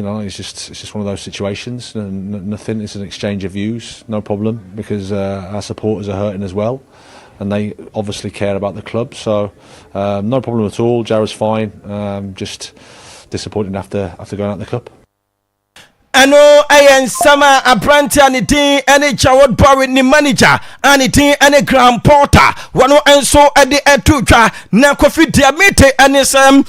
it's just one of those situations. Nothing. It's an exchange of views, no problem, because our supporters are hurting as well, and they obviously care about the club. So no problem at all. Jarrod's fine. Just disappointed after going out the cup. Ano ayen sama abranti anidin ene Jarrod Bowen ni manager anidin ene Graham Potter wano enso ede etutwa na Kofi Diamete ene sam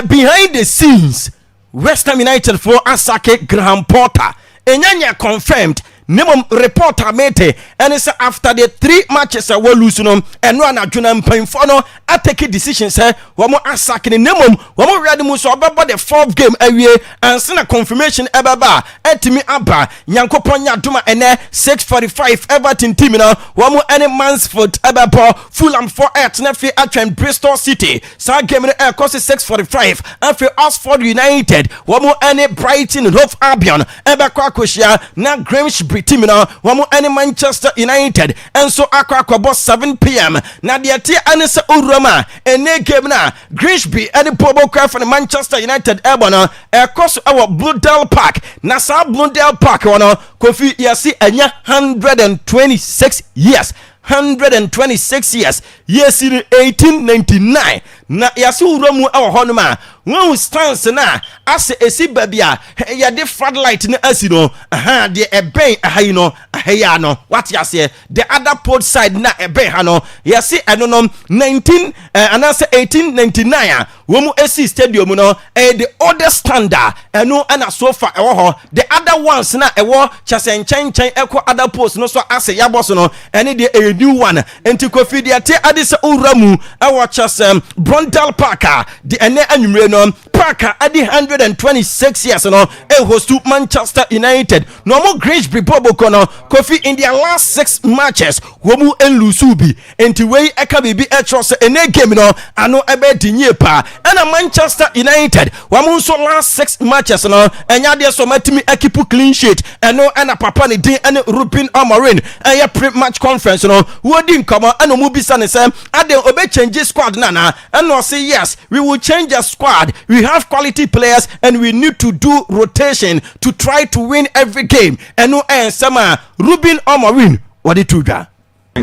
behind the scenes West Ham United for asake Graham Potter enyanya confirmed Nemom reporter mete and it's after the 3 matches we lose no and no anadwuna mpanfo no atake decision say womo asake ne nemom womo ready mu so obeba the 4th game awie and sena confirmation ebaba etimi aba Nyankopon yadoma ene 6:45 Everton team no womo any Mansfield ebaba Fulham 4-8 na fi atwen Bristol City sa game no cost 6:45 afi Oxford United womo any Brighton Hove Albion ebakwa koshia na Grimsby team na wamu any Manchester United enso Akwaaba 7 p.m. na de tie anese urama ene game na Grimsby any Bobo Cry for Manchester United ebona cost our Blundell Park na sa Blundell Park wono Kofi yasi anya 126 years 126 years yes in 1899 na yasi uramu awo honoma one stance na ase esi babia ya de floodlight na asino aha de eben aha no aha no what ya say the other port side na eben ha no yasi eno no 19 anase 1899 womu esi stadium no the oldest standard eno na sofa ewo ho the other ones na ewo chasen chen eko other post no so ase ya boss no ene de a new one enti Kofi de ate adise uramu ewo chasem Brundell Parker the ene anwumre no Parker adi 126 years no host to Manchester United no more Grimsby Bobo kono Kofi in their last 6 matches womu enlusubi enti wey eka bibi etros ene game no ano ebe dinye pa na Manchester United wamu so last 6 matches no enya de so matimi ekipu clean sheet eno na papa ne din ene Ruben Amorim eye pre-match conference no wodi nkama eno mu bisa ne sem ade obe change squad na eno say yes we will change the squad. We have quality players and we need to do rotation to try to win every game. And no sama Ruben Amorim what did you do?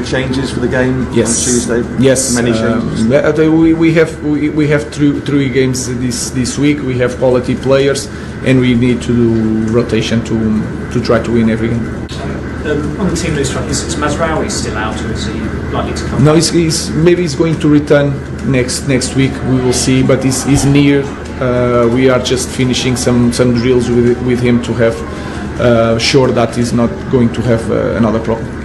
Changes for the game on Tuesday. Yes, many changes. We have three games this week. We have quality players, and we need to do rotation to try to win every game. On the team list, is Mazraoui still out, or is he likely to come? No, maybe he's going to return next week. We will see, but he's near. We are just finishing some drills with him to have sure that he's not going to have another problem.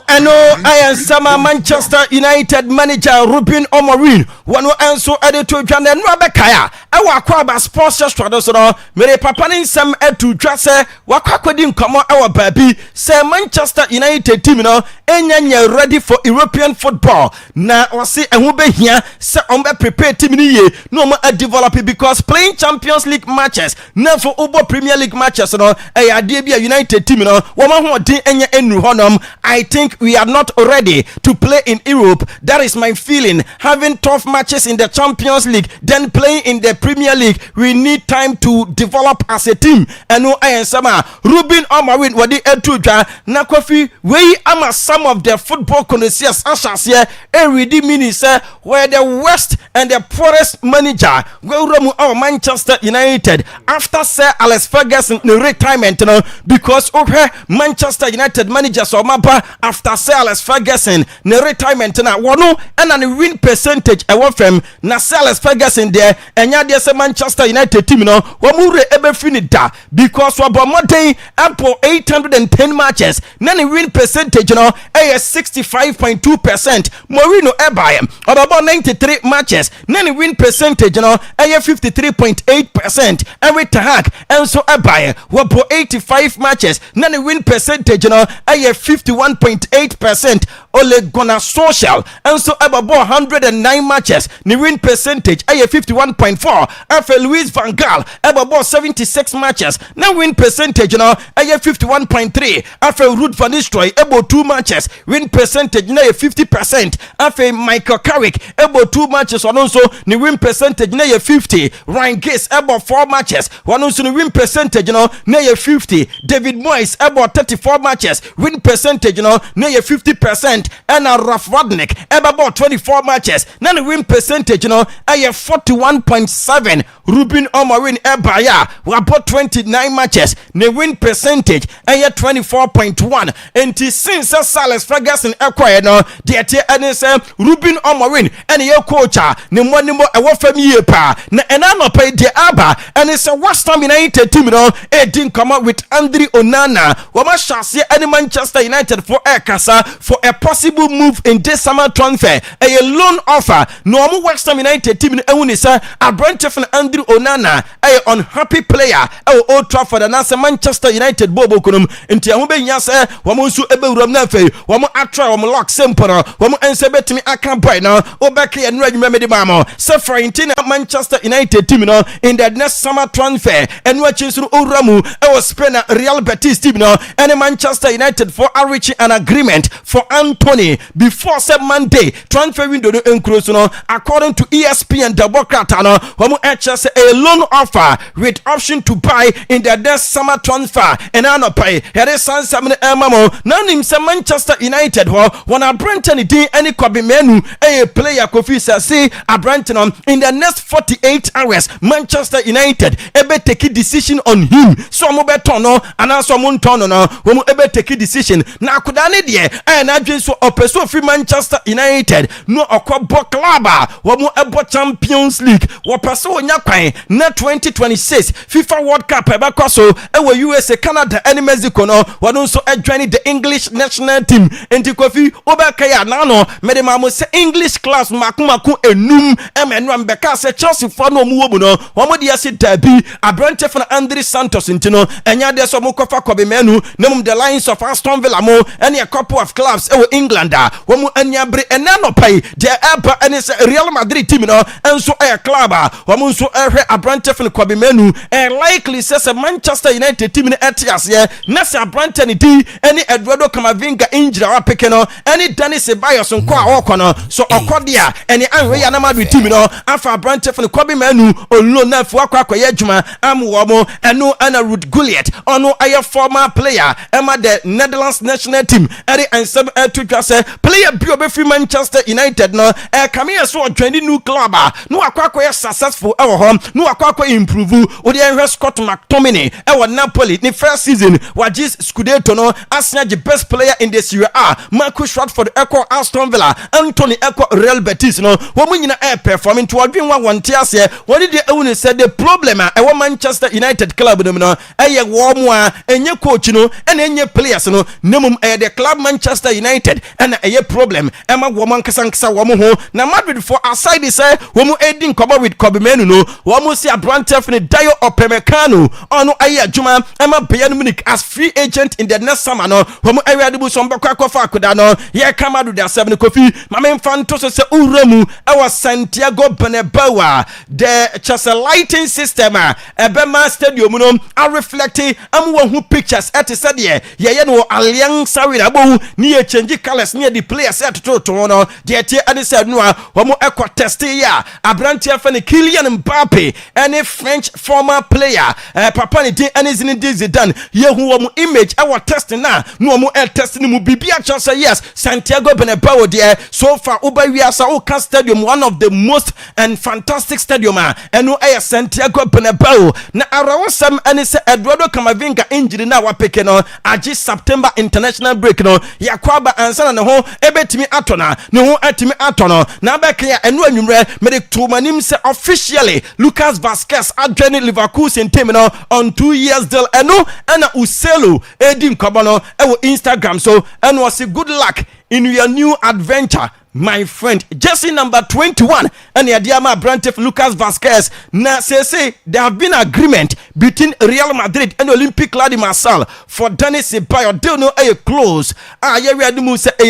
Ano I am sama Manchester United manager Ruben Amorim wano enso editor dwane no abekaya ewa Akwaaba sports restaurant so no mere papa ne nsem etu dwa se wakwakwadi nkomo ewa baabi se Manchester United team no enya ready for European football na wase ehu behia se ombe prepare team ni ye no mo develop because playing Champions League matches na for Ubo Premier League matches no ade bia United team no wo ma ho den enya enu honom. I think we are not ready to play in Europe. That is my feeling. Having tough matches in the Champions League, then playing in the Premier League, we need time to develop as a team. And no, I am sama Ruben Amorim wadi etuja na Kofi we ama some of the football connoisseurs ashas here every minute say where the worst and the poorest manager go ramu our Manchester United after Sir Alex Ferguson no retirement no because okay Manchester United manager so mapa after Sir Alex Ferguson ne retirement na wono and the win percentage e wo fam na Sir Alex Ferguson there enya de say Manchester United team no wo mure ebe finida because wo bomodin ample 810 matches na the win percentage no e 65.2%. Mourinho ebayem about 93 matches na the win percentage no e 53.8%. Every tag and so ebayem wo 85 matches na the win percentage no e 51.8%. Ole Gunnar Solskjaer and so about 109 matches the win percentage 51.4 74 after Louis van Gaal about 76 matches now win percentage 51.3 after Ruud van Nistelrooy about 2 matches win percentage now 50% after Michael Carrick about 2 matches one also the win percentage now 50 Ryan Giggs about 4 matches one also the win percentage now 50 David Moyes about 34 matches win percentage now 50% and Ralph Rangnick about 24 matches now the win percentage 41.7 Ruben Amorim Ebaya about 29 matches the win percentage 24.1 and since Alex Ferguson acquired the Ruben Amorim and your coach ne money more a wafam year pa na enano pay the aba and it's a West Ham United team it didn't come up with Andre Onana wama shall any Manchester United for a casa for a possible move in this summer transfer a loan offer no West Ham United team unisa a branch of Andre Onana a unhappy player Old Trafford and as a Manchester United bobo kunum into Yahube Yasa wamusu ebe Ramnafe wamu atra wamu lock simple wamu ensebet me aka boy now obeki and remember the mamo suffering Manchester United team in the next summer transfer and watching through Uramu was spend Real Betis team and Manchester United for reaching an agreement for Anthony before 7 Monday transfer window includes according to ESPN Democrat wamu HS a loan offer with option to buy in the next summer transfer and I pay here is some mamo now him Manchester United wanna Brenton any could menu a player Kofi say a Brenton in the next 48 hours Manchester United ebe take a decision on him so mo beto no and also mo ntono no wo ebe take a decision na akudane de and adwen so opeso free Manchester United no okwabo club wo mo ebo Champions League wo peso onya kwan na 2026 FIFA World Cup ebe kwaso ewe USA Canada and Mexico no wo so adwane the English national team enti Kofi obeka ya na no mede mamo se English class makumaku enum emenu ambeka se Chelsea for no mu obu no wo de ase tabi abrante for Andre Santos intino enya de so mo kofa kobe menu nemum the Lions of Aston Villa mo any a couple of clubs e England wo mu anya bre enano pai de eba any Real Madrid team no enso e club wo mu so ehwe abrante for kobe menu and likely says Manchester United team ne etias ye na se abrante ni di any Eduardo Camavinga injury wa peke no any Dennis Ceballos nko a okono so okodia any anwe ya na Madrid team no afa abrante for kobe menu olo na fu akwa adwuma amwo eno ana Ruud Gullit ono aye former player ema the Netherlands national team eri ansem etwa say player bi obefi Manchester United no come here so join new club no akwa successful ewo ho no akwa improve odi enhwe Scott McTominay ewo Napoli ni first season wagis Scudetto no Arsenal the best player in the Serie A Marcus Rashford echo Aston Villa Anthony echo Real Betis no wo munyina performing to adwen wa wonte ase woni de ewune said the problem ewo Manchester United club no eye wo mu enye coach no ena enye players no nemum the club Manchester United ena eye problem ema wo man kasankasa wo mu ho na Madrid for aside say wo mu edin cover with Kobe Menu no wo mu si Abrantef ni Dayo Opemekano ono aye adwuma ema Bayern Munich as free agent in the next summer no wo mu area bu so mbakwa kofa akoda no ye kama do the 7 Kofi mama mfanto so se uremu ewa Santiago Bernabeu the Chelsea lighting system ebema stadium no a reflecting amwo pictures at said ye no Allianz Arena bo ni e change colors near the players at to no the tie and said no wo mo ekwa test ya Abrante afane Kylian Mbappe any French former player papa ni din any Zidane ye hu wo mo image our test na no mo test ni mu bibia chance yes Santiago Bernabeu there so far Ubawiasa Oka Stadium one of the most and fantastic stadium and no Santiago Bernabeu na arawosam ani se Eduardo Camavinga injury na wapeke no agi September international break no Akwaaba ansana ne ho ebetimi atona ne ho atimi atono na beke ya enu anwumre mede to manim se officially Lucas Vazquez adwene Leverkusen team no on 2 years deal eno ana Uselo edim kobo no e wo Instagram so and was good luck in your new adventure, my friend. Jersey number 21 and Yadiama Brantef Lucas Vasquez. Now say there have been agreement between Real Madrid and Olympic Ladi Marseille for Denis Ceballos. They know a close. A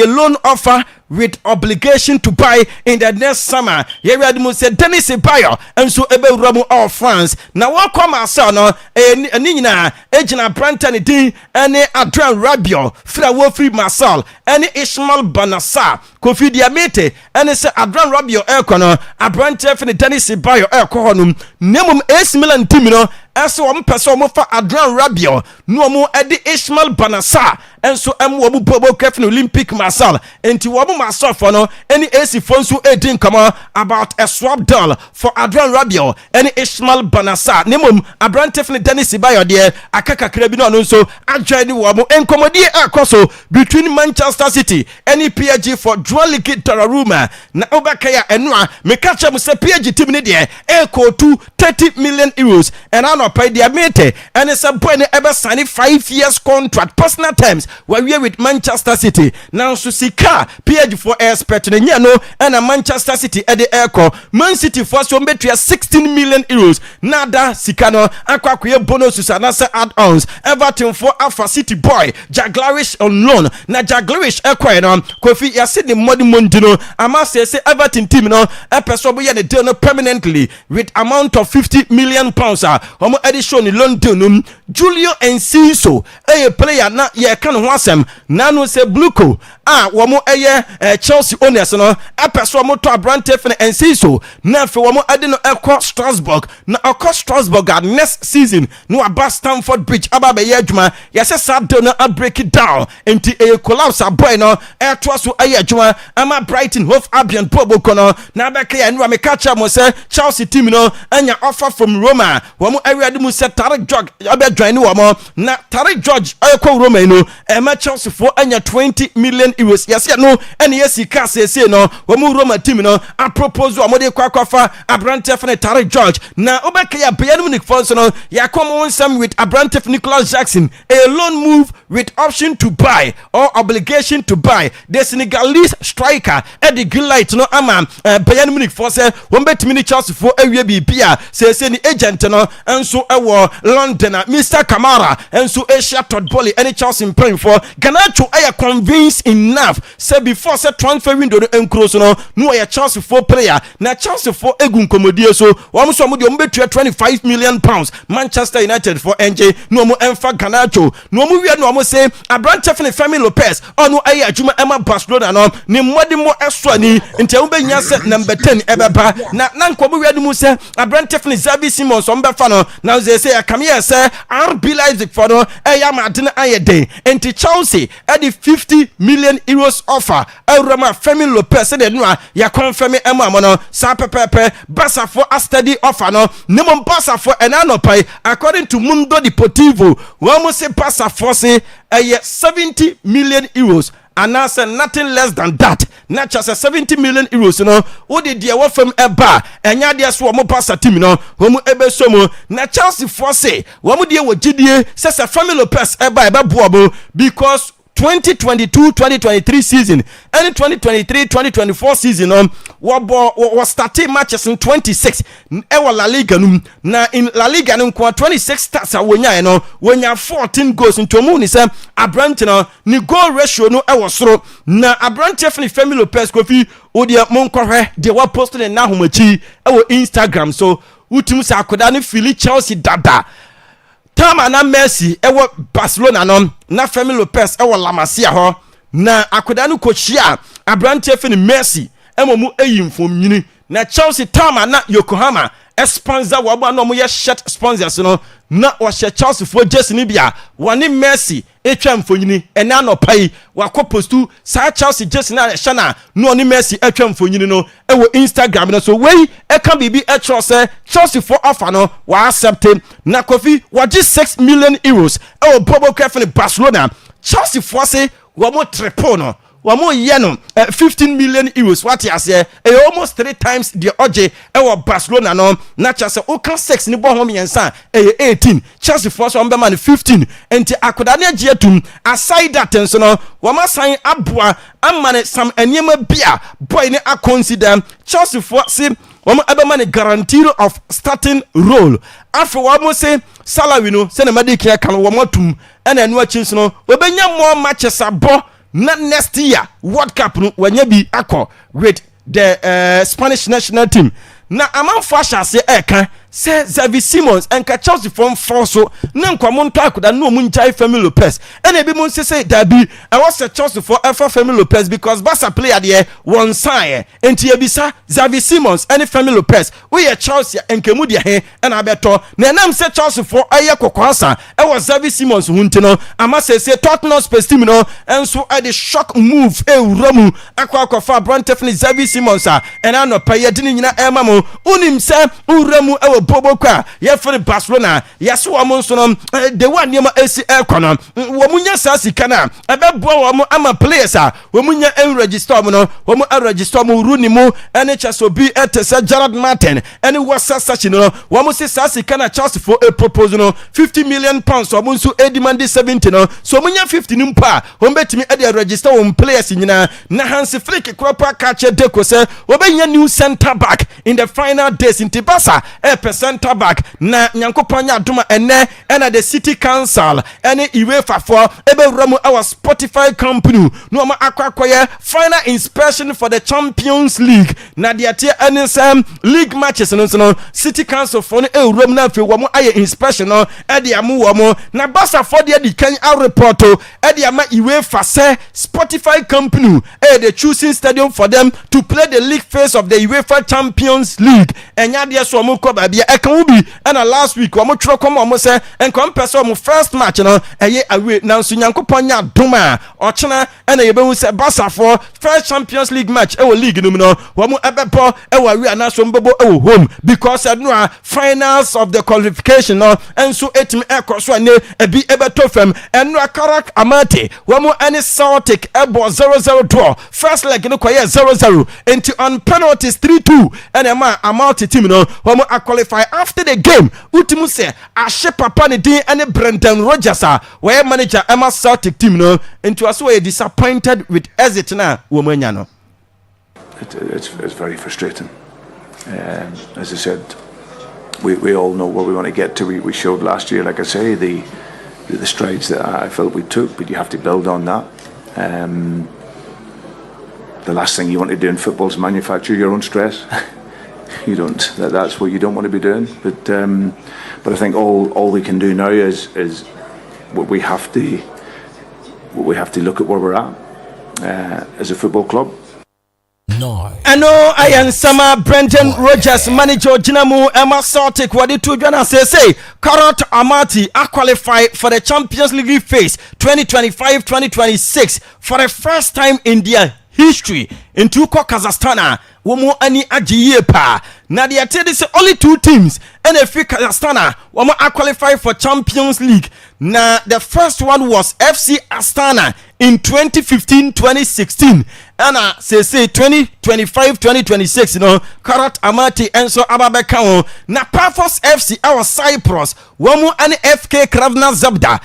loan offer with obligation to buy in the next summer. Here we said Denis Ceballos and so ebe Ramu of France. Now what come Marseille no nina ejina Brantani din ene Adrian Rabiot fra wo free Marseille ene Ismail Bennacer Kofi Diamete ene se Adrian Rabiot ekono Abrante fini Denis Ceballos ekohonum nemum AC Milan team no eso wo mpese wo fa Adrian Rabiot no mo edi Ismail Bennacer enso wo bu bobo kafin Olympic Marseille enti wo Marseille for no any AC Fonsu edin come about a swap deal for Adrian Rabiot any Ismail Bennacer nemum Abrante fini Denis Ceballos de akaka krabi no so adwane wo mo enkomodi akoso between Manchester City any PSG for Joalique Donnarumma na obakaya enwa me catch am say PSG team ne de equal to 30 million euros and I pay their mate and it's a boy ever sign 5 years contract personal terms where we are with Manchester City now so sika PSG for expert no and a Manchester City at the airco Man City for so between 16 million euros nada sika no akwakuye bonuses and add-ons Everton for Alpha City boy Jaglarish on loan na Jaglarish ekwa no Kofi yase the money mondino ama say Everton team no epeso bo ye the deal no permanently with amount of 50 million pounds omo edition in London Julio Enciso a player na ye kan ho asem na no say Bluco womo Chelsea owners no epeso mo to Abrante fene Enciso na fe womo ade no ekọ Strasbourg na ekọ Strasbourg next season no aba Stamford Bridge aba be ye adwuma yese sad no break it down enti a collapse boy no to so aye adwuma ama Brighton Hove Albion bobo kono na be ka ya no me catch am say Chelsea team no anya offer from Roma womo awade mu say Tarek George abedwan ni womo na Tarek George ekọ Roma no ma Chelsea for anya 20 million euros yese no ene yesika say no womo Roma team no a propose womo de kwakwafa Abrante fene Tarek George na obeka ya Bayern Munich for so no ya come on some with Abrante Nicolas Jackson a loan move with option to buy or obligation to buy the Senegalese striker Eddie Gillite no ama Bayern Munich for say won betimi Chelsea for awie bibia say ni agent no enso ewo London Mr Kamara enso Asia Todd any Chelsea playing for Ganacho aya convinced enough say before say transfer window no encroach no ya Chelsea for player na Chelsea for egun komodie so won so mo de betua 25 million pounds Manchester United for NJ no mo emfa Ganacho no mo wi no mo say Abrante fene Fermin Lopez ono aya adwuma ema Barcelona no ni mmodi mo eso ani ntia wo benya se number 10 ebeba na nkomo wi adum se Abrante fene Xavi Simons on befa no now they say come here say RB Leipzig for no eya madene ayede enti Chelsea at the 50 million euros offer Roma Fermin Lopez say no ya confirm ema mo no sa pepepe Barca for a steady offer no nemo Barca for enanopai according to Mundo Deportivo we mo say Barca for say 70 million euros and now say nothing less than that not just 70 million euros no wo de dia wo fam eba enya dia so mo Barca team no wo mu ebe so mo na Chelsea for say wo mu de wo gidie say Fermin Lopez eba boabo because 2022-2023 season and 2023-2024 season was starting matches in 26 La Liga na in La Liga 26 starts wonya no wonya 14 goals into moon say Abrante no ni goal ratio no soro na Abrante fini Fermin Lopez Kofi odia monkɔhwɛ de wa post na homachi Instagram so utum sa akoda no fili Chelsea dada Tama na Messi ewo Barcelona no na Fermin Lopez ewo La Masia ho na akoda no kochia Abrante fini Messi emomu eyimfom nyini na Chelsea Tama na Yokohama sponsor wa ba no mo ye shirt sponsors no na o she Chelsea for jersey ni bia woni Messi etwa mfonyini ena no pai wakopostu sa Chelsea jersey na shana no ni Messi etwa mfonyini no ewo Instagram no so wey e kan bibi e tro say Chelsea for offer no wa accept na Kofi waji 6 million euros ewo bobo kefin Barcelona Chelsea for say wo mo triple no wamo ye no 15 million euros what you say almost 3 times the oje e Barcelona no na chase o kan 6 ni bo ho miensa 18 Chelsea for so be man 15 enti akoda na gie tum aside that nso no wama sign aboa amane some eniema bia boy ni a consider Chelsea for see wama abema ni guarantee of starting role after wama say salary no se na madike kan wama tum ena enu achi no obenya more matches abo na next year World Cup no wanya bi akọ with the Spanish national team na amanfo ahase eka say Xavi Simons enka Chelsea from forso na nkwamo nto akoda no mu nchai Femi Lopez ena bi mu say dabi I was a Chelsea for Femi Lopez because Barca player there one sign enti ebisa Xavi Simons and Femi Lopez we are Chelsea enkemu de he ena beto na nam say Chelsea for aye kokoasa e was Xavi Simons hunti no ama say Tottenham space team no enso at the shock move e wuramu akwa fa Brantefni Xavi Simons ena no paye dini nyina ema mo unim say wuramu e bobo kwa ye for Barcelona yes wo mo so no the one niam AC ekono wo munya sa sika na ebebo wo mo ama players wo munya register mo no wo mo register mo runi mu ene chasobi etese Gerard Martin ene wasa sachi no wo mo se sa sika na Chelsea for a proposal no 50 million pounds wo mo nso demand 70 no so munya 50 nim pa wo betimi e register wo players nyina na Hansi Flick kropa catch Deco say wo be new center back in the final days in Tibasa center back na nyankopon ya doma ene the city council ene UEFA for ebe ramu our Spotify company no ma akwakoye final inspection for the Champions League na de atie ene sam league matches no city council for no ewram na fe wo mo aye inspection no e de amu wo mo na Barca for de kan a report e de ama UEFA say Spotify company the choosing stadium for them to play the league phase of the UEFA Champions League enya de so mo ko ba bia eka ubi and last week wamo tro kom wamo say enkom pese wamo first match no eye away na nso nyankopon nya doma ochena and ye behu say Barca for first Champions League match e wo league no no wamo ebebo e wo away na so mbebo e wo home because no finals of the qualification no enso etim ekoso ane ebi ebeto fam eno Karak Amate wamo any Celtic ebo 0-0 draw first leg no koye 0-0 into on penalties 3-2 and ama Amate team no wamo qualify after the game ultimu say ashe papa ne din ene Brendan Rodgers where manager Emma Celtic team no into aso we disappointed with exit na wo manya no it's very frustrating. As I said, we all know where we want to get to. We showed last year, like I say, the strides that I felt we took, but you have to build on that. The last thing you want to do in football is manufacture your own stress. You don't. That's what you don't want to be doing. But I think all we can do now is we have to look at where we're at as a football club. No. I know I am Sama Brendan Rodgers manager Jinamu Emma Celtic wadi to Jana say Karat Amati a qualify for the Champions League phase 2025-2026 for the first time in their history into Kazakhstan womo ani ajiye pa na de ate this only 2 teams and if Kazakhstan womo a qualify for Champions League na the first one was FC Astana in 2015-2016 and say 2025-2026 you know Karat Amati enso ababeka na Pafos FC our Cyprus womo ani FK Kravna Zabda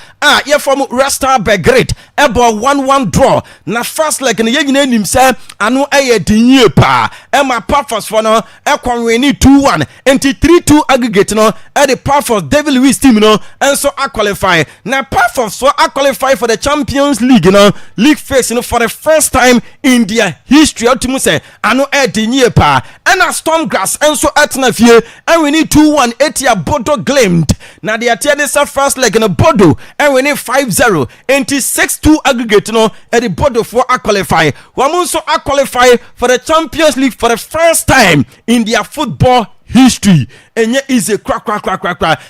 ye from Rasta Belgrade ebo 1-1 draw na first leg na yegyina nim say anu aye dinye pa Emma Pafos for no ekonweni 2-1 enti 3-2 aggregate no e the Pafos David Luiz team no enso a qualify na Pafos so a qualify for the Champions League you know league phase you know for the first time in their history ultimu say anu e dinye pa and Stormgrass enso atna fie and we need 2-1 etia Bodo Glimt na the atia this first leg in a Bodo and we need 5-0 enti 6-2 aggregate no e the Bodo for a qualify wamunso a qualify for the Champions League for the first time in their football history enye easy crack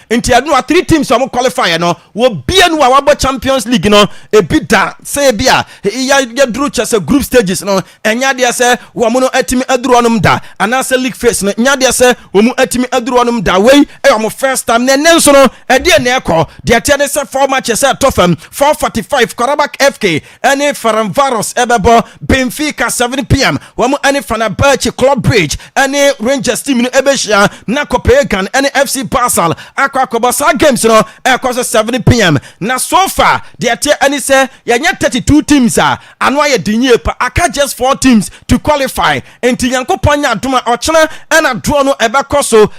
enti anu 3 teams am qualify no wo bia no wa Champions League no ebi da say bia ya duru chese group stages no enya de say wo mo no atimi aduru onum da anase league phase no enya de say wo mu atimi aduru onum da wey mo first time na nenso no e de na ekọ de ate de say 4 matches at Tottenham 4:45 Karabakh FK any Ferencvaros ebebo Benfica 7 p.m. wo mu any Fenerbahce Club Bridge any Rangers team no ebehia na Copenhagen any FC Basel Akwaaba sa games no ekọ 7 p.m. na so far de ate any say yanya 32 teams ano aye dinye pa aka just 4 teams to qualify enti yankopon nya adoma ochena na draw no ebekọ so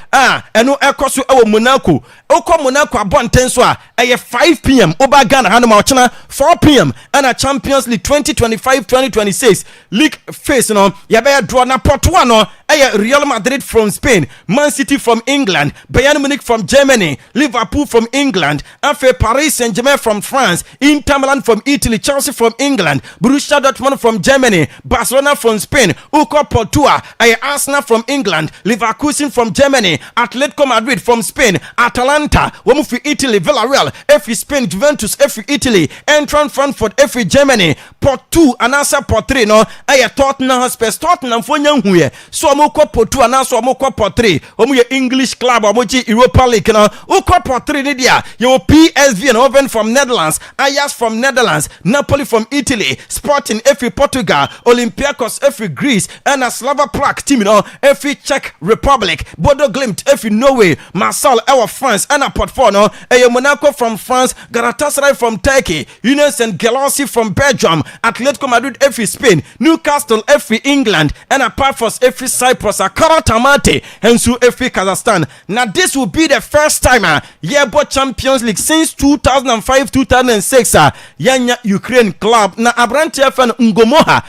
eno ekọ so ewo Monaco oko Monaco abonten so eye 5 p.m. oba Ghana hanoma ochena 4 p.m. and Champions League 2025-2026 league phase no ya be draw na pot 1 no eye Real Madrid from Spain, Man City from England, Bayern Munich from Germany, Liverpool from England, afa Paris Saint-Germain from France, Inter Milan from Italy, Chelsea from England, Borussia Dortmund from Germany, Barcelona from Spain, Uko Portua, Arsenal from England, Leverkusen from Germany, Atletico Madrid from Spain, Atalanta, womu for Italy, Villarreal, every Spain, Juventus, every Italy, Eintracht Frankfurt, every Germany, Port 2, Anasa Port 3, no, Tottenham Hotspur, Tottenham for young so Omoko Port 2 and also Omoko Port 3, Omu your English club, Omoji Europa League, no, Uko Port 3, Nidia, your PSV and Oven from Netherlands, Ajax from Netherlands, Napoli from Italy, Sporting every Portugal, Olympiacos every Greece, and a Slava Prague team, you know, every Czech Republic, Bodo Glimt every Norway, Marseille our France, and a Port 4, no, Monaco from France, Galatasaray from Turkey, Union St. Gelassi from Belgium, Atletico Madrid every Spain, Newcastle every England, and a Paphos every Cyprus, a Karatamate, and so every Kazakhstan. Now this will be the first time Yebo Champions League since 2005-2006 Yanya Ukraine club na Abrantia fan Ngomoha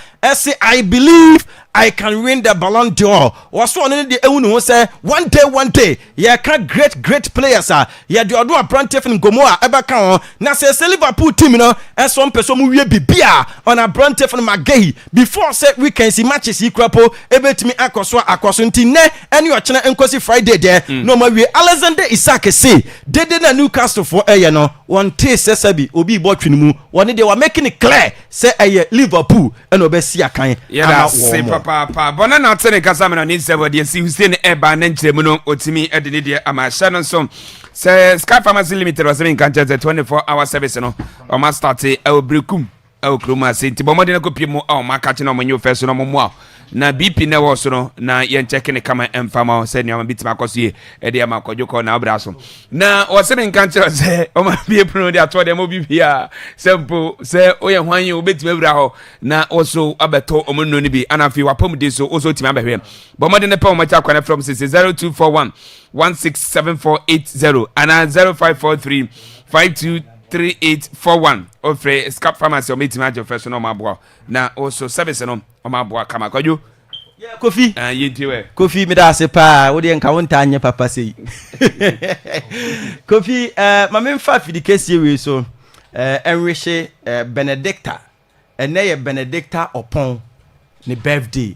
I believe I can win the Ballon d'Or. Was one in the who say one day yeah can great players yeah do a Abrantia fan Ngomoha Ebaka na say Liverpool team no as one person who will be beer on Abrantia fan Magay before say we can see matches equal ebet me akoso nti ne any ochena enkosi Friday there no ma we Alexander Isak say they na Newcastle for no one taste sabi obi botwin mu one they were making it clear say Liverpool and obesi akan yeah say papa bona na tene kasa me no ni se body si Hussein eba na nkyeremu no otimi edene de ama sha no so say Sky Pharmacy Limited was in Kanche 24-hour service no o ma start e obrekum e okroma say ti bomode na kopie mu o ma ka che no manyo first no mo na BP na wo so no na yen check ne kama emfama say ne ma bitima akoso ye e de ma kodwoko na obra so na o se ne Kanche say o ma bie pro de ato de mo BP a simple say o ye hwan ye obetima awura ho na also abeto o mo no ni bi anafi wapom de so also tima abehwe bomode ne pa o ma cha kwana from 0241 167480 and 0543 523841 ofre Sky Pharmacy o metima ajo first no mabo na also service no o mabo kama kwajo yeah Kofi yentiwe Kofi me da se pa wo de nka wonta anye papa sei Kofi ma me mfa fidikesi we so enriche Benedicta ene Benedicta Opon ni birthday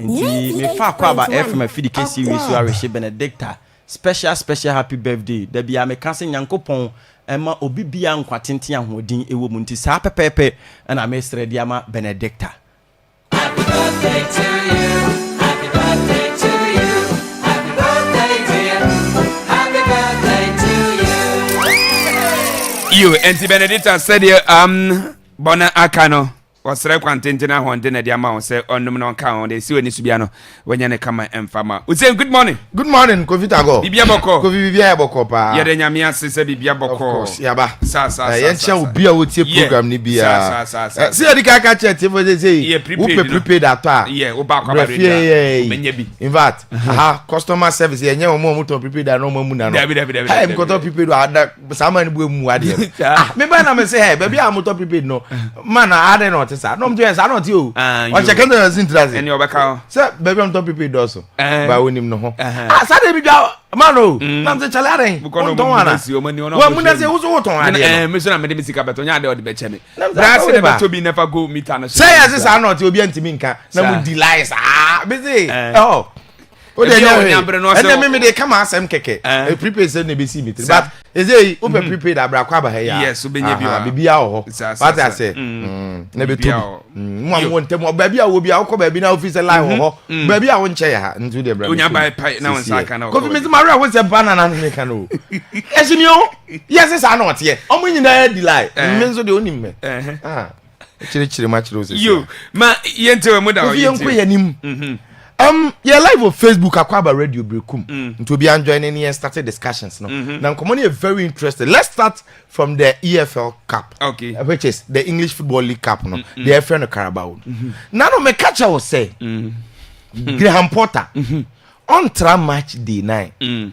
nti me fa Akwaaba FM fidikesi we so enriche Benedicta special happy birthday da bia me kanse Nyankopon ema obi bia nkwatenten ahodin ewo mu nti sa pepepe na me sre dia ma Benedicta. Happy birthday to you. Happy birthday to you. Happy birthday dear. Happy birthday to you. You enti Benedicta said bona akano wasre kwantenten ahonde na dia ma say onum no ka on de si oni subia no wanya ne kama emfama. We say good morning Kofi Tago bibia boko Kofi bibia boko pa ye de nyame ase se bibia boko of course yaba sa yen cha obi a wotie program ni bia se edi ka ka chat for say wo prepaid ato yeah wo ba kwa radio menye bi in fact customer service yenye mo to prepaid na mo mu na no hey me to prepaid ada sama ni bu mu ade me ba na me say hey baby am to prepaid no man ade no sa no mjo sa no ti o o check in the interest eni obeka say baby am to prepaid also ba wonim no ho sa de bibia mano nam se chalare don wana wa muna se uzo ton ade me so na me de bisika beto nya de o de beche me bra se de beto bi never go meet an say as sa no ti obi antimi nka na mu delights be say o de nya me de kama asem keke e prepaid say na be see me but is it o prepaid Akwaaba he ya yes o benye bi a ho what I say na be to mo ntem ba bi a wo bi a wo ba bi na office line ho ba bi a wo nche ya ntu de bra onya bai pai na won saka na Kofi me Maria won say banana na ka no esini o yes sa na ote omo nyina di lie me nso de onim me chire ma chire o se yo ma yente we mo da o yente Kofi yanim yeah, live on Facebook Akwaaba Radio Brekum. To be joining here started discussions no. Now come on here very interested. Let's start from the EFL Cup. Okay. Which is the English Football League Cup no. The FA no Carabao. Now no me catch I was say. Graham Potter on tra match day 9.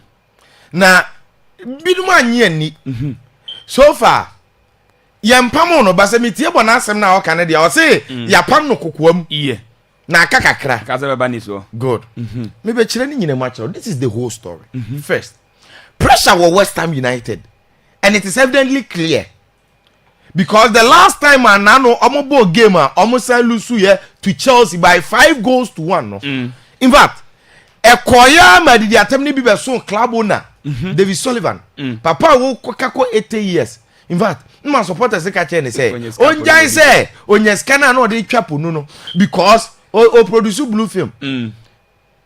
Na biduma nye ni. So far yempam no basa metie bona asem na o kan dia o say yapam no kokoam. Yeah. Na kakakra kaza beba ni so good me be chire ni nyine match. This is the whole story. First, pressure was West Ham United, and it is evidently clear because the last time Anano omobo game almost lose here to Chelsea by 5-1 no. In fact, Ekoya madidi atemni bi be so club owner David Sullivan papa wo kokako 80 years. In fact, my supporters say catch any say onjai say onyeskana no dey twapo no because o produce blue film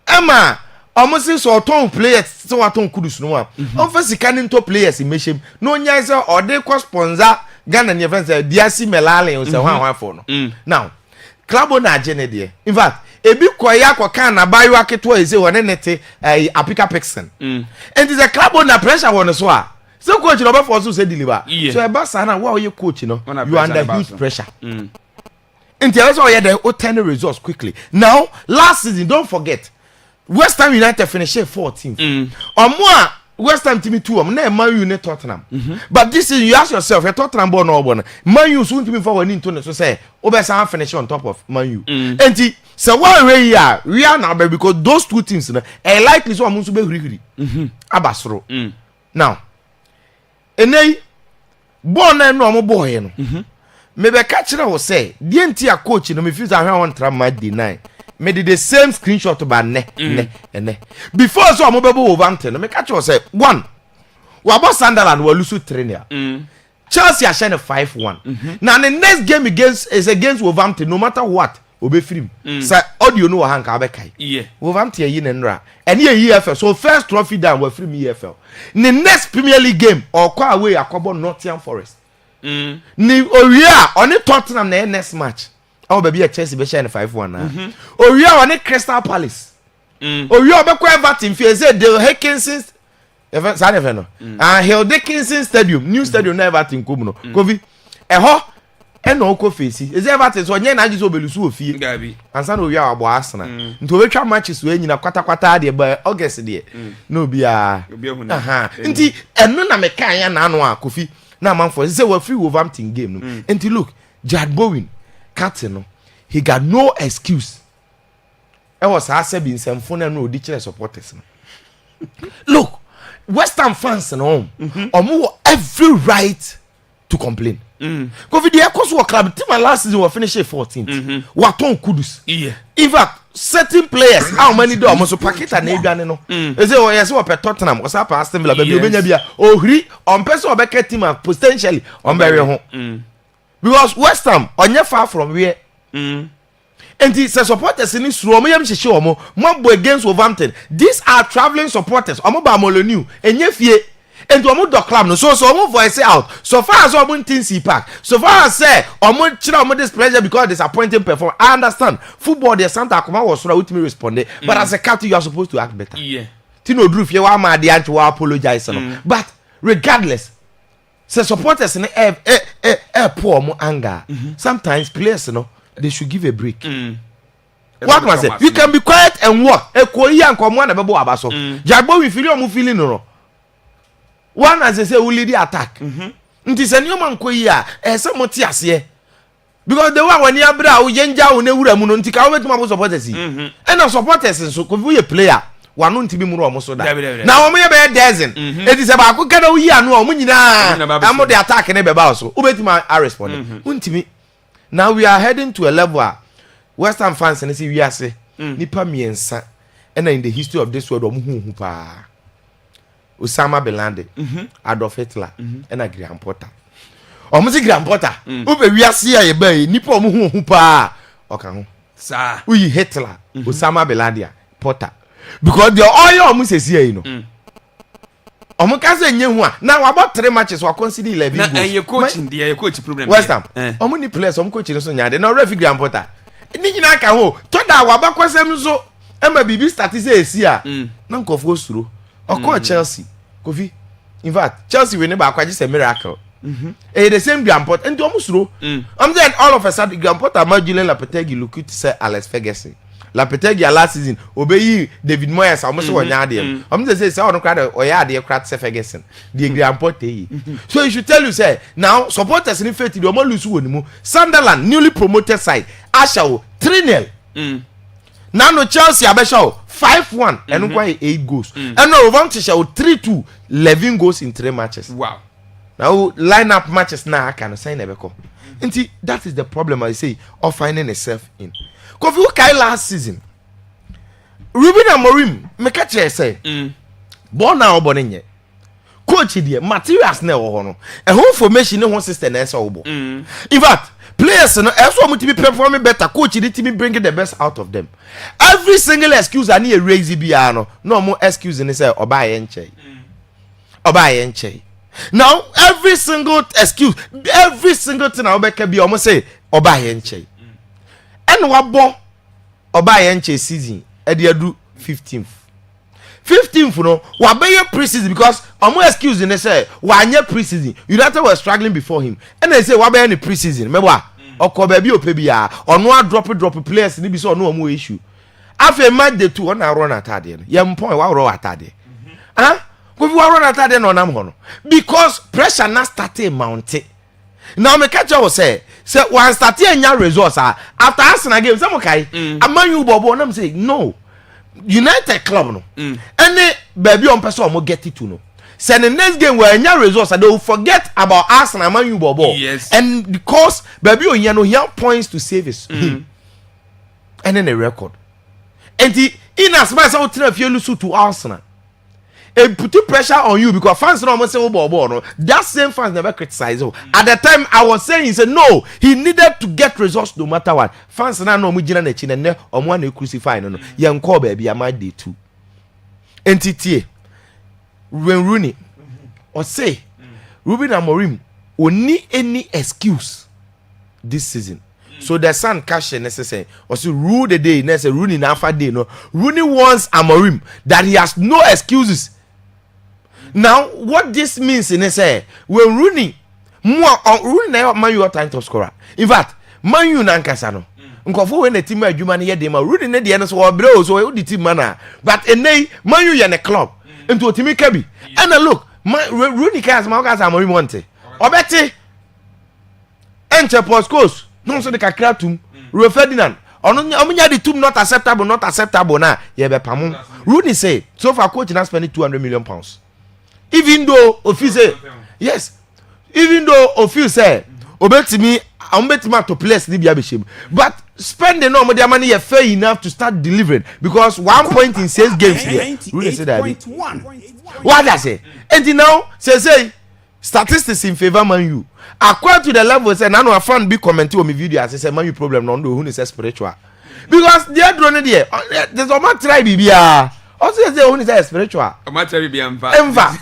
Emma almost so ton players so aton kudus no am on first can into players imeshem no nya say o dey co sponsor Ghana ne friends Diasi Melale o say wan for no now club na agene there. In fact ebi koya koka na bayo aketo eze won nete Apika Pixon and is a club na pressure won so a so coach no be for so say deliver so e ba sana wa you coach no you under huge pressure until also you the 10 results quickly. Now last season don't forget West Ham United finished 14th or more. West Ham team 2 na Man U ne Tottenham but this is you ask yourself a Tottenham born or born Man U soon to be forward into so say Obesa finish on top of Man U and so why we are now because those two teams likely so amunso be hurihuri abasoro now enei born na no mo boy no me be catch na say the entire coach no me feel say I want to match the 9 me did the same screenshot ba ne before so mo be Wolverhampton me catch say one we about Sunderland we lose 3-0 Chelsea are shining 5-1 now the next game against Wolverhampton no matter what obe film say audio no han ka be kai Wolverhampton yi nra and here EFL so first trophy down we film EFL the next Premier League game or call away Akwaaba Nottingham Forest ni Oria oni Tottenham na next match oh baby a Chelsea be shine 5-1 na Oria oni Crystal Palace Oria be ko Everton fi say the Hickinson Sanefe no Hill Dickinson Stadium new stadium na Everton kom no Kofi eho eno oko face is Everton so nye na agi so belusu ofie gabi ansa na Oria abo Arsenal nto betwa matches we nyina kwata de ba August de no bia nti eno na me kan ya na anu a Kofi na man for say we free Wolverhampton game no and look Jared Bowen captain no he got no excuse e was ase bi nsemfo na no odi kire supporters no look West Ham fans no omo every right to complain Kofi the Echoes club team last season we finish 14th waton kudus in fact certain players how many do almost paketa na edwane no e say yes we per Tottenham o sa pa Aston Villa be obenya bia ohri on person obeka team potentially on bury ho because West Ham onye far from where and the supporters in this room yam hihye omo mo against Wolverhampton these are traveling supporters omo ba Molyneux enye fie and omo do club no so omo voice out so far as omo tinsi park so far as say omo chira omo displeasure because disappointing performance. I understand football the Santa Akuma was so ultimately responded but as a captain you are supposed to act better tino drew fie wa ma de anti wa apologize no but regardless say supporters in poor mo anger sometimes players no they should give a break what man say you can be quiet and work ekoyi ankomo na bebo abaso jagbo we feel omo feeling no one as they say we lead the attack nti se nioma nkoyi a se mo ti ase because the one when you bra wo yenja wo na wura mu no nti ka wo betuma bo supporters and na supporters so ko we player wanu nti bi mu ro mo so da na wo ye be dozen eti se ba ko kana wo yi anu o mu nyina am the attack ne be ba so wo betuma respond untimi. Now we are heading to a level where West Ham fans and see we are say nipa miensa and in the history of this world omu pa Osama bin Laden Adolf Hitler and Graham Potter omu si Graham Potter ube wiase aye bai nipa omu hu pa oka ho sa uyi Hitler Osama bin Laden Potter because the oil omu sesi ayi no omu ka se nye hu a na wa about 3 matches wa consider 11 goals na your coaching there your coach problem West Ham omu ni players omu coach no so nyaade na referee Graham Potter ni nyina ka ho to da wa ba kwasem so ema bibi start say esi a na nkofo osuro okọ Chelsea Kofi in fact Chelsea we never akwaji say miracle the same Graham Potter and omu suro I'm then all of a sudden Graham Potter ma Julian Lopetegui look to say Alex Ferguson Lopetegui last season obey David Moyes almost one yard I'm just say on crowd or yard dey crowd say Ferguson the Graham Potter so you should tell you say now supporters in faith dey almost lose one mu Sunderland newly promoted side Ashawo 3-0 now no Chelsea abeshawo 5-1 and quite 8 goals and no Wolverhampton 3-2 11 goals in 3 matches wow now line up matches now I can sign Ebeko and that is the problem I say of finding yourself in Kofi Ukai last season Ruben Amorim me catch say born now born coach there materials na wo no e ho formation ne ho system na esa wo in fact players no eso mo to be performing better coach dey to be bringing the best out of them every single excuse ani e raise bia no mo excuse ni say oba ye nche now every single excuse every single thing I obeka bia mo say oba ye nche and wa bo oba ye nche season e dey adu 15th no wa be your preseason because omo excuse ni say wa anya preseason United were struggling before him and they say wa be any preseason meba okọ ba bi opebia ono a drop players ni bi so ono omo issue afa match the 2 ona run atade no yem point wa run atade go fi wa run atade no nam ho no because pressure na start mount now me catch you say one start anya results after Arsenal game some kai amanyu bobo na me say no United club no any baby on person mo get it to no say the next game where anya results they will forget about Arsenal Man U bobo yes. And because baby on no he have points to save his and then a record and the in as much as how you lose to Arsenal and put pressure on you because fans no almost say bobo no that same fans never criticize at the time I was saying he said no he needed to get results no matter what fans na no mu gina na chi na omo na crucify no yen call baby am day 2 entity when Rooney or say Ruben Amorim only any excuse this season so the son cash necessary or say rule the day necessary Rooney na after day no Rooney wants Amorim that he has no excuses. Now what this means in say when Rooney na Man U time to scorer in fact Man U na nkasa no nkofo when the team adwuma na ye dem Rooney na de no so obre so the team man but enay Man U ye na club into otimi kabi and look Rooney cars ma gas Amorim want obeti enche postcos no so the kakra tum Rio Ferdinand omunya the tum not acceptable na ye be pam Rooney say so far coach na spend 200 million pounds even though Ofi say yes even though Ofi say obetimi to place ni bia be shame but spending no more money is fair enough to start delivering because 1 point in 6 games here Rooney say that what I say and now say statistics in favor Man U according to the level say now I found big comment on my video as say Man U problem no who is spiritual because they are drone there there's a man try bibia also say who is spiritual o ma try bibia mfa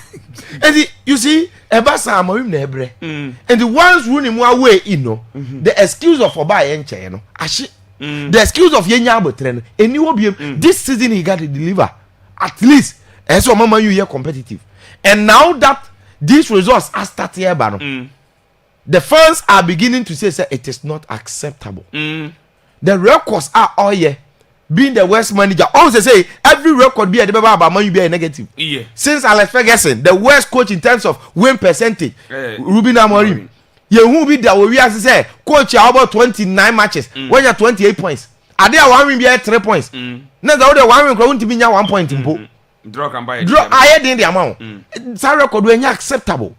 and you see Ebasa Amorim na ebre and the ones running more way the excuse of oba enche no ashi the excuse of yenya abotre no eni obiem this season he got to deliver at least so mama you here competitive and now that these results are starting here the fans are beginning to say it is not acceptable the records are all here being the worst manager always say every record be about Man U be a negative since Alex Ferguson the worst coach in terms of win percentage Ruben Amorim you who be there we as say coach about 29 matches when you 28 points are there one win be 3 points now the other one win won't be 1 point in draw can buy draw higher than the amount that record when acceptable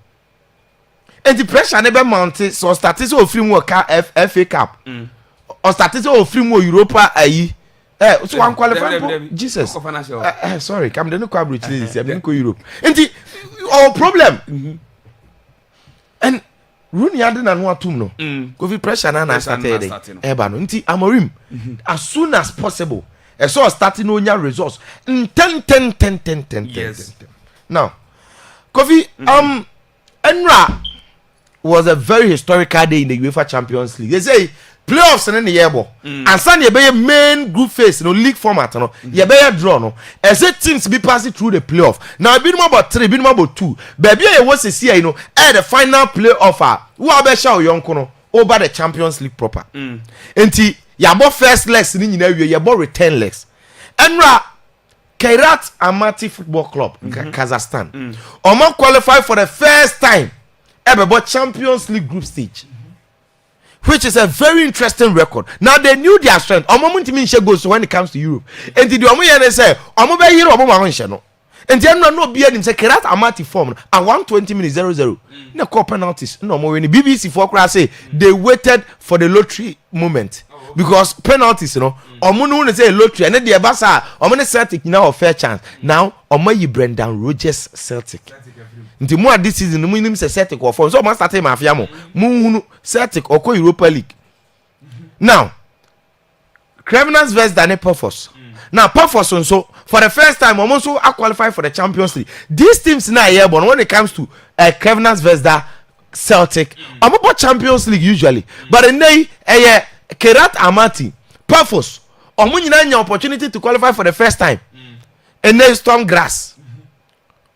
and the pressure never mounted so statistics of free work FA Cup or statistics of free Europa So one qualify Jesus. Sorry, come the no quabri this. I'm go Europe. And our problem. And Rooney hadn't and what no. Covid pressure na started. Eba no. Nti Amorim as soon as possible. So starting on your results. 10. Yes. Now, Kofi, Enra was a very historical day in the UEFA Champions League. They say playoffs in the year, and Sunday be main group phase, league format, you be draw, no. As teams be passing through the playoff. Now, been about 3, been about 2. Baby, I was to see, at the final playoff, who are be show young kono over the Champions League proper. Enti, yabo first legs, yabo return legs. Enra Kairat Amati Football Club, Kazakhstan. Oman qualified for the first time ever but Champions League group stage, which is a very interesting record. Now they knew their strength. Oman goes when it comes to Europe. And the Oman say, Oman be here Oman no. And then no be him say Kairat Amati form and 120 minutes 0-0. No call penalties. No more when the BBC for say they waited for the lottery moment. Because penalties, Omo say lottery, and then the Abasa, Omo Celtic now a fair chance. Now, Omo yi Brendan Rodgers Celtic. Until more this season, the minimum Celtic or form. So, must start him after Mu Celtic or Europa League. Now, Crevenance vs Dane Purpose. Now, Purpose so for the first time, Omo so qualify for the Champions League. These teams now here, but when it comes to Crevenance vs Celtic, Omo Champions League usually, but in they Kairat Amati, Purpose, Omunyina opportunity to qualify for the first time. And then Storm Grass,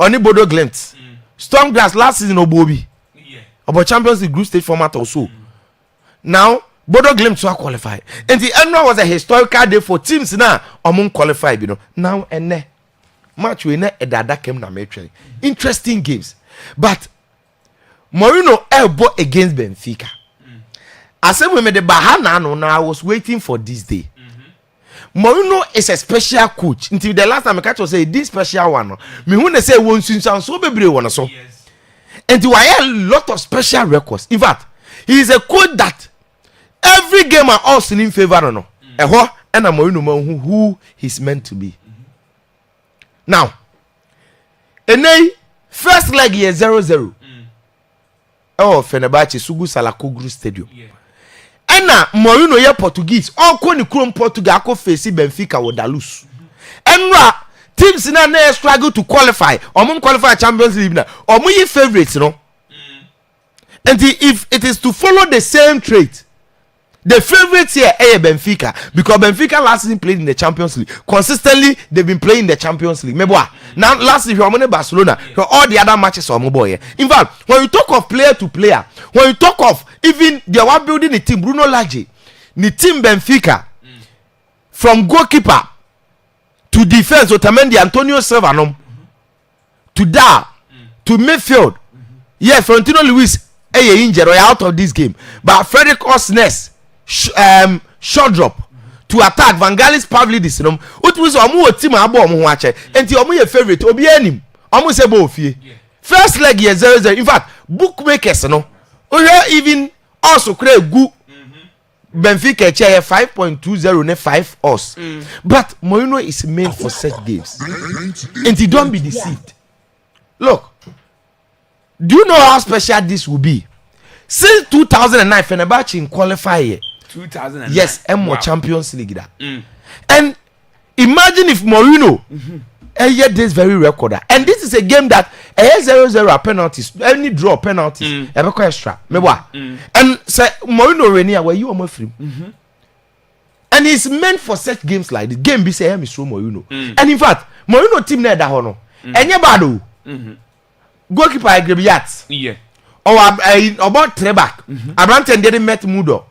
Oni Bodo Glimt, Storm Grass last season Obobi, about Champions League group stage format also. Now Bodo Glimt to qualify, and the end was a historical day for teams now. Omun qualified, Now and match winner Edada came na metre. Interesting games, but Mourinho elbow against Benfica. I said we made the Bahana no now I was waiting for this day. Mourinho is a special coach. Until the last time I catch was say this special one. Me when they say one sound so baby one so. And do I have a lot of special records. In fact, he is a coach that every game are all in favor no. And a Mourinho who he's meant to be. Now, and then first leg here 0-0. Oh, Fenerbahce Sugu Salakoglu Stadium. Ena Mourinho ye Portuguese onko ni krom Portugal ako face Benfica wo dalus. Enra teams na struggle to qualify. Omo qualify Champions League na. Omo ye favorites no. And if it is to follow the same trait, the favorites here are Benfica because Benfica last season played in the Champions League. Consistently, they've been playing in the Champions League. Now, last season, Barcelona, all the other matches are mobile. In fact, when you talk of player to player, when you talk of even they were building the team, Bruno Lage, the team Benfica, from goalkeeper to defense, Otamendi, Antonio Silva, to Da, to midfield. Yeah, Florentino Luis, injured or out of this game. But Frederick Osnes, short drop to attack Van Gaal's Pavlidis was omu team abo omu ho ache enti omu ye favorite obi anim omu se bo ofie first leg ye 0-0. In fact bookmakers even also create gu Benfica che 5.20 ne 5 us but Mourinho is made for such games and don't be deceived. Look, do you know how special this will be? Since 2009 Fenerbahce qualify 2009. Yes, more Champions League that. And imagine if Mourinho had this very record. And this is a game that 0-0 penalties, any draw penalties, ever extra. And say Mourinho Renia where you are free. And it's meant for such games like this. Game be say him is through Mourinho. And in fact, Mourinho team na da hono. Enye bado. Goalkeeper Agrebiat. Yeah. Or about Trebak. Abrante didn't met Mudo.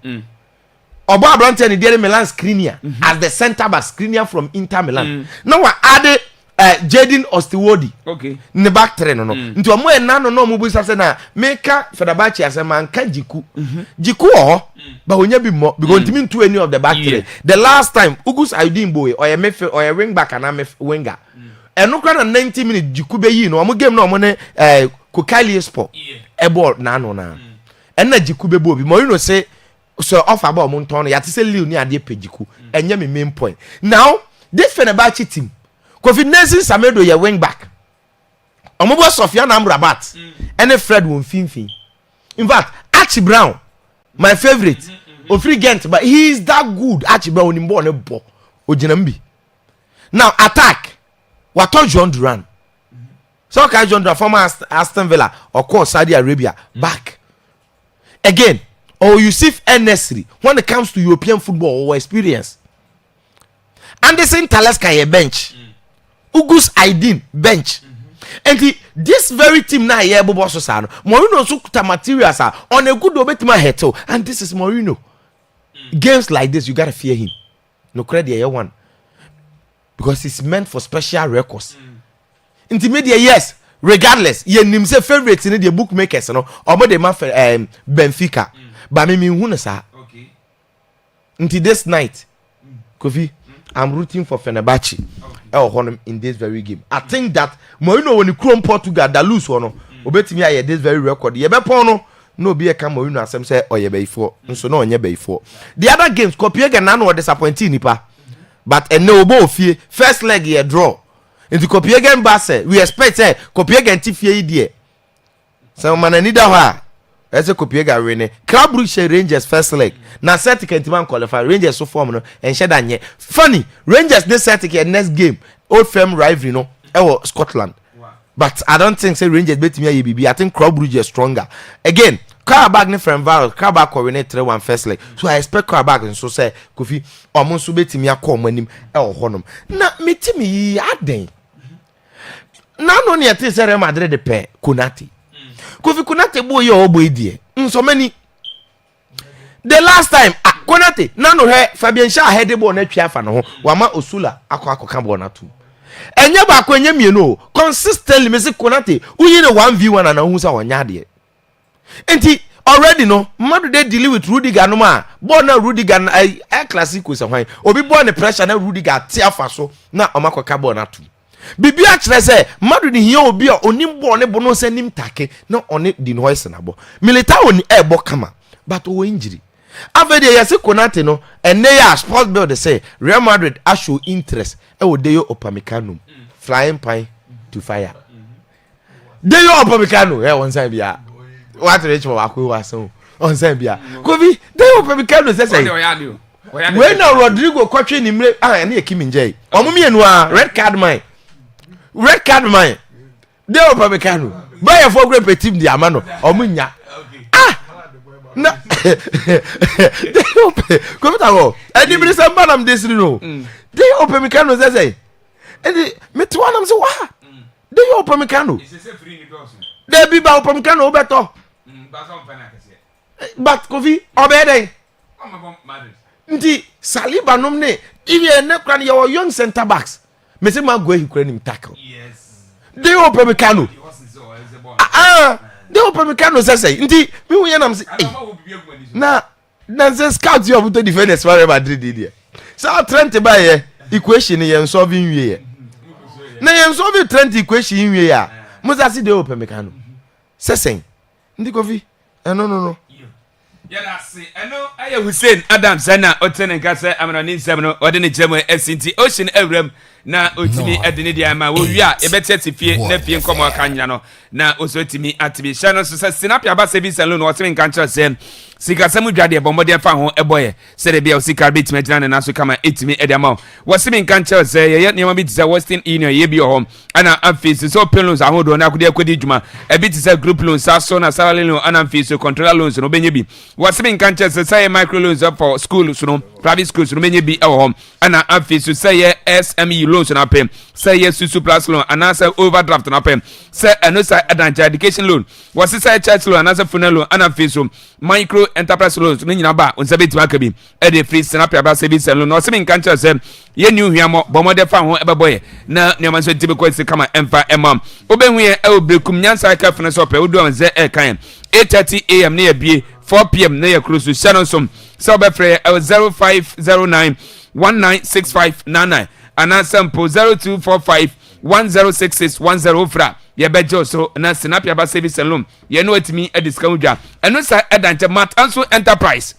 Oba Abrante didn't Milan Skriniar as the centre back Skriniar from Inter Milan. Now we added Jadon Ostiwodi. Okay. Ne back three no. Nti omo enano no mo busa se na meka Fenerbahce as a man ka Jiku. Jiku but onya bi mo because ntimi into any of the back three. The last time Ugus Aydin Boy or a midfield or a wing back and a winger. And no kind of 90 minutes Jiku be yi no omo game no omo ne Kokali Sport. E ball na no na. And na Jiku be bo bi Mourinho say so offer about Monton, ya to say Lil near the Pejiku, and yemi main point. Now, this Fenerbahce team, Kofi Nelson Samedo, your wing back. Omobo Sofiane Amrabat, and a Fred Wonfinfin. In fact, Archie Brown, my favorite, Ofri Gent, but he is that good. Archie Brown in born a bo, Ojinambi. Now, attack. What told John Duran? So, can John Duran, former Aston Villa, or course Saudi Arabia, back again. Or Yusuf Enesri when it comes to European football or experience. Anderson Taleska a bench. Ugus Aidin bench. And this very team now here Bobo Sosano. Mourinho sukuta materials are on a good obetima heto. And this is Mourinho. Games like this, you gotta fear him. No credit here one. Because it's meant for special records. Intermediate, yes. Regardless, ye nimse favorites in the bookmakers, no, or the man Benfica. But me who sa. Okay. Until this night, Kofi, I'm rooting for Fenerbahce. Okay. In this very game. I think that Mourinho when you come Portugal, that lose one. Obeti me aye this very record. Ye be pono no be a come Mourinho asem say oye be ifo. So no onye be ifo. The other games, Copenhagen na no disappointing nipa. But no obo fie first leg ye draw. Into Copenhagen Basse, we expect Copenhagen Tifie idea. So man need a as a Copenhagen Rene. Club Brugge Rangers first leg. Now Celtic and Timan qualify Rangers so form no and Shadanye. Funny, Rangers this Celtic next game. Old firm rivalry no. Scotland. Wow. But I don't think say Rangers beat me ABB. I think Club Brugge is stronger. Again, Karabag ne from Val, Karabag coordinate 3-1 first leg. So I expect Karabag and so say Kofi almost beat me a call when him honum. Na meet me aden. Na no near this Real Madrid de pair Konate. Kofi Konate boy your boy dear. So many. The last time Konate na no he Fabian Shah head the ball na twa no wama Osula akọ ka na tu. Enye ba ko enye mienu consistently me se Konate uyi ne 1v1 na hu sa wonya de. Enti already no Madu dey deal with Rudiger no ma ball na Rudiger na classic was hwan obi ball ne pressure na Rudiger tia fa so na omakọ ka ball na tu. Bibi a kyerɛ sɛ Madu ni hia obi a onim ball ne bono sɛ nim take na one di no hoise na bɔ Militao ni ebo kama but o injury avede yesi Konate no ene ya sports bill de say Real Madrid a show interest e wo Deyo Upamecano flying pine to fire Deyo Upamecano one time bia what reach for akwa so on time bia Kofi Deyo Upamecano say when Rodrigo kwatwe ni mre na Ekimi Njai omumienu a red card mine Deyo Upamecano buy a for great team di amano omunya na come tawo eni bi se mbanam desiri no Deyo Upamecano say eni meto anam se wa Deyo Upamecano de bi ba Upamecano obeto but Kofi obede nti Saliba nom ne iye ne kra ne your young center backs me se ma go ehikura nim tackle yes Deyo Upamecano Deyo Upamecano say nti me hu ye nam se na ze scout you to defend the Real Madrid there so Trent ba ye equation ye solving wie na ye solve Trent equation wie ya musa si Deyo Upamecano say ndi Kofi no yada se eno aye Hussein Adams na otene kase amrani nsem no ode ne jemo SNT Ocean Awram na otimi edene dia ma wo wi a ebetete fie na fie nkomo aka nya no na osotimi atibi sha no so sinapia ba service alone o timi kan kire se sika samu dwade bombode fa ho eboye se de bia o sika betimi agina na so kama etimi ediama wo simi kan kire se ye niam bi tse Western Union ye bi ho ana afisi so loans ahodo na akodi djuma e bi tse group loans aso na salary loan ana afisi controller loans no benye bi wo simi kan kire se say micro loans for school so no private schools no benye bi e ho ana afisi say SME loans na pay say susu plus loan ana say overdraft na pay say eno say advantage education loan wo say church loan ana say funeral loan ana afisi micro enterprise loans no nyina ba onse betima akabi e dey free snapper ba service loan no simi kan kire se ye new hwiamo bomode fa ho ebeboye na nyama so tibe kwese kama emfa emam obehu ye e obrekum nyansa ka fene so pe odu ze e kan 8:30 am na ye bie 4 pm na ye close shannon som so be free 0509 196599 ana sample 0245 106610 fra ye bejo so na snapper ba service loan ye no atimi e discount dwa eno sa edanche mat anso enterprise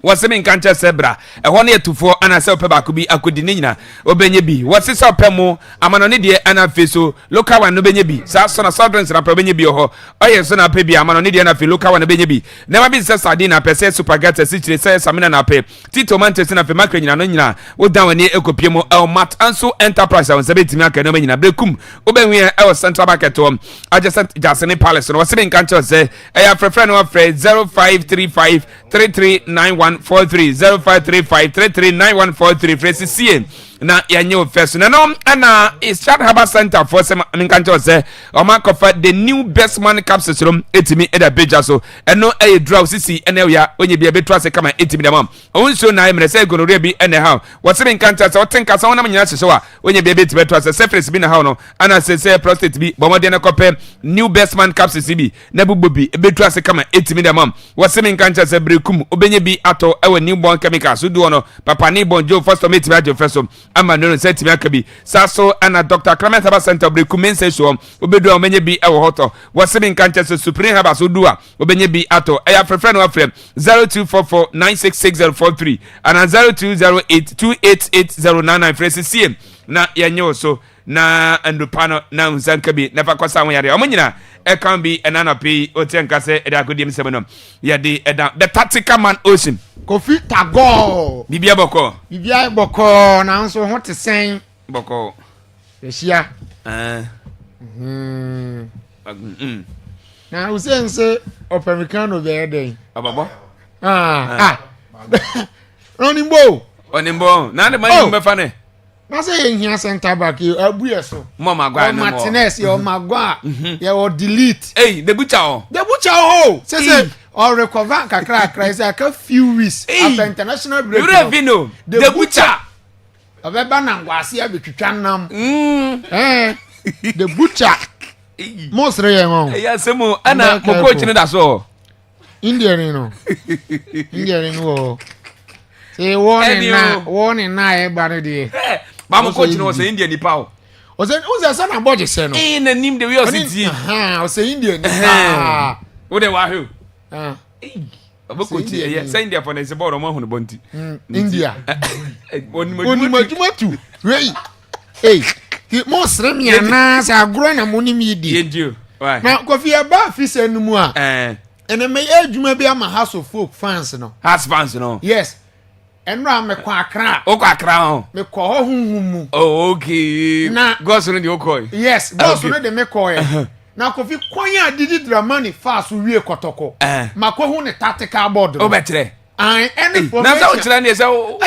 wɔse me nkankyɛ sɛ bra ɛhɔ ne yɛtufoɔ ana sɛ wopɛ baako bi akodi ne nyina wobɛnyɛ bi wɔse sɛ wopɛ mo amanɔne deɛ ana afei so local one no bɛnyɛ bi saa so na sovereigns na pɛ wobɛnyɛ bi wɔ hɔ ɔyɛ so na apɛ bi amanɔne deɛ na afei local one no bɛnyɛ bi nɛma bi sɛ sardine na apɛ sɛ supergata sikyire sɛ samina na apɛ tito mantes na afei makra nyina no nyina wodan w'ani ɛkɔpie mu mat anso enterprise a wo sɛ bɛtumi aka no nyina berɛkum wobɛnwiɛ ɛwɔ central market hɔ agye sɛ gyasene palace no wɔse me nkankyɛ sɛ ɛyɛ afrɛfrɛ no wafrɛ 0535 339143 0535 339143 frɛsisie na yɛnyɛ wo fɛ so na no ɛna Ishad Harbour Center for sɛ menkankyɛ sɛ ɔma kɔfa the new best man capsules no ɛtumi ɛda pagya so ɛno ɛyɛ draw sisi ɛna ɛwia onye bia bɛtu ase kama ɛtumi da mam ɔwo nsuo na ɛmrɛ sɛ gonorrhea bi ɛna ha wɔse menkankyɛ sɛ ɔte nkasa wonam nyina hyehyɛ a onye bia bɛtumi bɛtu ase syphilis bi na ha no ana sɛ prostate bi bɔmɔden no kɔpɛ new best man capsules bi na bubɔ bi ɛbɛtu ase kama ɛtumi da mam wɔse menkankyɛ sɛ brekum obɛnya bi atɔ ɛwɔ newborn chemicals do no papa ne bon jo first time ɛtumi agye fɛ so ama no sɛ timi aka bi saa so ana Dr. Clement Harbour Center brekum nse so obedu a omenye bi ɛwɔ hɔtɔ wɔse bi nkankyɛ sɛ Supreme Harbour so do a obenye bi atɔ ɛyɛ afrɛfrɛ no afrɛ 0244966043 ana 0208288099 frɛ sisie na yɛnyɛ wo so na andupa no na nsanka bi na fa kɔsa ho yare ɔmo nyina ɛkan bi ɛnana pii otie nka sɛ ɛde akodiem sɛm no yɛde ɛda the tactical man ocean Kofi Tago. bibia bɔkɔ Na nso ho te sen. bɔkɔ Ehia. Na usen se opemikano be eden. ababɔ onimbo na de man me fa ne Na say ehia center back abuye so. Mo magwa no mo Martinez your magwa. Your delete. Hey, the butcher ho. Say or recover kakra say a few weeks after international break. You don't know. The butcher. Obeba na ngwase abetwitwa nam. The butcher. Most rare one. Yes, mo ana mo coach ni da so. Indian no. Say warning na e ba ne de. Ba mo coach no say Indian ni pa o. O say son na budget say no. Na nim de we o city. O say Indian. Wo de wa hu. Abo coach ye say India for na se ball mo hu no bonti. India. Oni majumatu. Wey. Hey. Ki mo sremia na say agro na mo ni mi di. Yendio. Why? Na Kofi aba fi se nu mu a. Ene me adwuma bi ama House of Folk fans no. House fans no. Yes. Enra me kwa Accra. O kwa Accra ho. Me ko ho hunhum mu. Oh okay. Na Goss no de o koi. Yes, Goss no de me koi. Na Kofi kwanya didi Dramani fast wie kotoko. Makwa hu ne tactical board. O betre. Any formation. Na sa o kira ne say o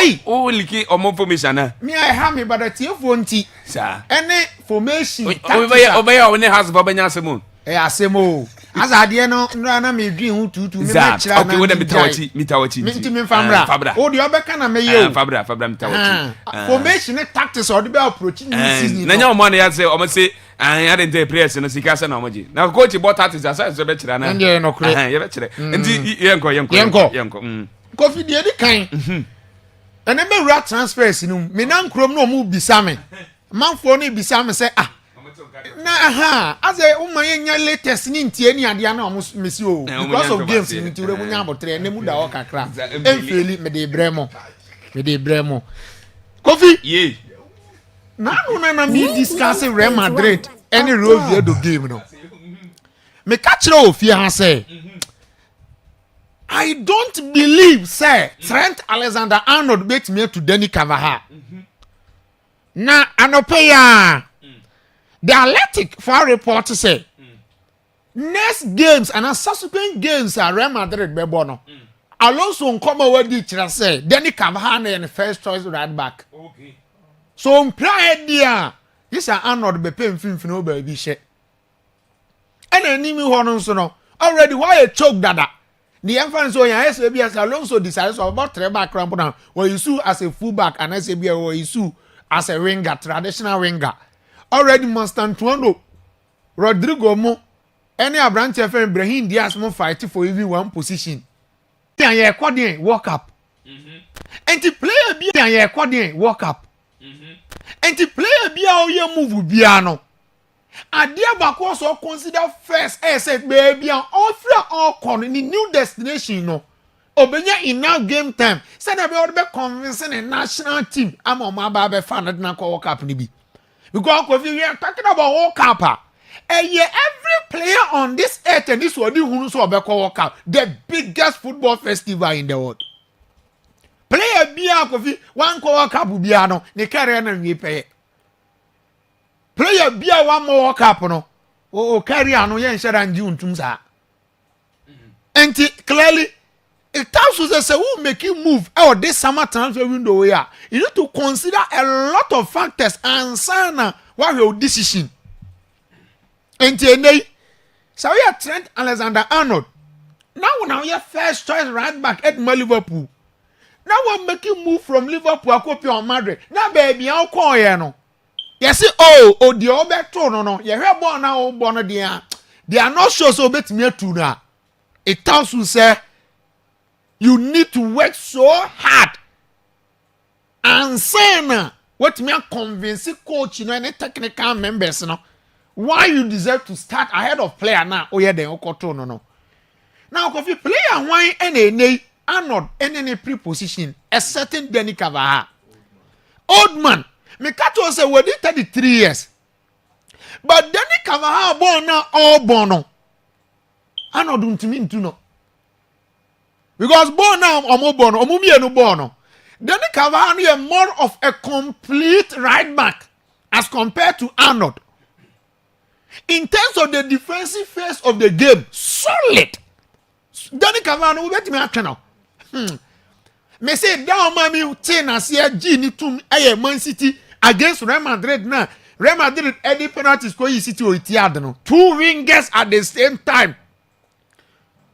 liki omo formation na. Me I have me but tiefo nti. Sa. Any formation. Obeya o ne house for benya asemo. Asemo. As ade no na me dwi hu tutu me kira na. Okay, we dem mitawachi. Me nti me famra. O de obeka na me ye. Fabra mitawachi. Formation and tactics or the be approaching season. Na nya o man ya say o say I didn't players no sika say na omoji. Na coach bought tactics asa so be kira na. Nde no kure. Ye be kire. Nti yenko. Kofi de di kan. Ene be wura transfers no. Me na nkrom no mu bisa me. Manfo no bisa me say na ase umanye nya latest ni ntie ni ade na omo mesi o because of games ni ti ure nya abotre na mu da o kakra enfeli me de bremo Kofi ye na no me discuss Real Madrid any role do game no me catch o fie ha say I don't believe say Trent Alexander-Arnold bet me to Danny Carvajal na anopeya. The Athletic for report say next games and subsequent games are Real Madrid bebono. Alonso nkoma wadi kira say Danny Carvajal na first choice right back. Okay. So mpra dia this are Arnold be pay mfimfini o ba bi hye. And enemy ho no so no already why a choke dada. The influence on your SAB as Alonso decides about three back ramp now. Or you sue as a fullback and SAB or you sue as a winger, traditional winger. Already Monstantuano, Rodrigo Mo, any branch of Ibrahim Diaz mo fight for even one position. Yeah, yeah, coordinate, walk up. And to play a beer, yeah, coordinate, walk up. And to play a beer, you move piano. And dear back also consider first asset baby and offer all con in new destination. No, obenya enough game time say na be o be convince the national team am o ma ba be fan na ko World Cup ni bi because Kofi we are talking about World Cup every player on this earth and this world who so be ko World Cup the biggest football festival in the world player bia Kofi one ko World Cup bia no ne career na nwi pay player bia one more World Cup no o career no yen share nji untum sa and clearly it tells us that who making move or this summer transfer window here you need to consider a lot of factors and sana what your decision and today so we are Trent Alexander-Arnold now your first choice right back at Liverpool now we're making move from Liverpool to Madrid now baby I'll call you no you see oh the obeto no you hear born now born they are not sure so bet me to now it tells you say you need to work so hard and say what me convince coach you know any technical members no why you deserve to start ahead of player now oh yeah then okoto no now Kofi player why any Arnold any preposition a certain Danny Carvajal old man me catch say we did 33 years but Danny Carvajal born now all born no Arnold don't mean to know because born now omumienu born Danny Carvajal is more of a complete right back as compared to Arnold. In terms of the defensive phase of the game, solid. Danny Carvajal, we bet me actually now. Me say down mami ten as here Gini to Man City against Real Madrid now. Real Madrid any penalties go City or Itiad no. Two wingers at the same time.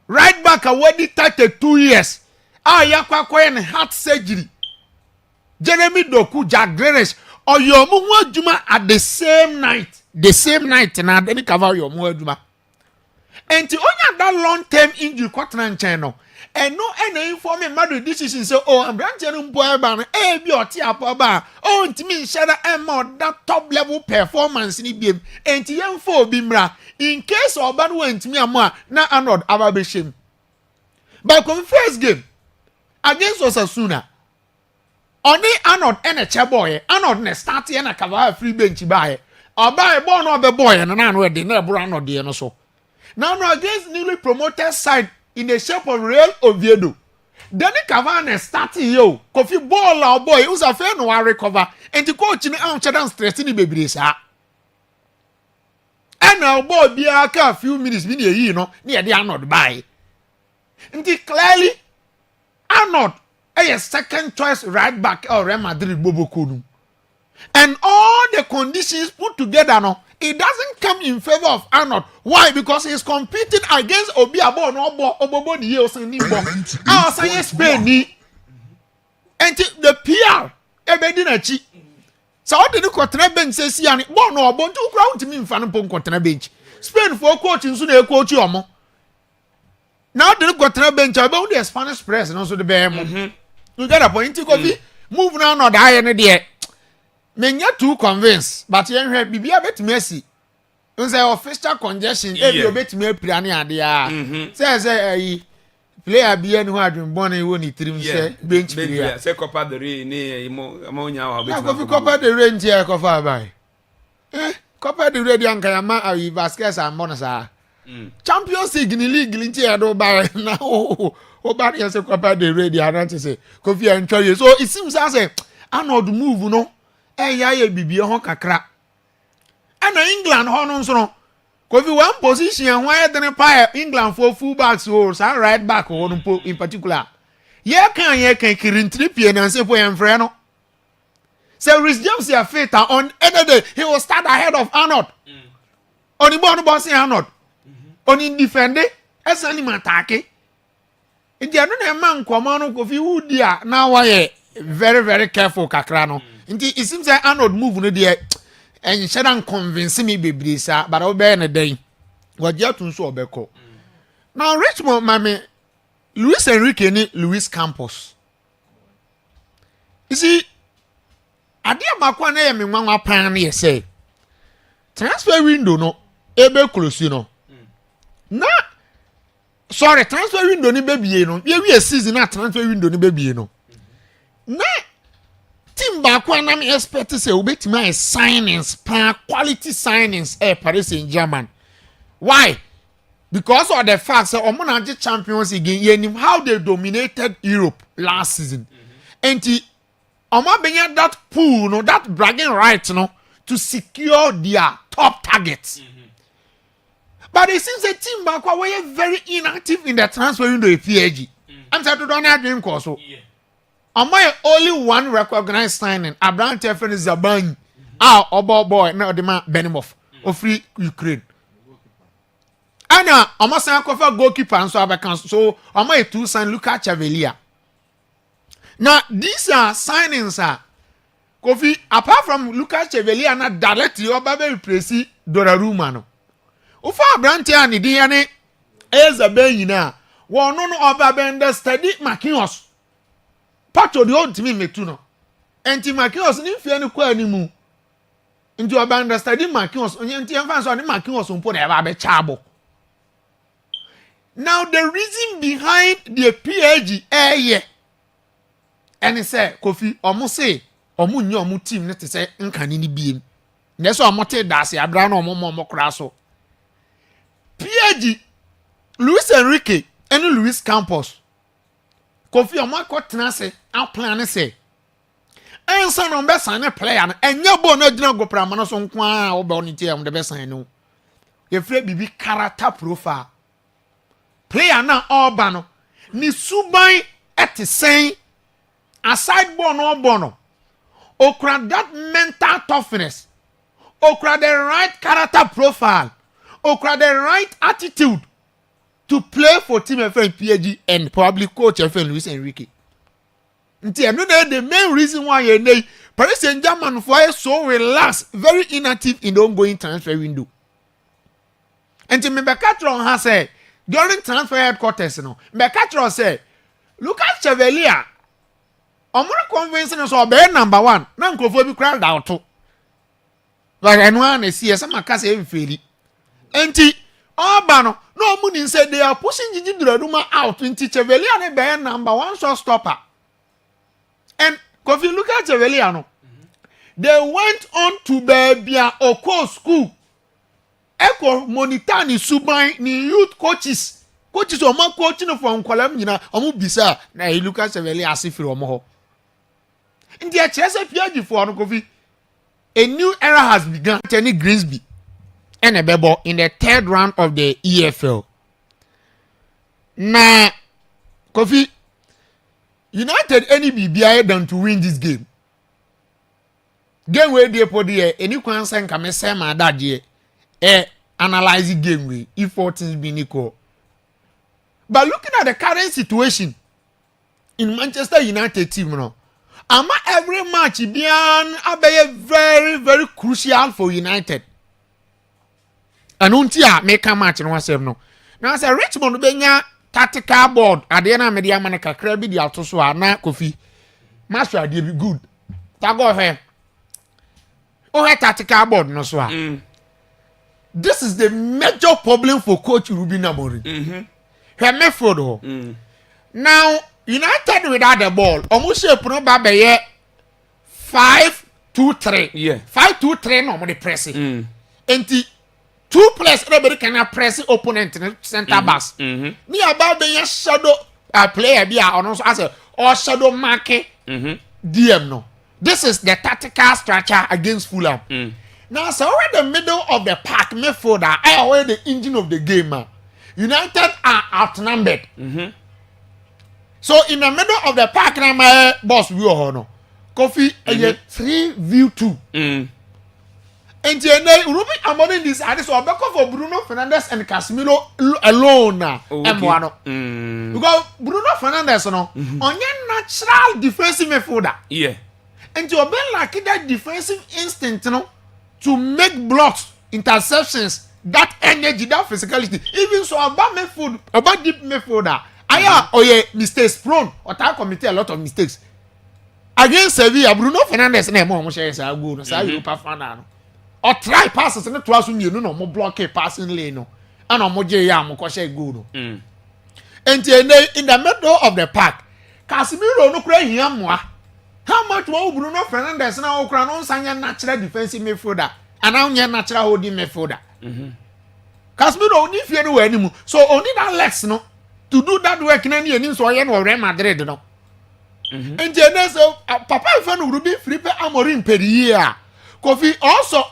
Right back already 32 years. Yakwa and heart surgery. Jeremy Doku, Jack Grealish, or your Juma at the same night. The same night, and I didn't cover your Juma. And to only that long term injury, Quatran channel. And no any informing Madrid decision so I'm branching boy ban be or bar. Oh, to me, shadow and more that top level performance in the game. And to young for Bimra. In case of bad went to me a more na Arnold Ababishim. But come first game against Osasuna. Only Arnold and a chaboy, Arnold ne start and a cover free bench by. Or buy a born of the boy and an annual dinner brown or the so. Now against newly promoted side in the shape of Real Oviedo. Danny Carvajal starting yo. Kofi ball our boy who's a fair no recover and the coach in the Amsterdam stress in the baby sa. And our boy be a few minutes you know near the Arnold by. And clearly Arnold a second choice right back or Real Madrid Bobo Kunu. And all the conditions put together no, it doesn't come in favor of Arnold. Why? Because he's competing against Obiabo no Obobo the years in Nimbo. Our science Spain and the PR Ebedinachi. So what did the quarter bench say see and born no about 2 crowd to me in fan quarter bench. Spain for coaching soon a coach yomo. Now the quarter bench about the Spanish press and also the BM. You get a point to coffee. Move now not die any day. Men you too convinced, but you have be a bit messy. You say official congestion, you bet me piano idea. Says player be any who had been born in one trim say bench player. Say Copa de Rey near ammonia or Copa de Rey here Copa by. Copa de Rey and Kayama are Vasquez and Monasa. Champions League in the league in here do by now. Oh, but yes, Copa de Rey, I don't say Kofi and Choy. So it seems as a Arnold move, no. Yeah, bibi ho kakra. And England ho so Kofi one position why the empire England for full backs or right back or in particular. Yeah can Kirin Trippier and say for Enfreno. So Rhys James ya fit on any day he will start ahead of Arnold. On the born boss Arnold. On in defending as any attack. In the other man command Kofi who dear now why very very careful kakrano. It seems like Arnold move no there and shouldn't convince me baby sir but I'll be in a day. What you to so beko. Now Richmond mammy Luis Enrique ni Luis Campos. You see Adia makwane me nwa pan na say transfer window no ebe close you know. Na sorry transfer window ni baby no we season na transfer window ni baby no na team back when I'm expect to say obetima signings quality signings Paris Saint-Germain. Why? Because of the fact that Omonage champions again how they dominated Europe last season. And Oma benya that pool no that bragging right no to secure their top targets. But it seems a team back were very inactive in the transfer window PSG. I'm saying to don't dream course. Am I only one recognized signing? Abraham Tefen is Zaban. Obo boy, no the man Benimov of free Ukraine. Anna, I'm a goalkeeper and so I can so am I two sign Luka Chevalier. Now these are signings Kofi apart from Luka Chevalier na directly Obabe replace Donnarumma no. Ufa Abraham Tefen di ane Ezaben yina. Wo no Obabe understudy Marquinhos. Pato the old team me too no. Enti Marquinhos ni fie ni kwa ni mu. Nti Oba understudy Marquinhos onye nti emfa so ni Marquinhos mpo na eba be chabo. Now the reason behind the PSG and say Kofi omo say omo nyi omo team ne te say nkane ni biem. Na so omo te dase abra na omo kra so. PSG Luis Enrique and Luis Campos Kofi omo akotena se a plan say ensa no be sign player no enye bo na gina go prama no so nko a wo be oni tie am de be sign no. Ye free bibi character profile. Player na ọba no ni suban ete sen aside bono okra that mental toughness okra the right character profile okra the right attitude to play for team FN PSG and probably coach FN Luis Enrique. Nti eno the main reason why you know Paris Saint-Germain for so relaxed, very inactive in the ongoing transfer window. And to me Bekatron has said during transfer headquarters, Bekatro say, look at Chevalier. I'm more convincing us of number one. Now, Kofobi crowd out too. But anyone is here, some case every fairly. Enti, Bano, no money said they are pushing Gigi Draduma out into Chevalier and be number one shot stopper. And Kofi look at Chevalier. No. They went on to Babia Oko school. Eko monitor ni suban ni youth coaches o ma coaching from Kwalam nyina omo bisa na Lucas Chevalier asifiri omo ho ndi a chese piagi for no Kofi a new era has begun. Tenny Grimsby and a bebo in the third round of the EFL na Kofi United any BBI than to win this game where dey for there any kwan sen ka me say ma dadie analyze game way if 14 be equal. But looking at the current situation in Manchester United team no, ama every match bian abe very very crucial for United. And untia make a match no asem no. Now say Richmond benya tactical board ade na me dia manaka kra bi di atoso na Kofi. Match ade be good. Ta go here. Oh tactical board no so a. This is the major problem for Coach Ruben Amorim. Her method. Now, United without the ball, almost shape no babe 5-2-3. Yeah. 5-2-3 normally pressing. And two players everybody can press opponent in center backs. Me about the shadow player be also as a or shadow market DM no. This is the tactical structure against Fulham. Now, so we're the middle of the pack midfielder, I already the engine of the game. United are outnumbered. So in the middle of the pack, now my boss we are no. Kofi 3v2. And then Ruben Amorim this and so back for Bruno Fernandes and Casemiro alone. Because Bruno Fernandes no on your natural defensive midfielder. Yeah. And you be like that defensive instinct, to make blocks, interceptions, that energy, that physicality. Even so, about midfield, about deep midfielder, mistakes prone or time commit a lot of mistakes. Against Sevilla, Bruno Fernandes and more shares are good. So you perform or try passes and not to us you know more block passing lane and more jam or good. And in the middle of the park, Casemiro no cry here. How much more Bruno Fernandes now crown on natural defensive midfielder and now natural holding midfielder? Casemiro only fear no anymore. So only that less no to do that work in any innings or Real Madrid no. And then so Papa fan would be Felipe Amorim per year. Kofi also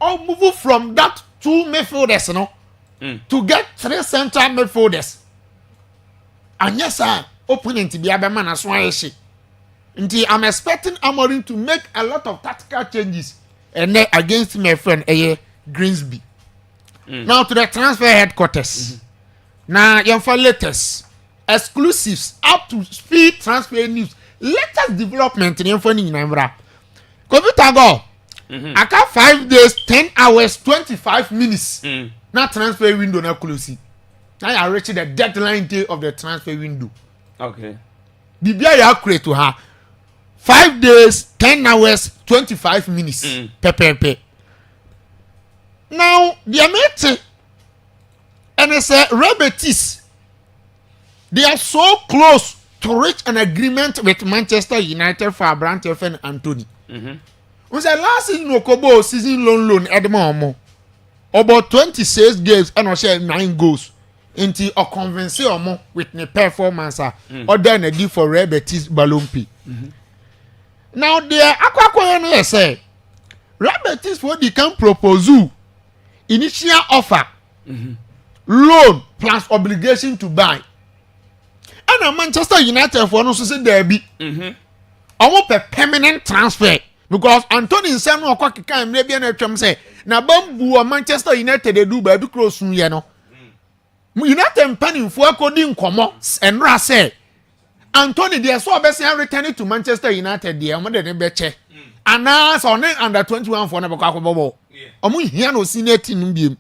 all move from that 2 midfielders no to get 3 central midfielders. And yes, sir, opponent to be a man as well as she. Until I'm expecting Amorim to make a lot of tactical changes and then against my friend Greensby. Now to the transfer headquarters. Now you for latest exclusives up to speed transfer news. Latest development in Infoni Nambra. Computer go. I got 5 days, 10 hours, 25 minutes. Now transfer window now closing. Now I reached the deadline day of the transfer window. Okay. Bibia ya accurate to her. 5 days, 10 hours, 25 minutes. Pepe. Now, the amete and it's a Rebetis. They are so close to reach an agreement with Manchester United for Abrante and Anthony. Was the last season Okobo season loan Edmond about 26 games and share 9 goals until a convince Omo with the performance or then a deal for Rebetis Balompi. Now there Akwaaba say Rebetis for they can propose initial offer loan plus obligation to buy. And a Manchester United for no say there be almost a permanent transfer because Anthony Nsano Okwakika maybe an atwam say na bambu Manchester United they do baby close no ye no United penny for according nkomo enra say Anthony there so obese return to Manchester United there mo de be che ana so ne under 21 for na be kwakobobo omo hia no senior team biem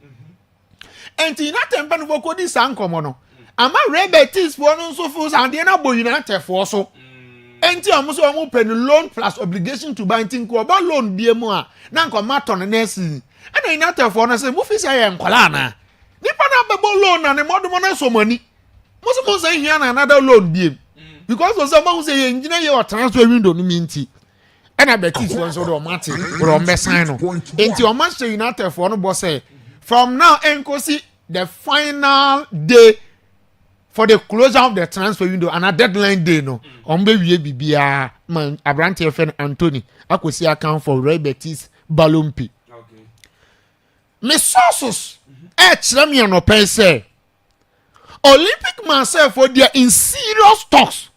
enti United penny for kodi san nkomo no ama Rebetis for no so for and na bo United for so enti omo so omo pen loan plus obligation to buy tin ko about loan biem a na nkomo aton na si ana United for no say mo fi say enkola na nipa na bebo loan na ne modomo na so mani mo say hia na another loan biem because for some say engineer your transfer window no minti and I bet it was so Martin or sign into your Manchester United for no boss say from now enkosi the final day for the closure of the transfer window and a deadline day no on be bibia man Abrante FN Anthony akosi account for Rebetis Balompi. Okay. Me sources chere me no pay say Olympic myself for they are in serious talks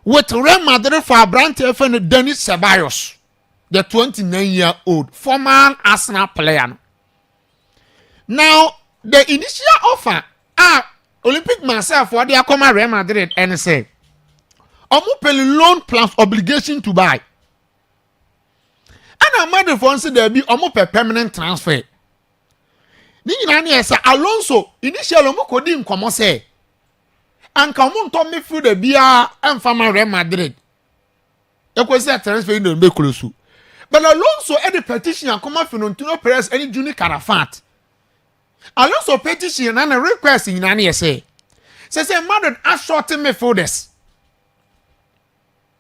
with Real Madrid for Abrante FN Denis Ceballos, the 29-year-old former Arsenal player. Now, the initial offer Olympic myself for the Akwaaba Real Madrid and say, omo pay loan plus obligation to buy. And Madrid for say there be omo pay permanent transfer. Ni nyina na say Alonso initially omo kodi nkomo say anka omo nto midfield bia emfama Real Madrid. Ekwesi transfer no be close. But Alonso any petition akoma Florentino Perez any Junior Carafat. Alonso petition and a request in an say Madrid are shorting midfielders.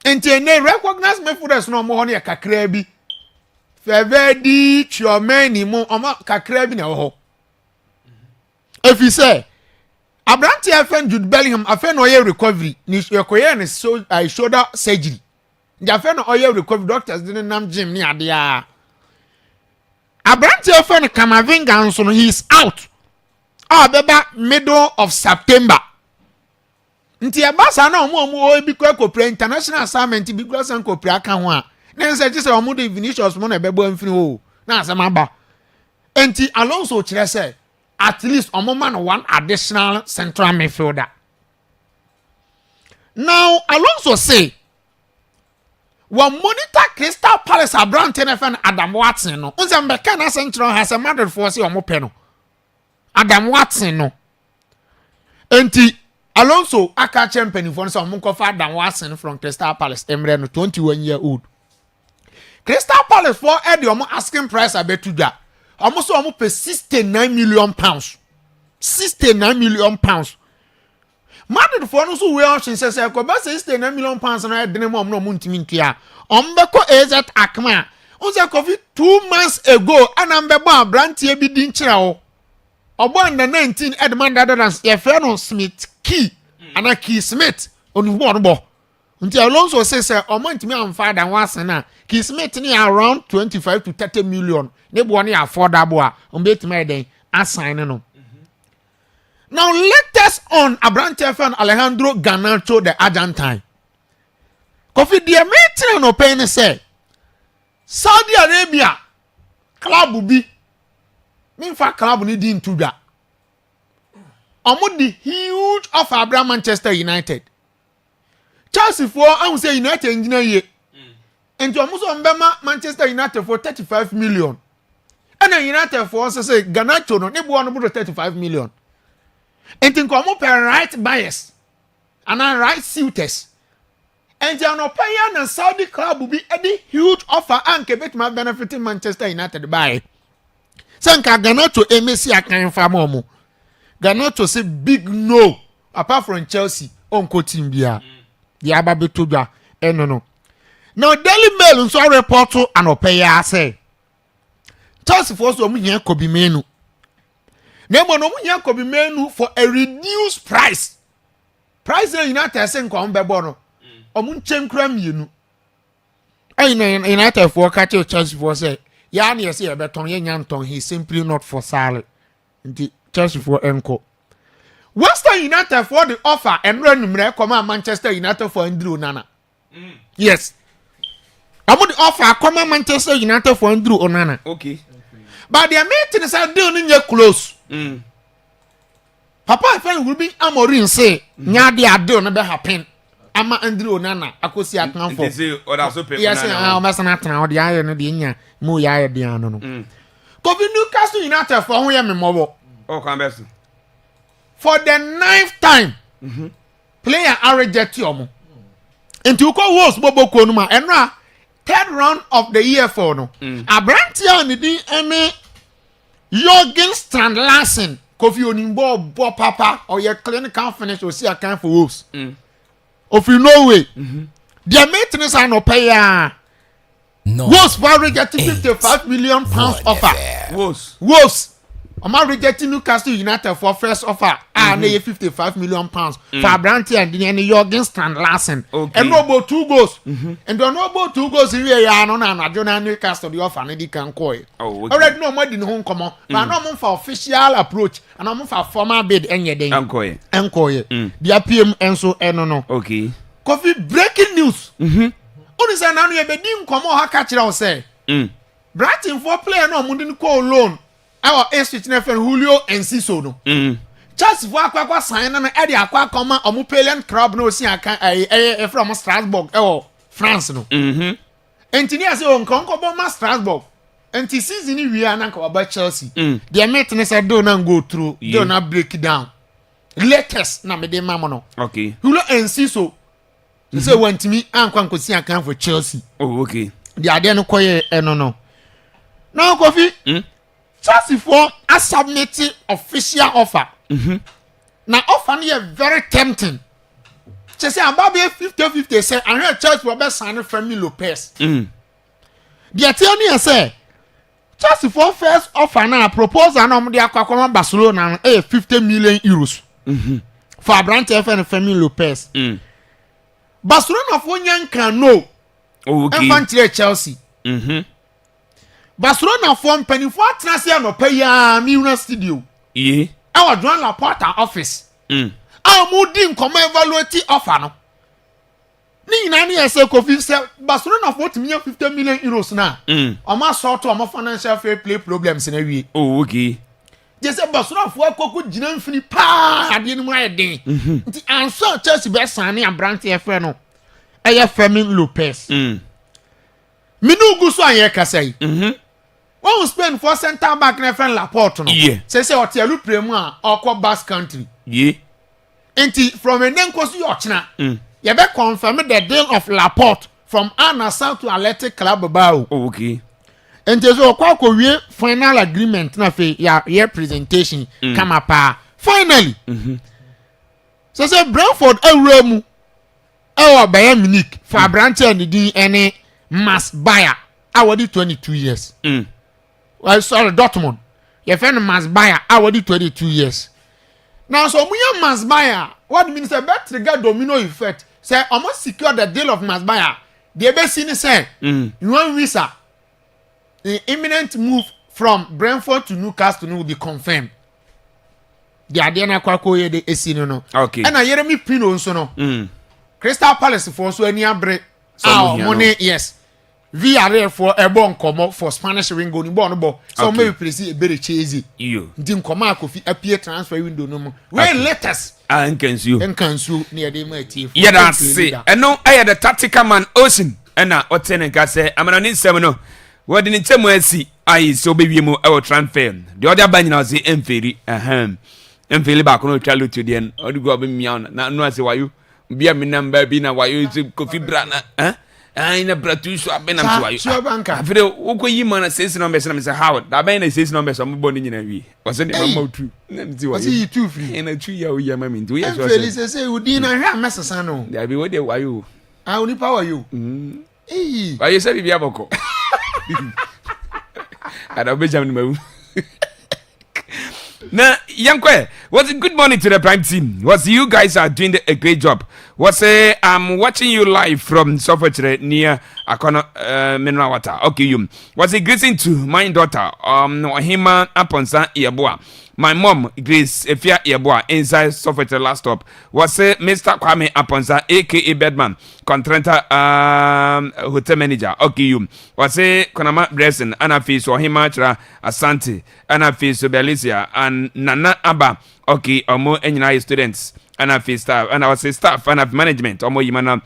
And they recognize midfielders no more on a kakrebi. Fevedi Chiomeni mo oma kakrebi na ho. If you say Abrante FN Jude Bellingham afen no recovery ni yokoye ne so shoulder surgery. Njafe no oye recovery doctors didn't nam gym ni ade a. Abrante FN Kamavinga nso no he is out. Beba middle of September. Nti abasa na omo bi kwa pre international assignment bi kwa san ko pre aka ho a. Na nse je se omo de Vinicius mo na bebo amfini o. Na asema ba. Enti Alonso kire say at least omo man one additional central midfielder. Now Alonso say one monitor Crystal Palace Abrante FN Adam Watson no. Unse mbeka na central has a Madrid for say omo pe no. Adam Watson no. Enti Alonso aka champion for so omo fa Adam Watson from Crystal Palace Emre no 21-year-old. Crystal Palace for Eddie omo asking price abetuja. Omo so omo pay 69 million pounds. 69 million pounds. Madrid for no so we option says ko ba say stay na £1 million na de mo no muntimi ntua ombeko AZ Akma on say coffee 2 months ago anambebo abrantie bi din kira wo obo under 19 Edmund Adams ye fe no Smith Key ana Key Smith onu bo nti Alonso say o mantimi amfa dan wase na Key Smith ni around 25 to 30 million ne bo na affordable a ombetimi den assign no. Now latest on Abrante fan Alejandro Garnacho the Argentine. Kofi the meeting no pain say Saudi Arabia club bi meanfa club ni di ntuda. Omo the huge offer Abraham Manchester United. Chelsea for I say United engineer ye. And omo so mbema Manchester United for 35 million. And United for say Garnacho no ne bo no 35 million. And think omo per right bias and right suitors. And you know pay na Saudi club will be a huge offer and bet my benefiting Manchester United by. Sanka Garnacho Messi akan famomo. Garnacho say big no apart from Chelsea on team bia. The ababe toda no. Now Daily Mail so report to an opaya say Chelsea for so mu Kobe Menu. Nemo no munya Kobe Menu for a reduced price. Price na United say nko mbebo no. Omu nchenkra mienu. Ayi na United for catch Chelsea for say ya na say e beton ye nyanton he simply not for sale. Nti Chelsea for enko. Western United for the offer and run numere come Manchester United for Andrew Onana. Yes. Amu the offer come Manchester United for Andrew Onana. Okay. But their meeting is a deal in close. Papa friend will be Amorin say, Nyadi Ado never happen. Ama Andrew Onana, Akosi account for. Yes, I'm a senator or the iron of the Inya, Muya Diano. Coffee Newcastle United for whom mobile. Oh, come for the 9th time, player are rejected. Into was Bobo Konuma and 3rd round of the year for no. Abrantia and the any Jorgen Strand Larsen. Kofi Onimbo Bo Papa or your clinical finish will see a kind for wolves. If you know way, their maintenance are no payer. No. Wolves were rejecting £55 million offer. Wolves. I'm rejecting Newcastle United for first offer. And they £55 million for Abranti and the Jorgen Strand Larsen. And no about 2 goals. And don't know about 2 goals in here. I don't know. Jonah Newcastle the offer and they can call it. Already no more than home come on. But no more for official approach. And I'm for formal bid and your day. Encoy. The PM and so no. Okay. Coffee breaking news. Only say now you be dim come on catch it say. Brighton for player no mundin call loan. Our institutional friend Julio Enciso no. Chelsea for akwa sign na e dey akwa koma omupelian club no si aka from Strasbourg France no. Engineer say on konko bo Strasbourg. Enti season ni wi ana ka ba Chelsea. Their mate ne say do na go through, do na break down. Latest na me dey mama no. Okay. Julio Enciso. Say want me ankwa nkosi aka for Chelsea. Oh, okay. The ade no koye no. Now Kofi. Chelsea for a submitted official offer. Now offer is very tempting. She say about 50-50 say I heard Chelsea will be signing Fermin Lopez. The attorney say Chelsea for first offer now proposal now they are Barcelona €50 million for Abrante and Fermin Lopez. Barcelona for young can know. Okay. Chelsea. Barcelona form penny for transfer no pay ya Miura studio. Yeah. Our Joan Laporta office. Our mooding come evaluate offer no. Ni nani ese Kofi say Barcelona for €50 million now. Oma sort of financial fair play problems in a way. Oh, okay. Just say Barcelona for koku jina mfini pa ade no ma den. Nti answer Chelsea be signing Abrante efe no. Eye Fermin Lopez. Minu guso aye kasai. One spend for center back na friend Laporte no. Yeah. Say Otielu premu a okwa Basque country. Yeah. Enti from enen kosi yochna. You be confirm the deal of Laporte from Al-Nassr to Athletic Club Bilbao. Oh, okay. Enti so okwa ko wie final agreement na fe ya presentation kama pa. Finally. So say Brentford ewura mu Bayern Munich for Abrante and the any mass buyer awadi 22 years. Sorry, Dortmund. Your friend mass buyer awadi 22 years. Now so we mass buyer, what means a better regard domino effect. Say almost secure the deal of mass buyer. The best in say you want visa. The imminent move from Brentford to Newcastle will be confirmed. The Adena Kwako ye de esino no. Okay. And I hear me pino so no. Crystal Palace for so any abre. Money yes. VRL for a bon komo for Spanish window ni bon bo. So Okay. maybe presi e bere chezi. You. Ndim koma kofi appear transfer window no mo. We letters. Nkansu Near the mighty. yeah that's it and no I the tactical man Ocean and na oten nka say amana ni nsem no wodi ni ntemu asi ai so be wiemu e wo transfer the other ban na say emferi emferi ba ko no twa lutu de en odi go be miao na no ase wayo bia me number bi na wayo kofi bra na ai na bratu so abenam so wayo Sure banka. afre ukoyi man says number na me say how da ban na says number so mo boni nyina wi was the mama tu na nti wayo See you too free. and tu ya o ya mama nti we so Felix say udi na hwa mesesa no. there be we dey wayo Uni power you. Eh. why you say bibia boko ada benjamin mawu na yankwe what's a good morning to the prime team what's you guys are doing a great job what's I'm watching you live from software near Akwaaba mineral water okay you what's a greeting to my daughter Ohima Aponsa Yeboa my mom Grace Efia Yeboa inside software last stop what's Mr. Kwame Aponsa aka Bedman contractor hotel manager okay you what's Konama Blessing Anafis Ohima Chra Asante Anafis Belicia and Nana Abba okay omo enyina students Anafis staff and I was staff and management omo yimana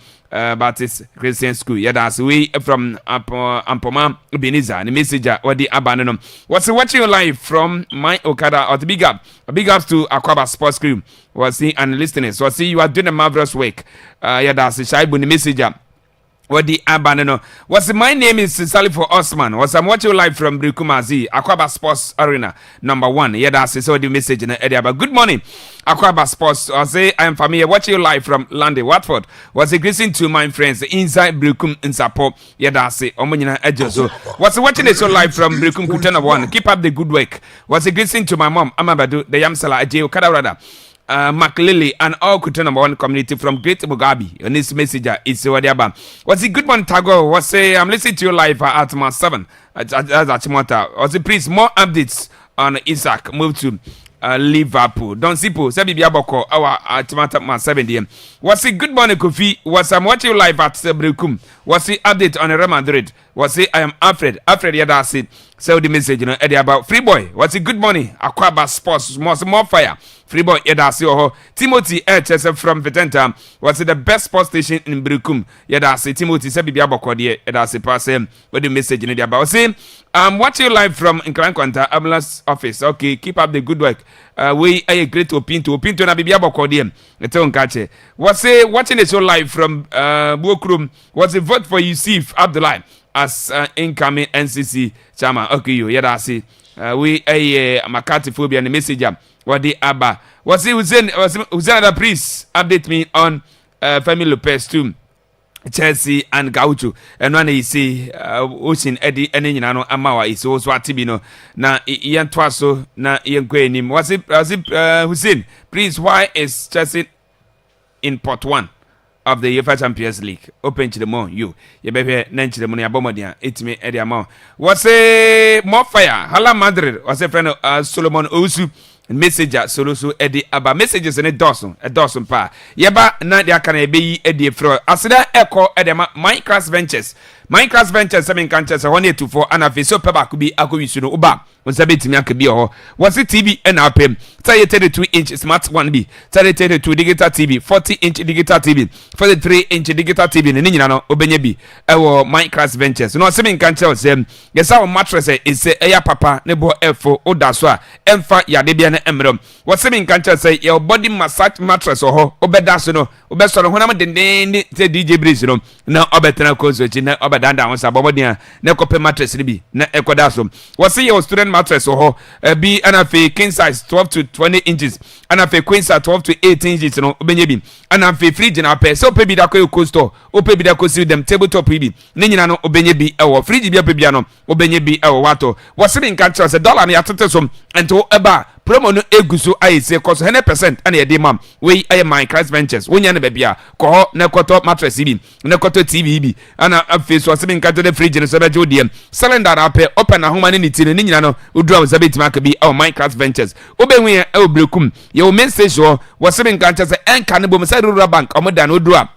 Baptist Christian School yeah that's we from Ampoma Beniza the messenger what the abandon what's watching you live from my Okada or the big ups to Akwaaba Sports Crew was see and listeners so see you are doing a marvelous work yeah that's the Shaibu the messenger what the abandon what's my name is Sally for Osman was I'm watching you live from Brikumazi Akwaaba Sports Arena number 1 yeah that's so the message in the area but good morning Akwaaba Sports I say I am familiar watching you live from London Watford was a greeting to my friends inside Brikum in support yeah that's it omunyina ejoso was watching the show live from Brikum Kutana 1 keep up the good work was a greeting to my mom Amabadu the Yamsala Ajay Okada McLily and all Kutana 1 community from Great Mugabe on this messenger is whatever was it good one Tago was say I'm listening to you live at my 7 at Chimota was it please more updates on Isaac move to Liverpool don't sipo say bibia boko our Chimota my 7 DM was it good morning Kofi was I'm watching you live at Sebrekum was it update on Real Madrid was it I am Alfred yeah that's it so the message you know about free boy was it good morning Akwaaba Sports more fire free boy yeah that's it Timothy HS from Vitenta was it the best sports station in Brikum yeah that's it Timothy say bibia boko there that's it pass what the message you know about say watching you live from Nkrankwanta ambulance office okay keep up the good work we are a great opinion to na bibia boko there eto nkache was say watching the show live from Bokrum was a vote for Yusuf Abdullah as incoming NCC chairman okay you yeah that's it we a McCarthy phobia and the messenger what the Abba was it was another priest update me on Femi Lopez too Chelsea and Gaucho and when he say Ocean Eddie and you know Amawa is also at Tibino na Ian Twaso na Ian Quenim was it Hussein please why is Chelsea in pot 1 of the UEFA Champions League open to the more you baby nanchi the money abomodia it me Eddie amount was a more fire Hala Madrid was a friend of Solomon Osu messenger soloso Eddie aba messages in a dozen pa yeba na dia kana ebe Eddie fro asida eko edema Minecraft Ventures 7 countries 184 and afi so peba kubi akowisu no uba onsabetimi akabi ho was it TV and apem 32-inch smart one B 32 digital TV 40-inch digital TV 43-inch digital TV ne nyina no obenye bi ewo Minecraft Ventures no 7 countries yes our mattress is eya papa ne bo efo odaso a emfa yade bia na emrom was 7 countries your body massage mattress ho obedaso no obesoro honam denden te DJ Breeze no na obetena kozo chi na obedanda won sa bobodia na kope mattress ni bi na ekodaso was your student mattress ho bi ana fe king size 12 to 20 inches ana fe queen size 12 to 18 inches no obenye bi ana fe fridge na pe so pe bi da ko store o pe bi da ko dem tabletop bi ne nyina no obenye bi ewo fridge bi apebia no obenye bi ewo wato wosebe nka nkyerɛ sɛ dollar no yɛatete so nto ɛba promo no eguso ayese koso 100% ana yɛde mam wei ayɛ Minecraft Ventures wonya ne baabi a kɔ na kɔtɔ mattress bi na kɔtɔ TV bi ana afei so wosebe nka de fridge no so bɛgye odiem cylinder na apɛ open na homa ne ne ti ne nyina no odura wo sabe tima ka bi ɛwɔ Minecraft Ventures obenwe yɛ ɛwɔ brekum yɛ o main station wosebe nka nkyerɛ sɛ ɛnka ne bom sɛ rural bank ɔmoda no odura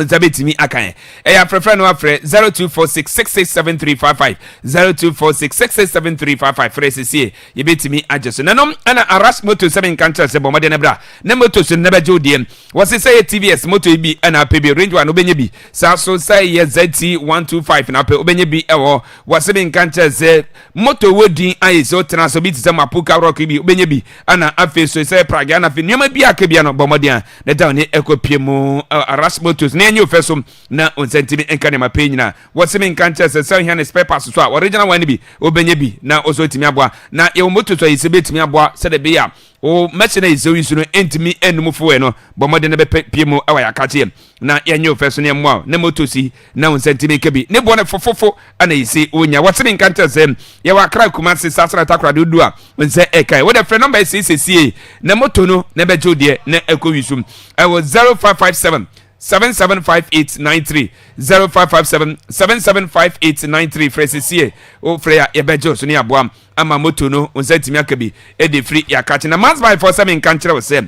Zabetimi akan. Eya frefre no afre 0246667355 0246667355 fresi ye betimi ajeso. Nanom ana Arash moto 7 kantra se bomade na bra. Na moto so na baje odiem. Wose say TVS moto bi ana pebi range one obenye bi. Sa so say ye ZT125 na pe obenye bi ewo. Wose bin kantra se moto wodin aye so tena so bi tse mapuka rock bi obenye bi ana afe so say praga na fe nyoma bi akebia no bomade an. Na down ne ekopie mu Arash motos enyo fesom na onsentimi enka ne mape nyina woseme nka nche se sɛ hia spare parts so a original one bi obenye bi na oso timi aboa na ye moto so yise betimi aboa sɛ de be ya o machine yise wisu no entimi enum fo no bomode ne be pie mu awa yakache na enyo feso ne mmoa na moto si na onsentimi nka bi ne bo ne fofofo ana yise onya woseme nka nche se ye wa kra kuma se sasra takra de odu a nse ekai wo de frɛ number sisi na moto no na be jodie na ekowisu ɛwɔ 0557 775893 0557 775893 fresisie o freya yebejo so ne aboam ama moto no onsatimi akabi e de free yakati na mass by for 7 kan kire wo se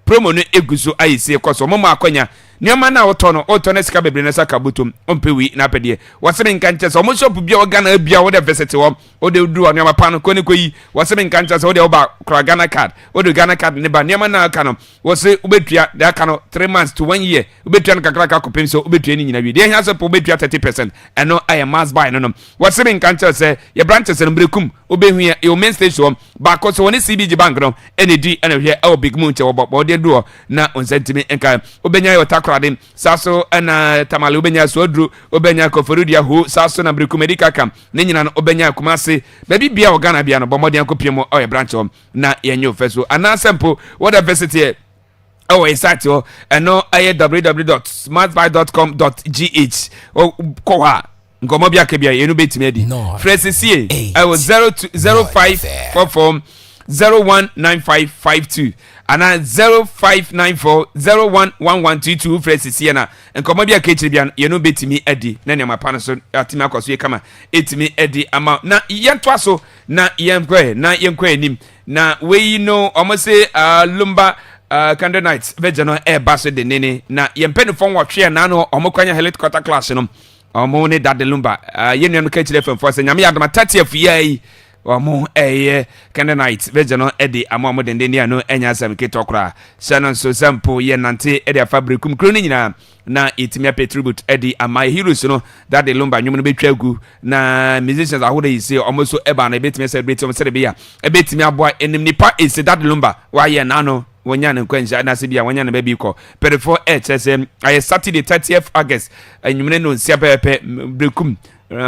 promo no eguso ayise koso mo akonya nyoma na oto na sika bebre na saka butom ompewi na pede wasebe nkanche so mo shop bia Ghana bia wo de visit wo o de duru nyoma pa no ko ne koyi wasebe nkanche so wo de oba kra Ghana card wo de Ghana card ne ba nyoma na aka no wo se obetua de aka no 3 months to 1 year obetua no kakra ka kopem so obetua ni nyina wi de hia so po obetua 30% eno aye mass buy no wasebe nkanche se ye branches no brekum obehu ye main station ba ko so woni CBG bank no ene di ene hwe e big moon che wo bo de duo na onsentimi enka obenya yo takradin saso ana tamale obenya so adru obenya koforudia ho saso na breku medical camp ne nyina no obenya kumase baby bia o Ghana bia no bomodian kopiemo o ye branch na yenyo feso ana sempo what university oh exactly no www.smartbuy.com.gh o ko ha ngomo bia ke bia yenu betimi adi fresesie I was 0544 019552 ana 0594011122 fresesie na ngomo bia ke bia yenu betimi adi na ne mapa no so atimi akoso ye kama etimi adi ama na yento aso na yenkwe nim na we no omose lumba Candle Nights Vegano Air Basso de Nene na yempeni fon watwe na no omokwanya helicopter class no omo ne dade lumba yenu no ka chire fam for se nyame yadoma 30 afiyai omo Candle Nights Vegano Edi amomo de Nene no enya sam ketokra shannon so sample ye nante edi afabrikum kro ni nyina na itimia petribute edi ama heroes no dade lumba nwum no betwa gu na musicians ahoda yise omo so eba na betimi celebrate omo serebe ya ebetimi aboa enim nipa ese dade lumba wa ye na no wonya ne kwanja na se bia wonya ne ba bi ko perifo HSM ay Saturday 30th August anyumne no nsia pepe brekum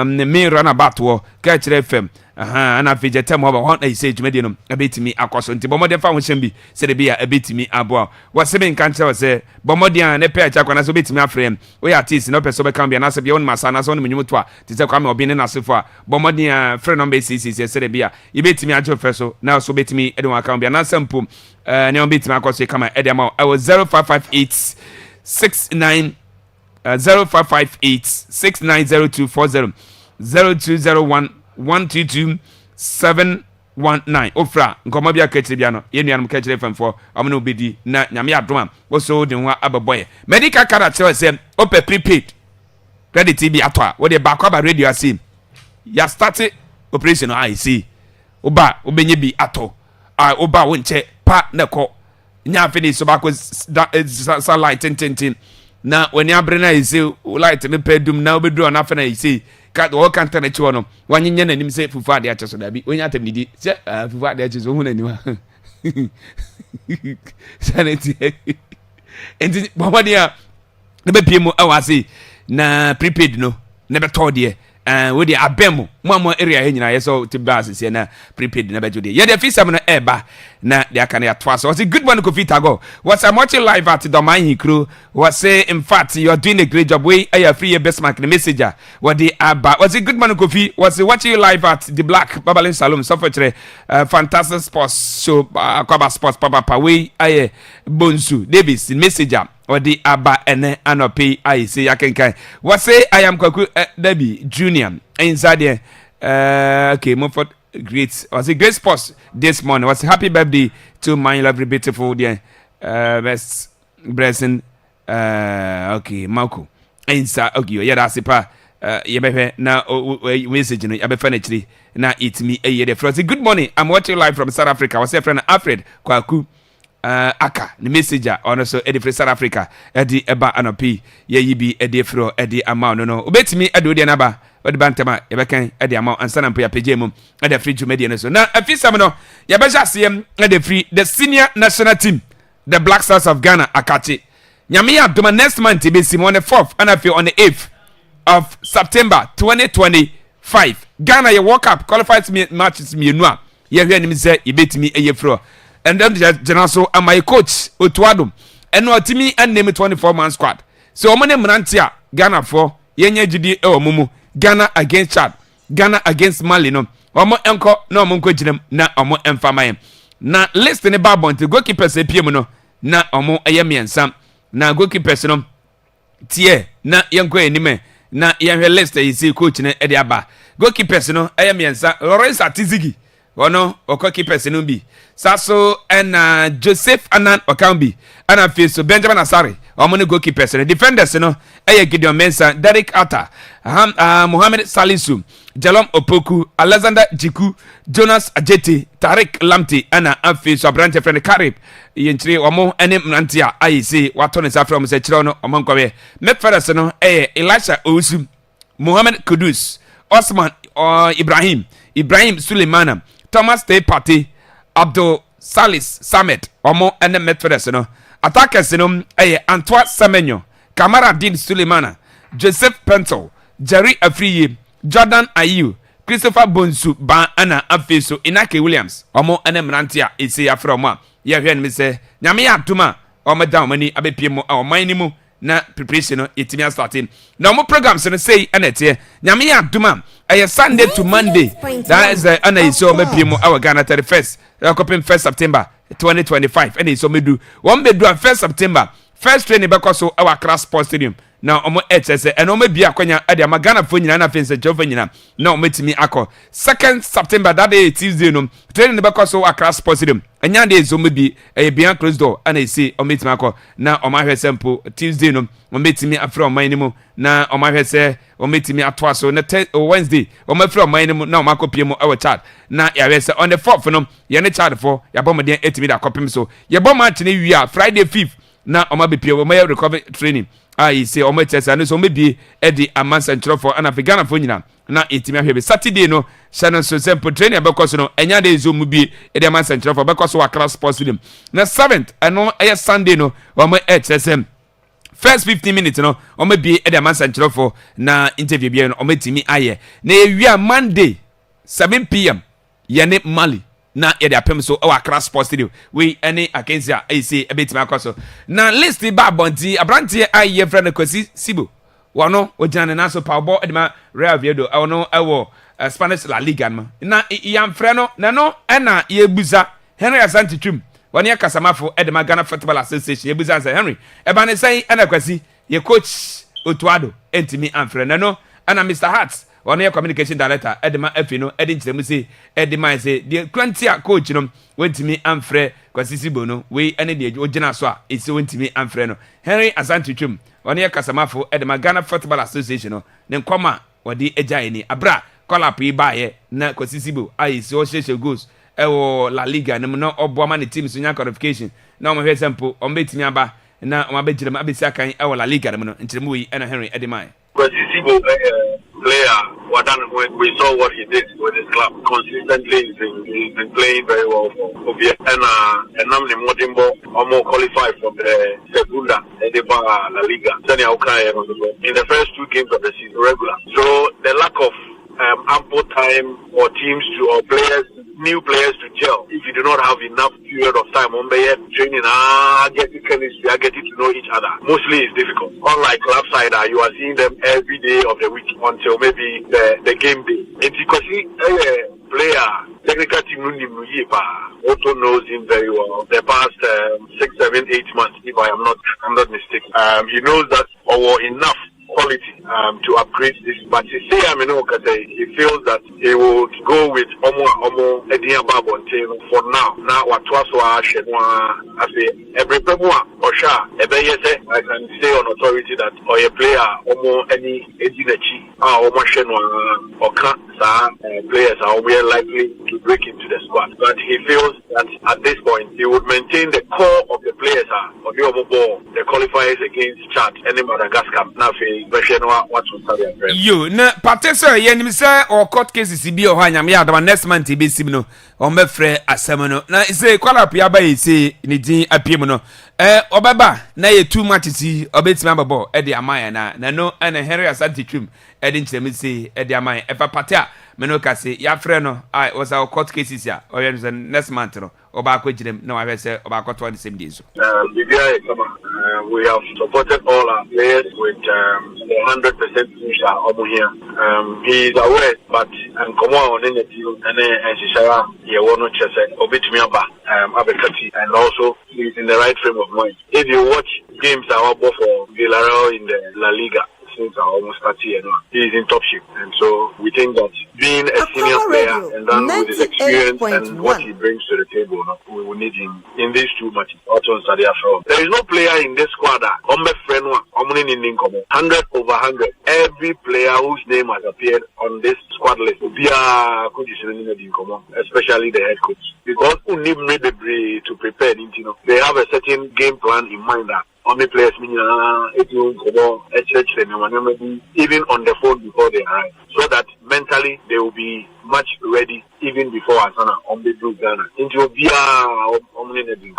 me run about wo ka kire FM ana fejetem ho ba won ay say dwumade no abetimi akoso nti bomode fa ho hyem bi se de bia abetimi aboa wasebe nka nche wose bomode an ne pe acha kwana so betimi afrem we artist no person be kan bia na se bia won masa na so no menwuto a ti se kwa me obi ne na sefo a bomode an free number cc se de bia ibetimi ajo feso na so betimi ede wa kan bia na sampo ne on betimi akoso kama ede ma I was 0558 69 0558 690240 0201 122 719 ofra nkoma bia kachire bia no yenuanum kachire famfo amna obedi na nyame adoma wo so de ho ababoye medical card atwe se ope prepaid credit bi ato a wo de Akwaaba radio asim ya start operation I see oba obenye bi ato oba wo nche pa na ko nya finish so ba ko light tintin na wani abre na ise light ne pedum na obedu na fa na ise ka o kan tane chi wono wanyenye nanim se fufu ade ache so da bi onya atam didi se fufu ade ache so hu nanim ha sanity enti bomania ne be pie mu awase na prepaid no ne be to de we the abemo mo area he nyina yeso to bas se na prepaid na bejo de ye the fisam no eba na de aka na atwa so good morning Kofi Tago was I'm watching live at Domain Hikru was say in fact you're doing a great job we are free your best mark the messenger what the aba was good morning Kofi was watching you live at the Black Babalin Salon software fantastic sports show Akwaaba sports papa we aye bonsu Davis messenger or the aba ene anope I say yakenkan what say I am Kwaku Debbie Junior inside there okay Mumford great was a great sports this morning was a happy birthday to my lovely beautiful dear best blessing okay Marco inside okay yeah that's it you be na message no you be furniture na it me a year the good morning I'm watching live from South Africa was a friend Alfred Kwaku aka the messenger on also Eddie from South Africa Eddie eba anopi ye yibi Eddie fro Eddie amount no obetimi edo de naba odi bantama ye bekan Eddie amount ansa na mpa page mu Eddie free Jumedi no so na afisam no ye be jasem Eddie free the senior national team the Black Stars of Ghana akachi nyame ya doma next month be sim on the 4th and I feel on the 8th of September 2025 Ghana ye World Cup qualifies matches me no ye hwe anim say ye betimi eye fro and then general so am my coach Otuadum and no timi and name 24-man squad so omone mrantia Ghana for yenye gidi e omumu Ghana against Chad Ghana against Mali no omo enko na omo nko ginem na omo emfama na list ne babon to goalkeepers epiem no na omo eye miensa na goalkeepers no tie na yenko enime na yenhwe list yi si coach ne e de aba goalkeepers no eye miensa Lawrence Atizigi ono goalkeepers no bi Saso and Joseph Anan Okambi and I feel so Benjamin Asari omone goalkeepers the defenders no Gideon Mensah Derek Atta Mohamed Salisu Jalom Opoku Alexander Jiku Jonas Ajeti Tariq Lamti and I feel so branch friend Carib yentri omo ene mrantia ayisi watone safra mo se kire no omonkwe medfeders no Elisha Owusu Mohamed Kudus Osman Ibrahim Suleimana Thomas Tay Party Abdul Salis Samet omo ene medfeders no attackers no Antoine Semenyo Kamara Din Suleimana Joseph Pentel Jerry Afriye Jordan Ayu Christopher Bonsu ba ana afeso Inake Williams omo ene mrantia isi afro mo ya hwe me se nyame ya atuma omo down mani abepie mo oman ni mu na preparation no yetimi starting na omo programs no say anete nyame ya atuma Sunday to Monday that is ana iso mapie mo our Ghana 31st coping 1st September 2025 and iso medu one bedu 1st September first training because so our class sports stadium na omo HS and omo bia kwanya ade amagana fo nyina na fense jova nyina na omo timi akọ 2nd September that day Tuesday no training because so our class sports stadium anya dey zo mebi bia closed door and I say omo timi akọ na omo ahwe sample Tuesday no omo timi afro oman ni mu na omo ahwe se omo timi atwa so na Wednesday omo afro oman ni mu na omo akopie mu our chat na ya we se on the 4th no ye ne chat for ya bom den etimi da kopim so ye bom match ne wi Friday 5th na omo be pie omo recovery training I say omo chesa no so maybe edi amansa ntro for ana Ghana for nyina na etimi ahwe be Saturday no Shannon so simple training because no enya dey zo mu bi edi amansa ntro for because wa class sports film na 7th ano Sunday no omo HSM first 15 minutes no omo bi edi amansa ntro for na interview bi no omo timi aye na ewia Monday 7 p.m. yene Mali na yede apem so our class sports studio we any against ya say ebetima akoso na list ba bonti abrantie aye friend Kwasi Sibo wono ogina na so powerball edema Real Oviedo wono ewo Spanish La Liga na yam friend no na no na ye buza Henry Asante Twim woni akasamafo edema Ghana Football Association ye buza say Henry eba ne say na Kwasi ye coach Otuado entimi amfre na no ana Mr. Hart one year communication director edema afino edin chiremu say edema say the quantia coach no wentimi amfre Kwasi Sibo no we ene de ogina so a esi wentimi amfre no Henry Asante Twim one year kasamafo edema Ghana Football Association no ne nkoma wodi agya ni abra call up ibaye na Kwasi Sibo ai so sheshe goals ewo La Liga ne no oboama ne team so nya qualification na o hwe sample o betimi aba na o abegyirem abesi akan ewo La Liga ne no nchiremu yi ena Henry edema Kwasi Sibo player. When we saw what he did with his club consistently, he's been playing very well for Obia. And Namni Modimbo almost qualified for the Segunda La Liga. In the first 2 games of the season, regular. So the lack of ample time for teams or players, new players to gel. If you do not have enough period of time on the training, getting chemistry, getting to know each other, mostly it's difficult. Unlike club side, you are seeing them every day of the week until maybe the game day. It's because player, technical team also knows him very well. The past 6, 7, 8 months, if I'm not mistaken, he knows that or enough quality to upgrade this. But he feels that he will go with Omo Ediaba Bonteno for now. Now what was I say every Osha I can say on authority that or a player Omo any Edinachi Omo Shenwa or players are well likely to break into the squad. But he feels that at this point he would maintain the core of the players on the qualifiers against Chad and Madagascar. Now you na patesa yenim say or court cases bi o hanyam ya da next month be sim no o mefre asem no na say kwala pia ba yi say ni din apiem no obaba na ye too much si obetimi ababo e de amaya na no na Henry Asante twim e de nkyerem say e de amaya e fa pate me no ka say ya frɛ no I was our court cases ya o yen say next month no oba ko girem na wa hwe say oba ko to the same day so we have supported all our players with 100% push here. He is aware, but come on in the team and Shishara, Yawono Chese, Obitmiaba, Abekati, and also he's in the right frame of mind. If you watch games are both for Villarreal in the La Liga, since I almost 30 years now, he is in top shape, and so we think that being a senior player and then with his experience and what he brings to the table, we will need him in these 2 matches. There is no player in this squad that 100 over 100. Every player whose name has appeared on this squad list will be especially the head coach, because who need to prepare. They have a certain game plan in mind that only players even on the phone before they arrive, so that mentally they will be much ready even before Asana on the blue Ghana. Into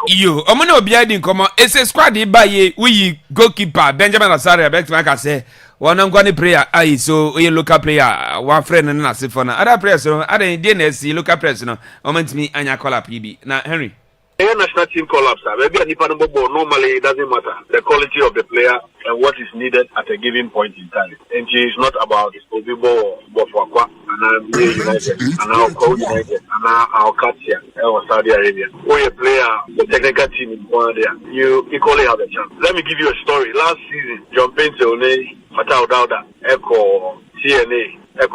you omono obia din komo ese squad ba ye we goalkeeper Benjamin Asare Beckman say one ngwani player ai so we local player one friend na asifo na other players no other dey na see local players no omentimi anya call up bi na Henry. The national team collapse. Maybe normally it doesn't matter the quality of the player and what is needed at a given point in time. And it's not about Obibo or Bofwakwa and United and our coach United and our Katia or Saudi Arabia. Or a player, the technical team in one there, you equally have a chance. Let me give you a story. Last season, John Pente, Fatah Dauda, Echo, CNA. I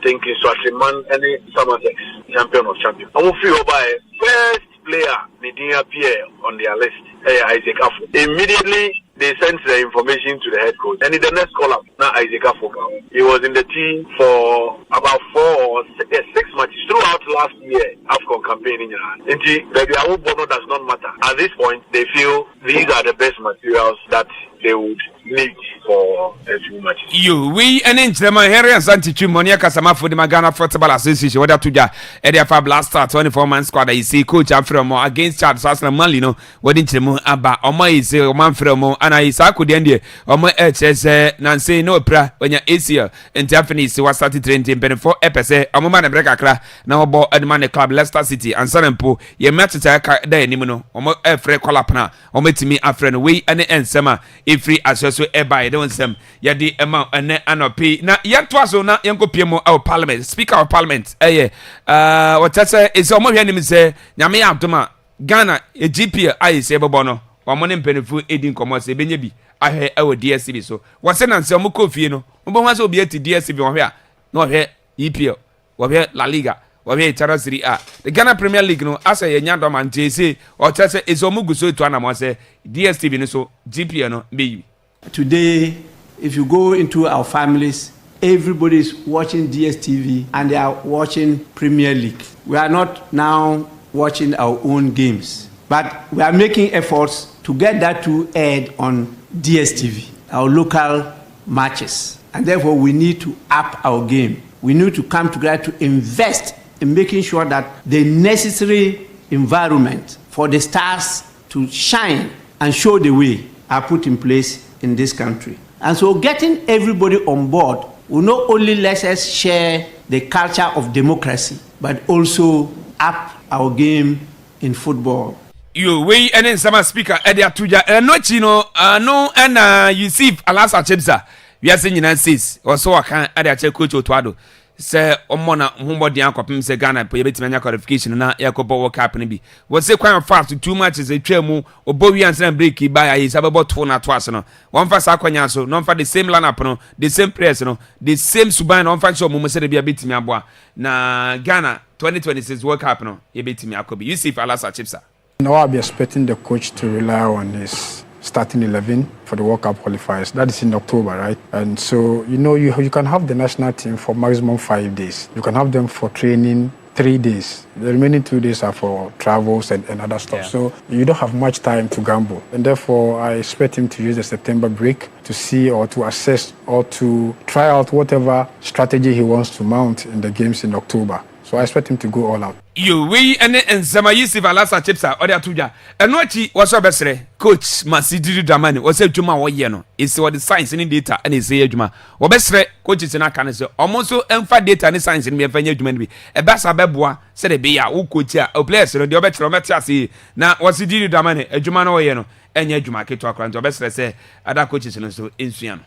think in Swatman any Summersex champion of champions. I'm feel by first player didn't appear on their list. Isaac Afo. Immediately they sent the information to the head coach, and in the next call up, now Isaac Afo. He was in the team for about 4 or 6 matches throughout last year AFCON campaign in Iran. Baby, our bono does not matter. At this point, they feel these are the best materials that they would need for a few matches. We and in Henry Asante Chimonia Kasama for the Magana Football Association. Whether to ja Edia Blaster 24-man squad, you see coach Afremo against Chad Sasna Malino. What in Chemo Aba Oma is Manfremo and I Saku Dende Oma HS Nancy no pra when you're ACL and Japanese was started training benefit epese Oma and Brekakra now about Edman Club Leicester City and Sanempo. Ye met to take there Nimino Oma Efre Colapna Oma to me Afren we and the end summer if free as so eba e don sem ya di ema ene anopi na yetwa so na yenko piemo our parliament speaker of parliament what say is omo hwe nim say nyame ya adoma Ghana e GP ai say bebo no omo ne mpenifu edin komo say benye bi ahwe e wo DSTV so what say na say omo kofie no obo hwa say obi ati DSTV wo hwe a na hwe EPL wo hwe La Liga wo hwe Champions League the Ghana Premier League no asa ye nya do man say what say is omo guso to na mo say DSTV no so GP no be. Today, if you go into our families, everybody is watching DSTV and they are watching Premier League. We are not now watching our own games, but we are making efforts to get that to aired on DSTV, our local matches. And therefore, we need to up our game. We need to come together to invest in making sure that the necessary environment for the stars to shine and show the way are put in place in this country. And so getting everybody on board will not only let us share the culture of democracy, but also up our game in football. You we and then some speaker Eddie Atuja and no chino no and you see Alasa Chipsa. We are saying in says or so I can add a coach Otwado. Say Omona Humbo Diankopim se Ghana Puyabit qualification na Yakobo World Cup be. Was say quite fast 2 matches a tremu or Bowie and break by his about 4 na twice no. One for Sakwanyaso, none for the same lineup no, the same players no, the same Suban on fan show Mumu be a bit me abwa. Na Ghana 2026 World Cup no, ye bit me Akobi. You see if Alasa Chipsa. Now I'll be expecting the coach to rely on his starting 11 for the World Cup qualifiers. That is in October, right? And so, you can have the national team for maximum 5 days. You can have them for training 3 days. The remaining 2 days are for travels and other stuff. Yeah. So you don't have much time to gamble. And therefore, I expect him to use the September break to see or to assess or to try out whatever strategy he wants to mount in the games in October. So I expect him to go all out. You we and some Yusuf Alasa Chipsa or Atuja. And what he was a best coach Masidi Damani was a Juma or Yeno. It's what the science in data and it's a Juma. Or best coaches in our cancer. Almost so emphatic data and science in me and Judgment be. A bassa bebois said a beer who coach ya or place or the better Metiasi. Now what's the deal Damani, a Juma or Yeno, and Yajuma Keto Akran to best say other coaches in so in Sian.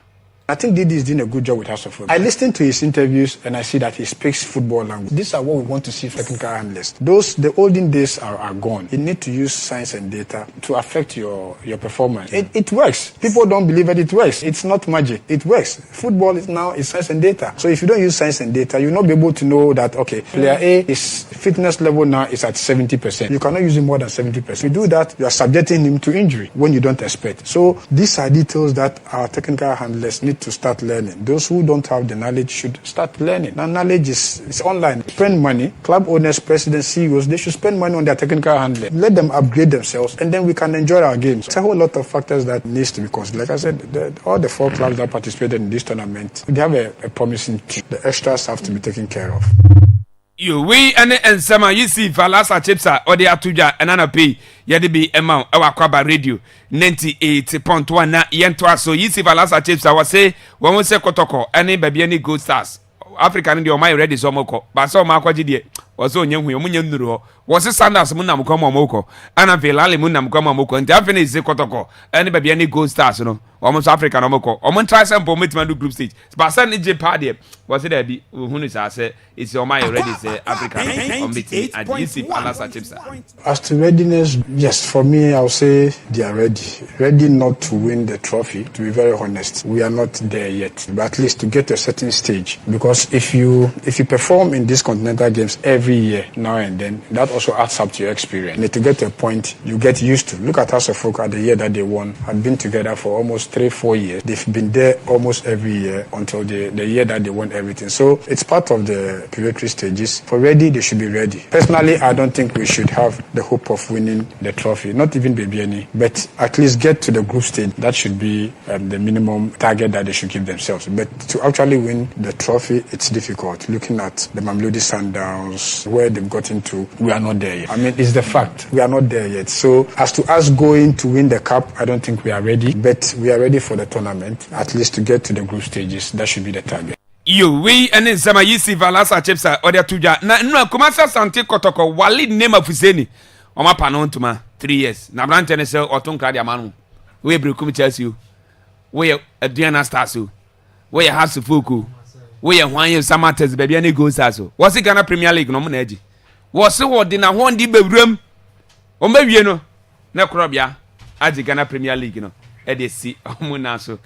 I think Didi is doing a good job with House of Football. I listen to his interviews and I see that he speaks football language. These are what we want to see for technical analysts. The olden days are gone. You need to use science and data to affect your performance. It works. People don't believe that it works. It's not magic. It works. Football is now science and data. So if you don't use science and data, you'll not be able to know that, okay, player A, his fitness level now is at 70%. You cannot use him more than 70%. If you do that, you are subjecting him to injury when you don't expect. So these are details that our technical handlers need to start learning. Those who don't have the knowledge should start learning. Now knowledge is online. Spend money. Club owners, presidents, CEOs, they should spend money on their technical handling. Let them upgrade themselves and then we can enjoy our games. It's a whole lot of factors that needs to be considered. Like I said, all the 4 clubs that participated in this tournament, they have a promising team. The extras have to be taken care of. You we and some you see Valasa Chipsa or the Atuja and Anapi Yadibi Emma our Akwaaba radio 98.1 na yentwa so you see Valasa Chipsa was say when we say Kotoko any baby any good stars African in the my ready somoko but so makwaji die was on young women nuru was a sandals munam come moko and a velali munam come moko and definitely is Kotoko any baby any good stars no almost African omoko omon try some permit do group stage but send J party was it be who is I say it's your my ready say African committee and you see Alasa Chipsa. As to readiness, yes, for me I'll say they are ready not to win the trophy. To be very honest, we are not there yet, but at least to get to a certain stage, because if you perform in these continental games every year now and then, that also adds up to your experience. And to get to a point you get used to. Look at House of Folk at the year that they won, had been together for almost 3-4 years. They've been there almost every year until the year that they won everything. So it's part of the preparatory stages. For ready, they should be ready. Personally, I don't think we should have the hope of winning the trophy, not even Babiani, but at least get to the group stage. That should be the minimum target that they should give themselves. But to actually win the trophy, it's difficult. Looking at the Mamelodi Sundowns, where they've gotten to, we are not there yet. I mean, it's the fact. We are not there yet. So as to us going to win the cup, I don't think we are ready, but we are ready for the tournament, at least to get to the group stages. That should be the target. You we and then some you see Valasa Chipsa or the Atuja na no Kumasa Sante Kotoko Wali name of Fuseni on my panon to ma 3 years. Na Brantene sell or Tonka Diamanu. We Brukum Chelsea. We a Diana Stasu. We a House of Fuku. We a one year Samatas baby any goes aso. Was it Ghana Premier League no moneji? Was so what dinner one di bedroom? O maybe no na Krobia at the Ghana Premier League no. Edisi Omunaso.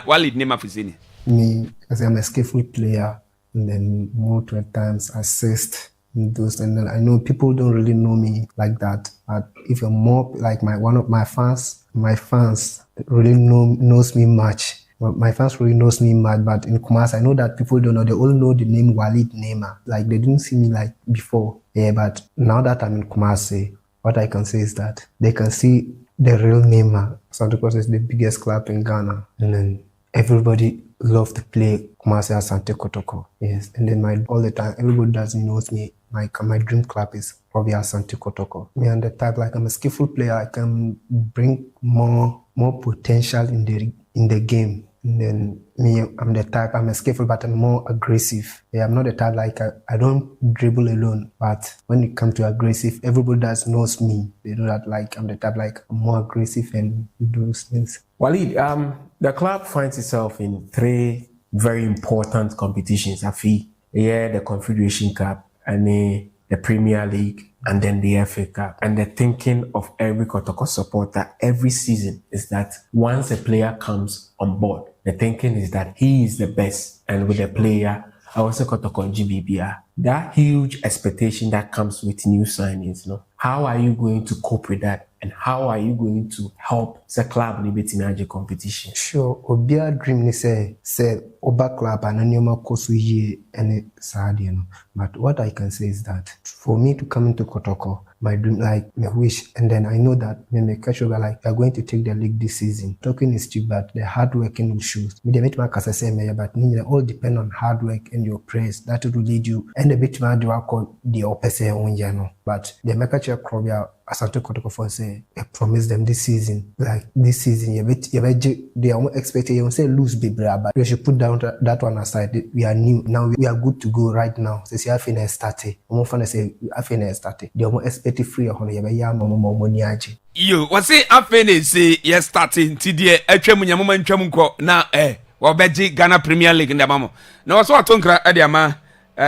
Wali name of Fuseni. Me, as I'm a skillful player, and then more to at times assist in those, and then I know people don't really know me like that. But if you're more like one of my fans really knows me much. My fans really knows me much, but in Kumasi, I know that people don't know. They all know the name Walid Neymar. Like they didn't see me like before. Yeah, but now that I'm in Kumasi, what I can say is that they can see the real Neymar. Santa Cruz is the biggest club in Ghana, and then everybody love to play Kumasi Asante Kotoko. Yes, and then all the time everybody doesn't knows me. My dream club is probably Asante Kotoko. Me and the type like I'm a skillful player. I can bring more potential in the game. And then me, I'm the type, I'm a skillful, but I'm more aggressive. Yeah, I'm not the type like I don't dribble alone. But when it comes to aggressive, everybody does knows me. They know that like I'm the type like I'm more aggressive and do those things. Walid, the club finds itself in 3 very important competitions. Afi, the Confederation Cup, and the Premier League, and then the FA Cup. And the thinking of every Kotoko supporter every season is that once a player comes on board, the thinking is that he is the best. And with the player, I also Kotoko GBBR. That huge expectation that comes with new signings, how are you going to cope with that? And how are you going to help the club in the competition? Sure, Obia dream ni say Oba club and anyoma kosu ye and sad, But what I can say is that for me to come into Kotoko, my dream, like my wish, and then I know that when the catch over, like we are going to take the league this season. Talking is cheap, but the hard working will show. Me the bit I say me, but all depend on hard work and your praise. That will lead you. And the bit man do I call the opposite on But the make catch Krobia Asante Kotoko for say I promise them this season. Like this season, they are expecting you say lose baby, but we should put down that one aside. We are new now. We are good to go right now. Say I finish started. I'm gonna say I finish started. They are expecting free on you. Money aje. Yo, what say I finish say yes starting today. Etwem nyamoma ntwem nko na wobeji Ghana Premier League ndamamo. Na waso atonkra adiama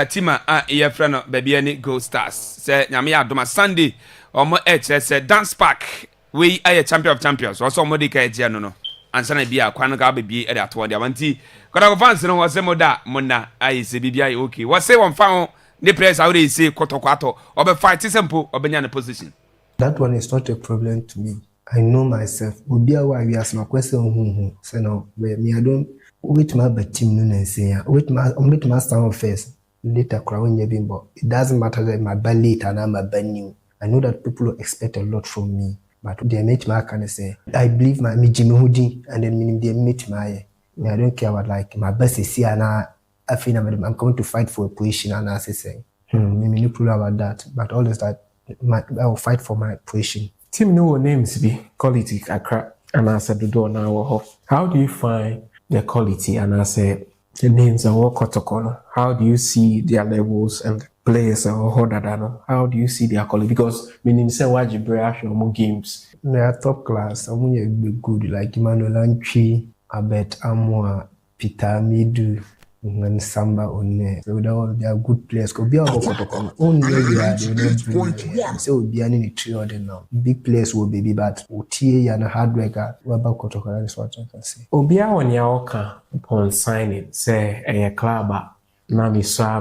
tima ye friend no baby any Gold Stars. Say nyame adoma Sunday omo say dance park we are champion of champions. Waso mo de ka eje no. Ansana bia kwan ga baby e ato de awanti. Koda fans no wase moda mona ayi se bibia okay. Wase won fa the players already say Kotoko or fight simple or be position. That one is not a problem to me. I know myself. Obia why we ask my question say no, me I don't wait my team no say wait my stand first. Later crowing bimbo. It doesn't matter that my bad late and I'm a bad new. I know that people expect a lot from me. But they make my kind of say I believe my me Jimmy Hoodie and then meaning they meet my I don't care what like my best is here and I feel I'm coming to fight for a position and I say maybe no problem about that. But all this that I will fight for my position. Team no names be quality Accra and I said the door now. How do you find the quality and I say the names are all Kotoko? How do you see their levels and players are how do you see their quality? Because meaning say why you more games. They are top class. I'm going to be good like Emmanuel Antwi, Abet Amwa, Peter Midu, and Samba One. So they are good players. Could be about Kotoko. Only they are so be any three of them now. Big players will be but OTA and a hard worker. What about Kotoko? That is what I can say. Obia when you upon signing, say a club Nami saw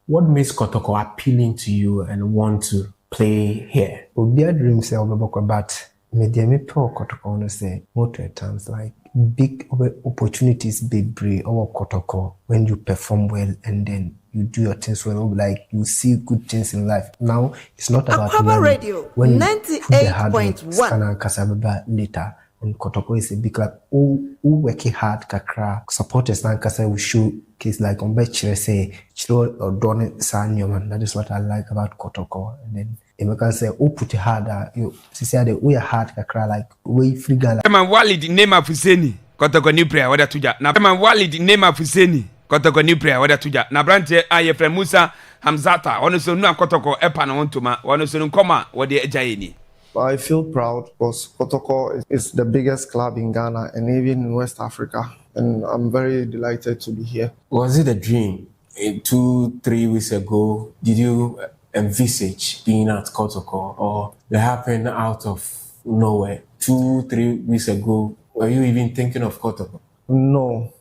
what makes Kotoko appealing to you and want to play here? Obia dreams say but me pro Kotoko no say more times like big opportunities be brave over Kotoko when you perform well and then you do your things well, like you see good things in life. Now it's not about Akwaaba Radio when 98.1 later. And Kotoko is a big club. Who working hard kakra supporters now kasa will show case like on betchere say chiro or done sanyoman. That is what I like about Kotoko. And then they can say put it harder. You see the we are hard kakra like we free gala. Man Walid name of Huseni Kotoko new prayer whether tuja. Na man Walid name of Huseni Kotoko new prayer whether tuja. Na brante aye from Musa Hamzata. Ono so nu Kotoko epa na wontuma. Ono so nkoma wode ejaini. I feel proud because Kotoko is the biggest club in Ghana and even in West Africa. And I'm very delighted to be here. Was it a dream? 2-3 weeks ago, did you envisage being at Kotoko or it happened out of nowhere? 2-3 weeks ago, were you even thinking of Kotoko? No.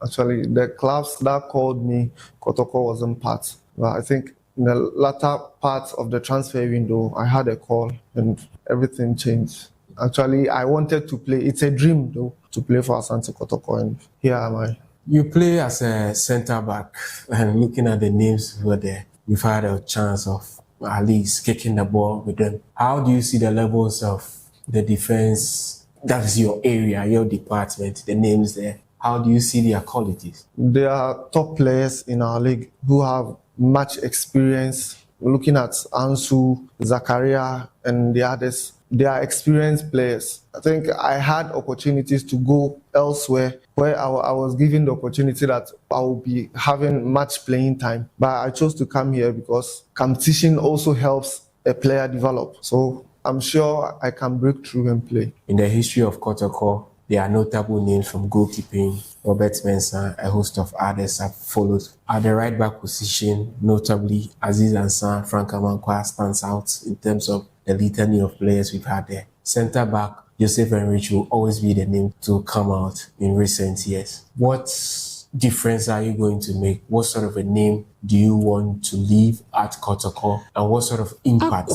Actually, the clubs that called me, Kotoko wasn't part. But I think in the latter part of the transfer window, I had a call and everything changed. Actually, I wanted to play. It's a dream, though, to play for Asante Kotoko, and here am I. You play as a centre back, and looking at the names over there, you've had a chance of at least kicking the ball with them. How do you see the levels of the defense that is your area, your department, the names there. How do you see their qualities? There are top players in our league who have much experience. Looking at Ansu, Zakaria, and the others, they are experienced players. I think I had opportunities to go elsewhere where I was given the opportunity that I will be having much playing time. But I chose to come here because competition also helps a player develop. So I'm sure I can break through and play. In the history of Kotoko, there are notable names from goalkeeping. Robert Mensah, a host of others have followed. At the right back position, notably Aziz Ansah, Frank Amankwa stands out in terms of the litany of players we've had there. Centre back, Joseph Enrich will always be the name to come out in recent years. What difference are you going to make? What sort of a name do you want to leave at Kotoko? And what sort of impact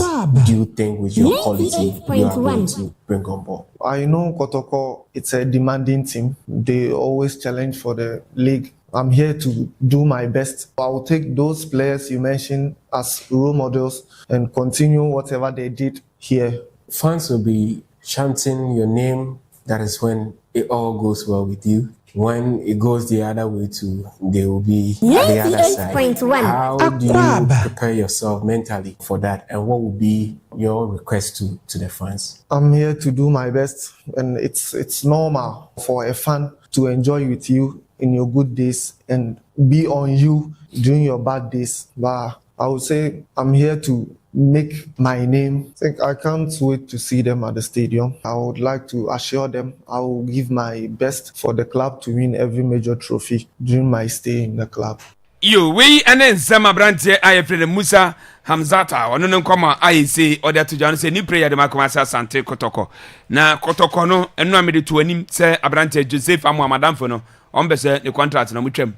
do you think with your quality you are going to bring on board? I know Kotoko, it's a demanding team. They always challenge for the league. I'm here to do my best. I will take those players you mentioned as role models and continue whatever they did here. Fans will be chanting your name. That is when it all goes well with you. When it goes the other way too, they will be at the other side. How do you prepare yourself mentally for that? And what will be your request to the fans? I'm here to do my best, and it's normal for a fan to enjoy with you in your good days and be on you during your bad days. But I would say I'm here to make my name. I can't wait to see them at the stadium. I would like to assure them I will give my best for the club to win every major trophy during my stay in the club. We and then some branche I Fred Musa Hamzata or no comma I say or that to John say new prayer the Makomasa Sante Kotoko. Na Kotoko no and no made to him say a branche Joseph Amu Madam Fono on bese the contract no muchem.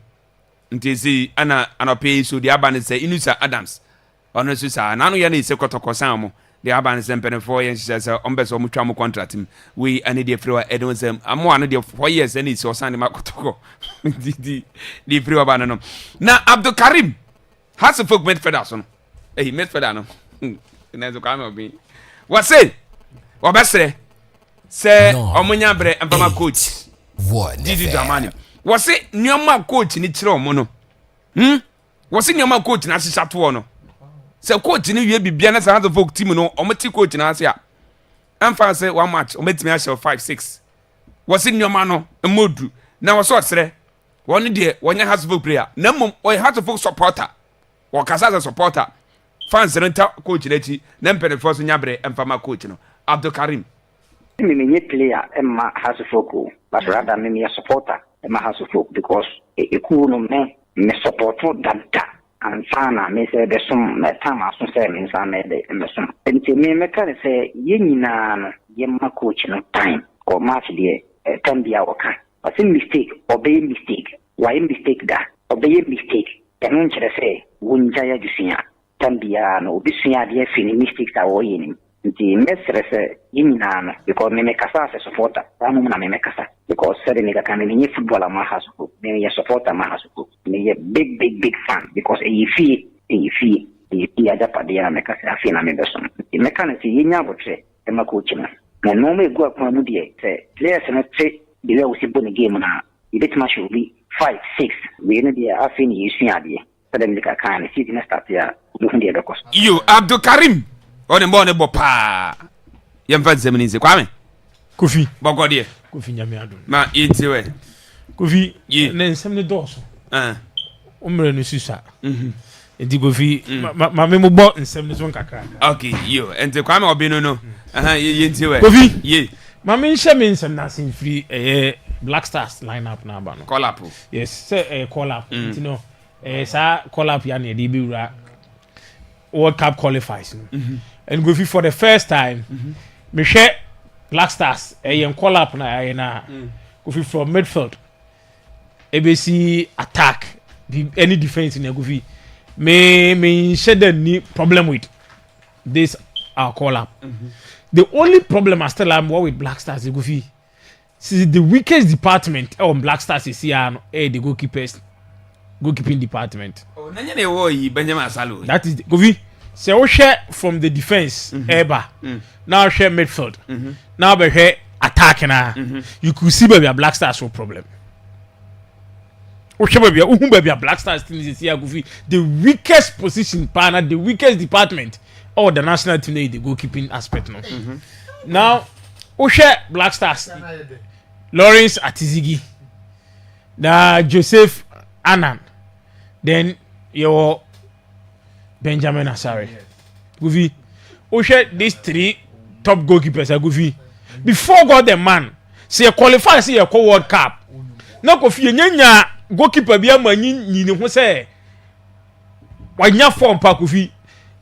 Ntizi ana pay so the aban say Inusa Adams. Ono susa na no ye na ise Kotoko san mo the aban say pen 4 years say on bese o mutwa mo contract him we and the free edon say amo an the 4 years and ise o san the Kotoko the free aban no na Abdul Karim has a folk midfielder so no midfielder no na zo kan obi what say obesere say omunya bre empama coach Didi Dramani what say nyoma coach ni kire omo no what say nyoma coach na hyehyɛ to no say coach ni wie bibia na say folk team no ometi coach na say amfa say one match ometimi a 5-6 what say nyoma no emodu na wo so sere won de wonya hasful player na mom o hasful supporter wo kasa as supporter fans renta coach lechi na mpere force nyabre empama coach no Abdul Karim me player emma hasful but rather me a supporter emma hasful because e ku no me support dada and sana me say the some time aso say me sa me de me some enti me can say ye nyina no ye ma coach no time or match de can be our can but in mistake obey mistake why mistake da obey mistake enu nkyere say wunja ya jusia can be no obisua de fini mistakes a wo yini nti mesre say ye nyina no because me kasa as supporter amu na me kasa because said me can me footballer ma hasu me ye supporter ma hasu me ye big fan because e fi ajapadia me kasa afi na me beso me kan say ye nya botre e ma coach na no me go akwa mu de say players na say the way we see bone game na e bet match will be 5-6 we no dey afi ni yesua de said me kan see the start ya do hunde de koso you Abdul Karim on the bo pa yem fa zemini se kwame Kofi bogode Kofi nyame adon ma yetiwe Kofi na nsem ne doso umre no susa edi Kofi ma me mo bo nsem ne so nkakra okay yo ente kwame obino no yetiwe Kofi ye ma me nhye me nsem na sin free Black Stars lineup na ba no call up yes say call up you know sa call up ya na dey be wura World Cup qualifies and Kofi for the first time me hwe Black Stars call up na Kofi from midfield ABC attack any defense in Kofi me share the problem with this our call up the only problem I still am with Black Stars is Kofi see the weakest department on Black Stars is here the goalkeeping department nanya ne wo yi Benjamin Asalo that is Kofi say we share from the defense eba now share midfield now be share attacking you could see baby Black Stars no problem. Baby Black Stars team is here the weakest position partner, the weakest department or the national team the goalkeeping aspect no. Now Black Stars Lawrence Atizigi, Joseph Annan, then your Benjamin Asare. Gufi, these 3 top goalkeepers are Gufi. Before God the man, say qualify, say a World Cup. Now Kofi nyanya goalkeeper bi amanyi nyini ho say wanya form pa Kofi.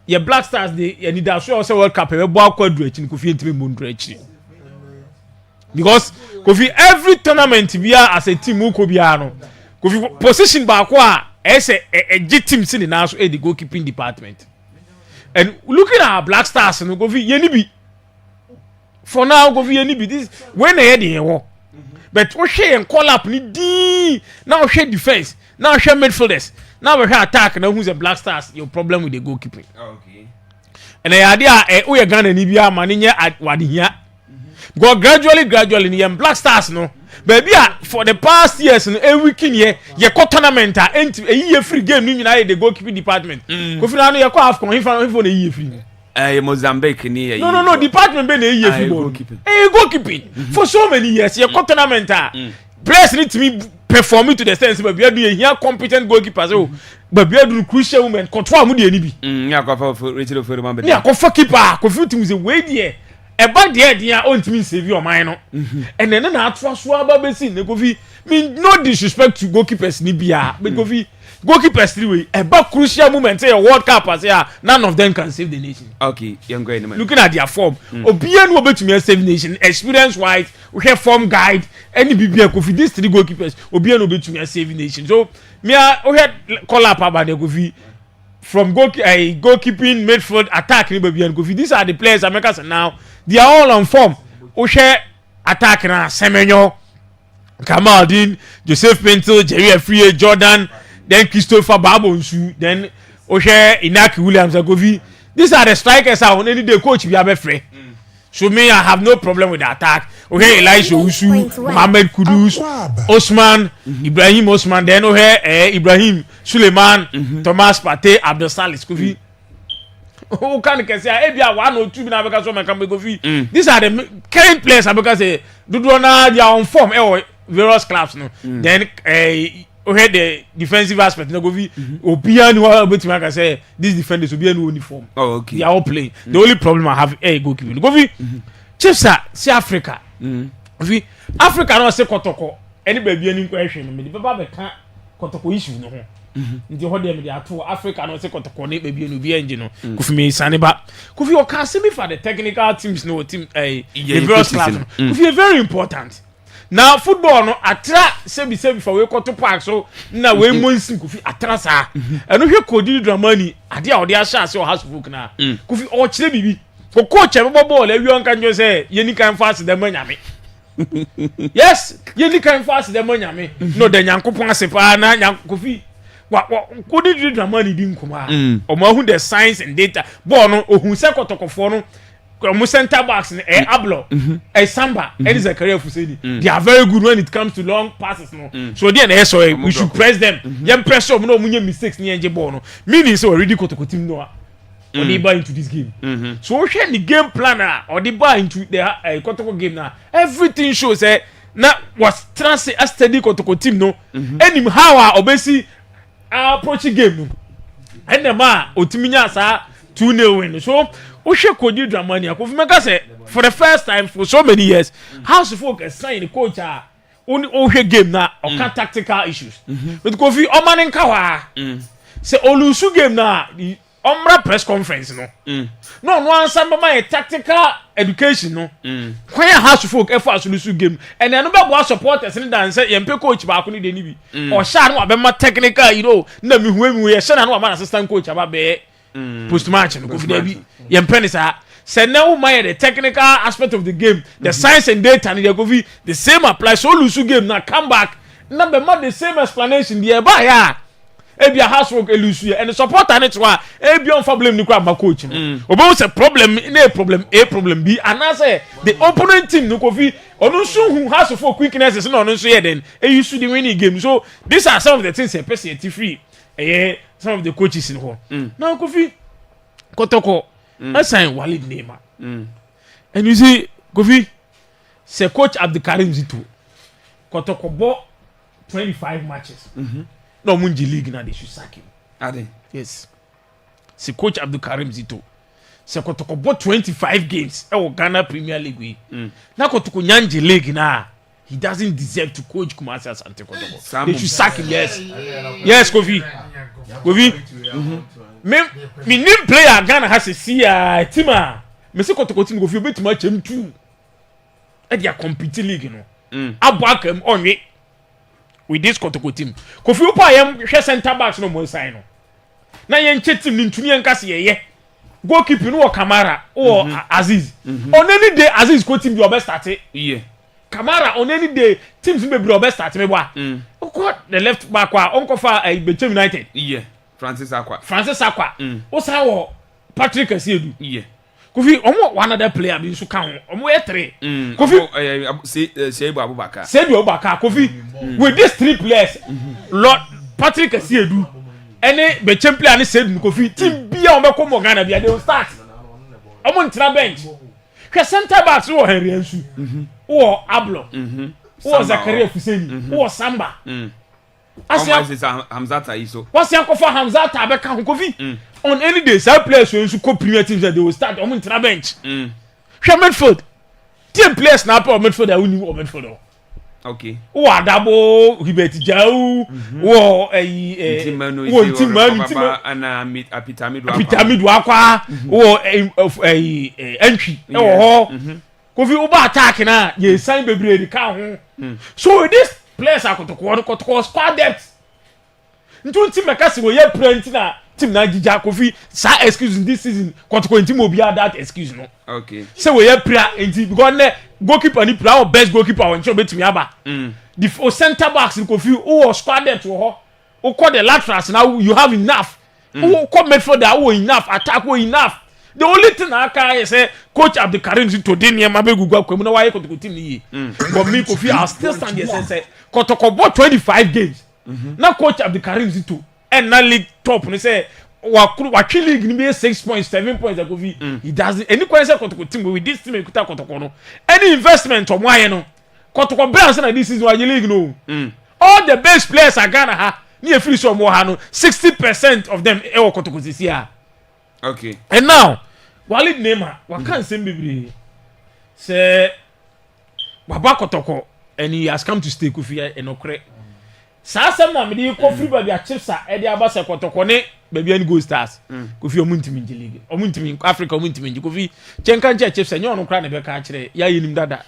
Ye Black Stars dey ye need so say World Cup e bo akwadru achi Kofi entime mondru achi. Because Kofi every tournament bia as a team ko bia no Kofi position ba ko a a G team sin na so the goalkeeping department. And looking at our Black Stars no Kofi ye ni bi for now Kofi ye ni bi this when e dey here but we share and call up ni di now share defense now share midfielders now we share attack now who's the Black Stars your problem with the goalkeeping. Okay. And the idea we are gonna ni bia ma ni nya wadi hia go gradually ni Black Stars no baby for the past years no every weekend here ye tournament and a free game ni nyina the goalkeeping department ko fi na no ye ko half con hifo na ye free Mozambique ni no department be na ye free goalkeeping for so many years ye tournament players need to be performing to the sense baby do here competent goalkeepers o baby do crucial moment control mu de ni bi ya ko for Richard Oferman be ya ko for keeper ko fi team say way there eba dia ontimi save your mind no and then na atwa so aba besi ne Kofi mean no disrespect to goalkeepers ni bia but Kofi goalkeepers three way eba crucial moment say World Cup as none of them can save the nation. Okay, young guy looking at their form obia no obetumi save nation experience wise we have form guide any bibia Kofi these 3 goalkeepers obia no obetumi save nation so me we had call up about the Kofi from goalkeeping midfield attack ni bibia Kofi these are the players America now they are all on form. Oshe attack na Semenyo, Kamaldin, Joseph Pinto, Jerry Afriye, Jordan, then Christopher Babonsu, then Oshe Inaki Williams Agovi. These are the strikers on any day coach we have free. So me I have no problem with the attack. Okay, Elijah Usu, Mohamed Kudus, Osman, Ibrahim Osman, then Ibrahim Suleiman, Thomas Partey, Abdel Salis Kofi. Who can say ebia 1 or 2 na beka so man can go fi these are the current players because say do na they are on form various clubs no then we the defensive aspect no go fi obia ni wa betima can say these defenders obia no uniform. Oh, okay. They are all playing. The only problem I have goalkeeping go fi chiefs see Africa fi Africa no say kotoko any baby any question me the baba be kan kotoko issue no ho nti ho dem dey ato Africa no say kotoko ne baby no bi engine no Kofi me sane ba Kofi o can me for the technical teams no team the various clubs Kofi very important now football no atra sebi for we koto park so na we monsin Kofi atra sa eno hwe kodi dramani ade a ode asha se o house book na Kofi o kire bibi ko coach e ball e wi on kan jo say yeni kan fast dem anyame yes yeni kan fast dem anyame no de nyankopon asepa na Kofi what did you do money din kuma o ma hu the science and data ball no ohun se kotokofo no mo center backs ablo samba and is a career for say they are very good when it comes to long passes no so there so we should press them them pressure no munye mistakes ni enje ball no meaning so already kotokotim no or they buy into this game so we share the game planner or they buy into the kotoko game now everything shows na was transit as steady kotokotim no enim how obesi approach game no and the man otiminya sa 2-0 win so o she kodi dramani akofi meka say for the first time for so many years house folk assign the coach o hwe game na o ka tactical issues but Kofi o man nka wa say olusu game na omra press conference no no answer my tactical education no when house folk effort solution game and then no be supporters ni dan say yempe coach ba ko ni de ni bi o sha no abema technical na mi hu ye sha na no man assistant coach aba be post match no Kofi Dabi yempe ni sa say now my the technical aspect of the game the science and data ni de Kofi the same apply so lose game na come back na be the same explanation there ba ya ebia housework elusu and the supporter net wa ebia on for blame ni kwa ma coach no obo say problem na problem B and I say the opponent team no Kofi onu so hu house for quickness no onu so here then e use the winning game. So these are some of the things a person free some of the coaches in ho now Kofi Kotoko assign Walid Neymar and you see Kofi say coach Abdulkarim Zito Kotoko bought 25 matches. No Munji League now they should sack him. Are they? Yes. See coach Abdulkarim Zito. Se Kotoko bought 25 games. Ghana Premier League. Now Kotoko Nyanji League now. He doesn't deserve to coach Kumasi Asante Kotoko. They should sack him. Yes. Yes, Kofi. Me name player Ghana has a team. Me say Kotoko team Kofi bet much him too. And they are competing league, you know. Abuakem on it. With this Kotoko team. Kofi Upa yam share center backs no more sign. Na yen team ni ntumi enkase ye. Goalkeeper no Kamara or Aziz. On any day Aziz go team be best start. Yeah. Kamara on any day teams be best start me boa. The left back wa onko fa Bechem United. Yeah. Francis Akwa. O sa wo Patrick Asiedu. Yeah. Kofi one other player be so kan omo 3. Kofi Seibu Abubakar. Kofi with these 3 players Lord Patrick Asiedu any Bechem player ni Seibu Kofi team bia omo ko Ghana bia they will start omo ntra bench ke center backs wo Henry Ansu wo Ablo wo Zakaria Fuseni wo Samba Asia Hamzata Iso what's yanko for Hamzata abeka Kofi on any day some players who go premier teams that they will start omo ntra bench midfield team players na pro midfield that win midfield. Okay. Wo Adabo Hibeti Jau wo Timanu ana Apitamidu akwa wo entry e wo ho Kofi uba attack na ye sign bebre di ka ho. So with this players Kotoko squad depth ntunti mekase wo ye print na team na jija Kofi sa excuse this season Kotoko team obi that excuse no. Okay. Say we ye prayer enti because goalkeeper ni player best goalkeeper won cho betimi aba. The center backs in Kofi who squad depth wo ho call the laterals now you have enough. Who come midfielder who enough attack who enough. The only thing I can say coach Abdulkarim today near Mabegu Gwakwe na why Kotoko team ni. But me Kofi I still stand here say Kotoko bought 25 games. Now coach Abdulkarim Zito and na league top ni say wa league ni be 6 points 7 points Kofi. He doesn't any question Kotoko team with this team ekuta Kotoko no. Any investment on why no. Kotoko balance na this season wa league no. All the best players are Ghana ha. Ni e free so mo ha no 60% of them e wo Kotoko this year. Okay. And now, Walid Neymar, what can say be say Baba Kotoko and he has come to stay Kofi and Okre. Sasa na me dey ko free ba bia chiefs e dey aba se Kotoko ne ba bia ni Gold Stars. Kofi omuntimi nji league. Omuntimi Africa omuntimi nji Kofi. Chenka nche chiefs enye onu kra na be ka kire ya yenim dada.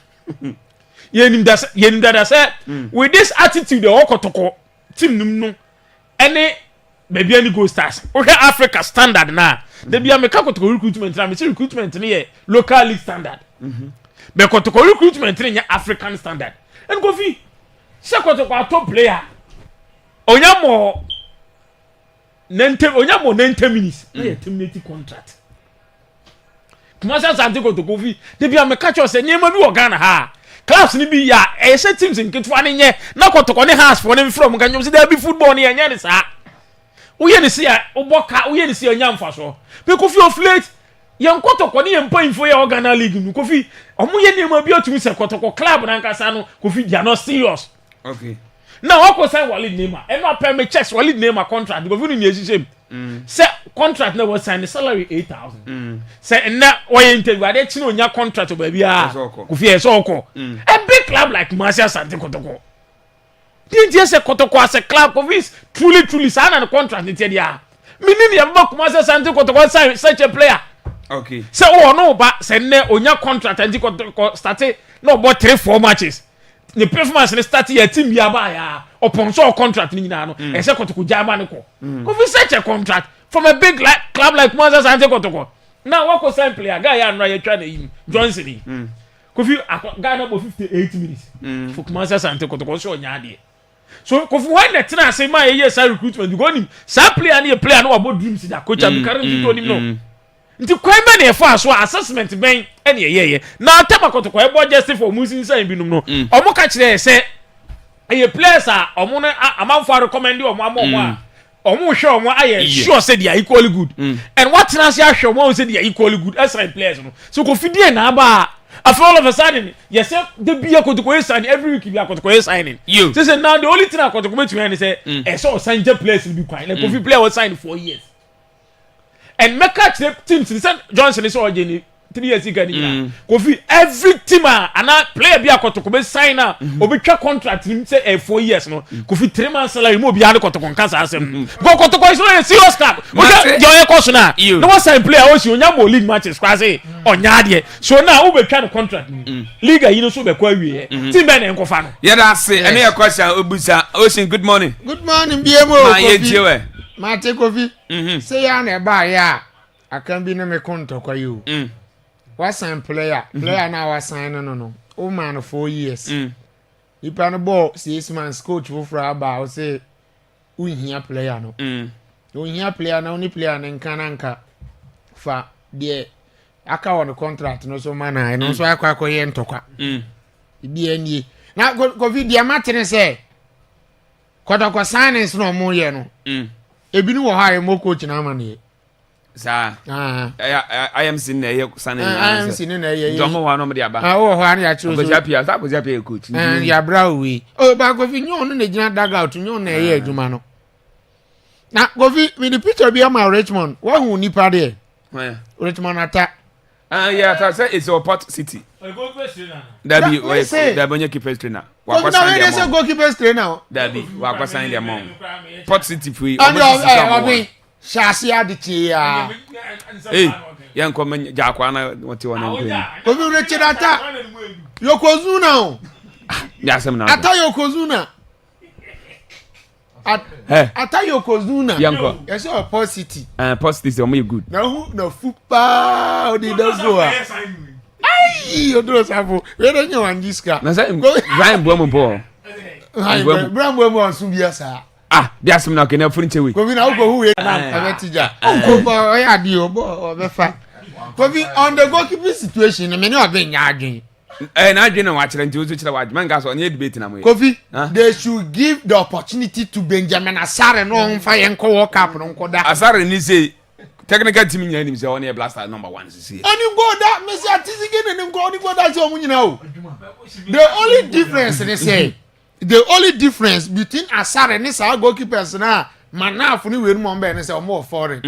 Yenim dada say with this attitude the Kotoko team num no any baby any Gold Stars. Okay, Africa standard na. They be make Kotoko recruitment na me see recruitment ni here local league standard. But Kotoko recruitment ni African standard. And Kofi say Kotoko top player. Onyamo 90 minutes. Na terminate contract. Kumasa Asante Kofi. They be make catch us say nyema bi wo Ghana ha. Class ni bi ya e say teams nketwa ni nye na Kotoko ni has for them from kan say there be football ni enya ni sa. Uye ni sia oboka uye ni sia nyamfa so be Kofi of late yen Kotoko ni yen info ya Ghana league nu Kofi omo ye ni ma bi otumi se Kotoko club na nkasa no Kofi they are not serious. Okay. Now what go sign Walid Neymar and not pay me checks Walid Neymar contract because we need shame say contract na was sign the salary 8,000 say na oye interview ade chi no nya contract o ba bia Kofi e so oko a big club like Marcia Asante Kotoko didn't you say Kotoko as a club Kofi truly sign an contract it dia meaning you have Marcia Asante Kotoko sign such a player. Okay. Say oh no but say na onya contract and Kotoko started no about 3-4 matches. The performance in the start year team ya ba ya upon so contract ni nyina no e say Kotoko jaba ne ko Kofi such a contract from a big club like Marcia Asante Kotoko. Now what go sign player guy ya nra ye try na him Johnson Kofi Ghana go 58 minutes for Marcia Asante Kotoko so nya de So Kofi when the train say my yes recruitment you go him some player na player no about dreams that coach am currently don't him no. Nti kwan be na e fa so assessment ben e na ye na tabakoto kwa e bo just for musin sign binum no omo ka kire say e players a omo na amanfo recommend omo a omo hwe omo aye sure say they are equally good and what na say hwe omo say they are equally good as players no so Kofi die na aba after all of a sudden yes the be akotoko sign every week be akotoko signing you say now the only thing akotoko to me say e so sign the players will be quite like Kofi player was signed 4 years. And make a team since Johnson is already 3 years ago. Kofi every team and a player be a contract sign now or be contract him say 4 years no Kofi 3 months salary mo be a contract cancer asem go contract is no serious cap okay your cost na no one sign player o si onya mo league matches kwase onya de so now we be try the contract league you know so be kwa wie team be na enkofa no yeah that's say any question obusa Ocean good morning biemo Kofi Mate Kofi say ya na ba ya akan bi na me konto kwa you what sign player na wa sign no o man 4 years ipa no ball 6 months coach for aba o say unhia player no unhia player na only player na nka fa de aka won contract no so man na no so akwa ye ntokwa bi anie na Kofi dia matene say kotokwa signings no mo ye no ebinu wo ha mo coach na amane sa I am sin na ye signing I am sin na ye don't wa no me dia ba wo ho an ya chiro so Japia coach ya bra we o ba Kofi nyo no na gina dugout nyo na ye adwuma no na Kofi with the picture be am Richmond wo hu nipa de Richmond ata yeah that say it's your Port City that be onye keeper trainer wa kwa sign dem say goalkeeper trainer that be wa kwa sign dem Port City free Shasi adichi ya yan ko men jakwa na wati wona ngwe Kofi Richard ata Yokozuna o ya sem na ata Yokozuna ata Yokozuna yanko yes your Port City Port City o me good na hu na fupa o di dazo a ai odro safo we don't know anjiska na say Brian Bomo bo Brian Bomo asu biasa bia sem na kena furu nchewe Kofi na ugo hu we na abetija Kofi o ya di o be fa Kofi on the goalkeeping situation me ne obe nya adwen na adwen na wa kire nti ozu kire wa adwen man ga so onye debate na mo Kofi they should give the opportunity to Benjamin Asare no on fa yenko World Cup no nkoda Asare ni say technical team nyina ni say one blaster number 1 this year oni go that Messi atizige ne go oni go that say omu nyina o the only difference they say the only difference between Asare and Sa goalkeepers na Manaf ni we no mbe ne say omo foreign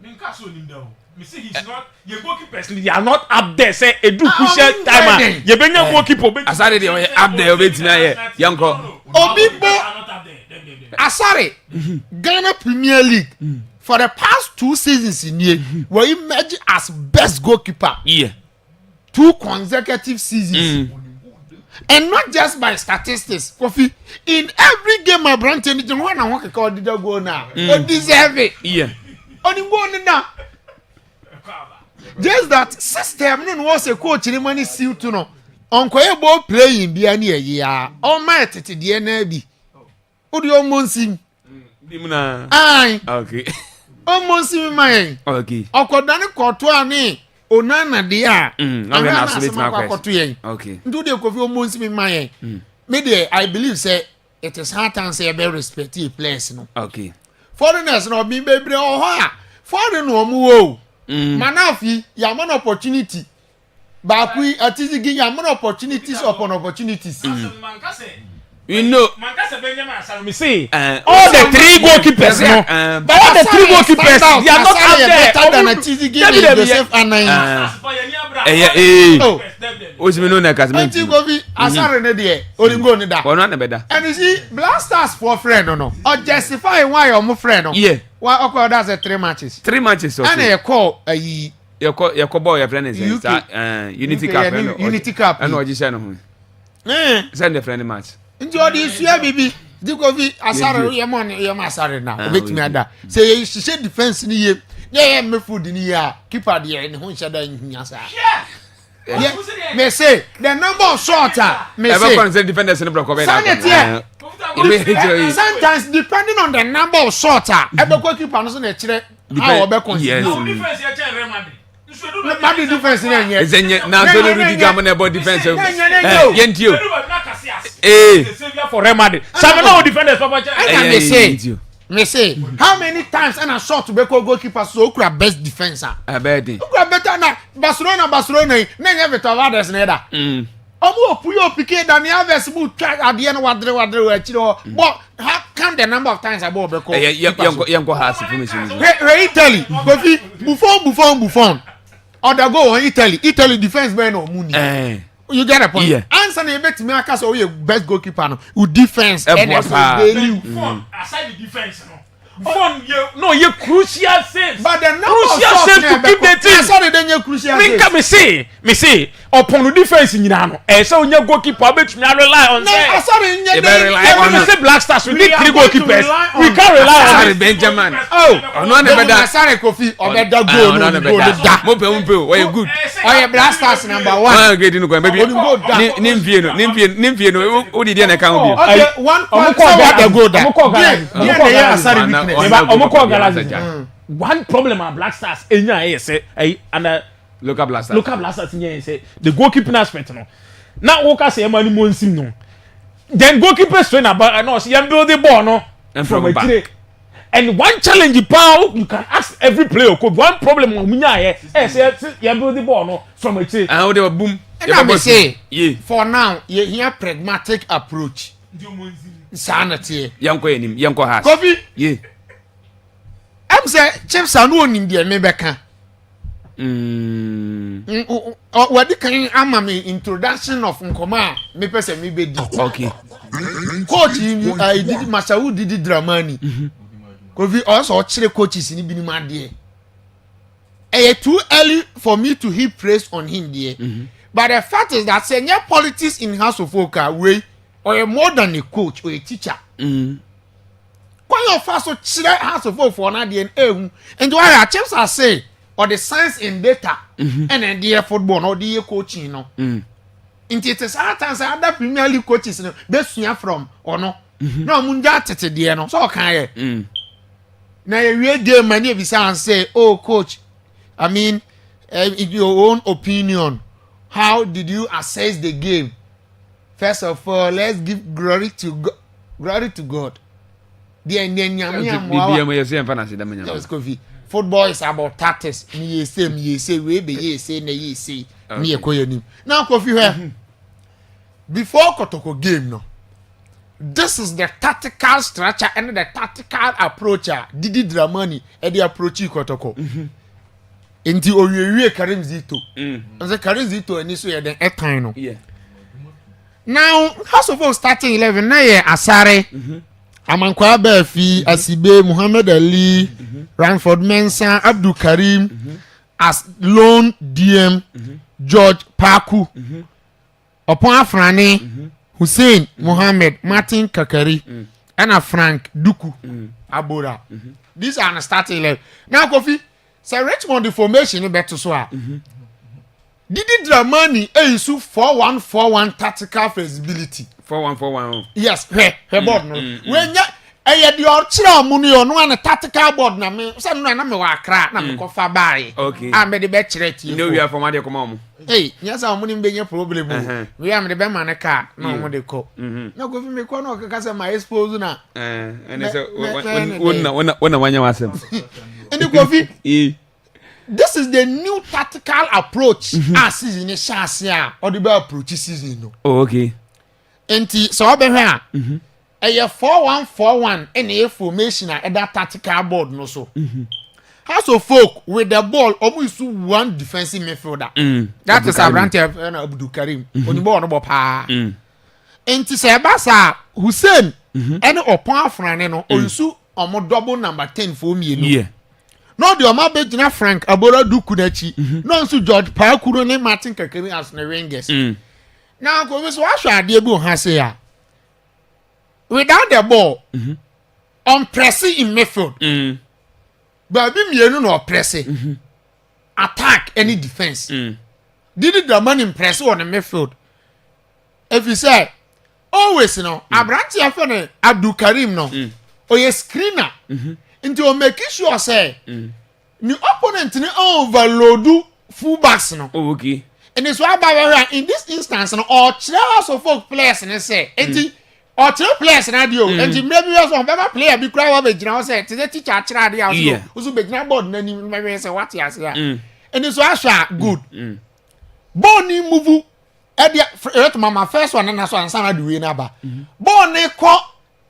Ninka so nim da o me say he's not your goalkeepers they are not up there say edu crucial timer ye benya goalkeeper Asare dey up there obetina here yanko Obibo Asare Ghana Premier League for the past 2 seasons in here were emerged as best goalkeeper 2 consecutive seasons and not just by statistics Kofi in every game my brand any when I want to call did go now or deserve it only go now just that system no was a coach in money seal to no onko e ball playing bi ani ya o ma tete de na bi odi o monsim bi mu na okay o monsim mai okay okodane koto ani onana de a na so bit na koto yen okay ndu de Kofi o monsim mai me dey I believe say it is hard to say be respect the players no okay foreigners no be bebre o ho a foreign no mu wo Manafi ya man opportunity Bakui atizigi ya man opportunities upon opportunities you know Mankasa Benjamin Asare me say all the 3 goalkeepers no but all the 3 goalkeepers they are not out there better than atizigi Joseph Anayi Ozimi no na kasme nti Kofi Asare ne de olimgo ne da ono na beda and you see Blasters for friend no or justify why your friend no why okay that's 3 matches okay and you call ayi you call boy your friend is Unity Cup and ogisha no ho send the friend match nti odi sua bibi di Kofi Asare ye mon ye ma Asare na obetimi ada say ye share defense ni ye ye me food ni ya keeper de ne ho nhyada nhia sa me say the number of shots me say ever defenders in block over sanity Sometimes depending on the number of shots, every goalkeeper knows the chire how be consider. Defense here change Real Madrid defense here. Is na so no be gamon about defense. Yentio. Savior for Real Madrid. Some no defenders papa. Me say how many times and a shot to be goalkeeper so kura best defenser. Abedi. Kura better na Barcelona na never to others neither. Omo puyo pike Daniel Alves mu try ade na wadre we chiro. But how come the number of times about be call? Yanko has information. Hey Italy, Kofi Buffon. Other go on Italy defense man no money. You get a point. Yeah. Answer na bet me aka so we best goalkeeper no. Who defense and aside the defense no. You crucial saves. But the number of shots to keep the team. Sorry, then you crucial saves. Me say upon the defense nyina no. So when you goalkeeper bet me rely on. No, sorry, you rely on. Me say Black Stars we need 3 goalkeepers. We can't rely on. Sorry Benjamin. No better. Sorry Kofi, or better go no da. Mo why you good. Oh Black Stars number 1. Ah grade no go baby. Nimfie no. O di dia na kan obi. Okay, one point so go da. One problem at Black Stars and local Black Stars say the goalkeeping aspect no. Now Woka say mani monsim no. Then goalkeeper strain about no see build the ball no from a back. And one challenge power you can ask every player could one problem on munya say build the ball no from a tree. And they were boom. And I say for now you hear pragmatic approach. Sanity. Yanko has. Kofi. Yeah. I'm say Chiefs are no in the America. What the kind of introduction of Nkoma? Me person me be okay. Coach, I did Masawu did Dramani. Kofi also chile coaches in Binima there. It's too early for me to heap praise on him there. But the fact is that senior politics in House of Oka way. Or more than a coach or a teacher. Why you first so chile House of Oak for an idea and do I attempts I say or the science in data and then the football or the coaching no. It is sometimes other Premier League coaches no best from or no. No munda tete there no so can you. Now you game many of and say, oh coach, I mean in your own opinion, how did you assess the game? First of all, let's give glory to God. Football is about tactics. Me say, we be say, me say. Now, Kofi here. Before Kotoko game, no. This is the tactical structure and the tactical approach. Didi Dramani and the approach Kotoko. Inti Oyewe Karim Zito. And the Karim Zito and this way the etino. Yeah. Now, House of Oak starting 11 na ye Asare, Akwaaba fi Asibe, Muhammad Ali, Ranford Mensah, Abdul Karim, as lone DM, George Paku, upon Afrani, Hussein, Muhammad, Martin Kakari, and a Frank Duku, Abura. These are the starting 11. Now, Kofi, say Richmond the formation better so. Didi Dramani is 4-1-4-1 tactical flexibility. 4-1-4-1. Yes, her board no. When ya the orchira money on one tactical board na me say no na me wa kra na me kofa bai. Okay. I me the be chere ti. You know we are from Ade come. Hey, yes am money be problem. We am the be man car na mo de ko. Na go fi me ko na ka say my expose na. And say when wanya wasem. Any go fi this is the new tactical approach as season is or the approach season no. Oh, okay. Enti so be here. A 4-1-4-1 any formation at that tactical board no so. House of Folk with the ball almost one defensive midfielder. That is Abrante and Abdul Karim. On the ball no pa. Enti say basa Hussein any upon Afrani no oyisu omo double number 10 for me no. Yeah. No, the Oma Bejina Frank Abora Dukunachi. No, so George Parkuru ne Martin Kakari as the Rangers. Now, go with what shall they do? Hasea without the ball, on pressing in midfield. But be me no pressing, attack any defense. Did the man impress on the midfield? If you say, always no abranti afa no Abdul Karim no oye screener into o make sure say ni opponent ni overload fullbacks no okay and it's why by in this instance no or chance of folk players and say enti or two players na dio enti maybe we so baba player bi kra wa be gina say te teacher chira dey house so be gina board na ni maybe say what ya say and it's why good boni move e dey mama first one na so ansa na the way na ba boni ko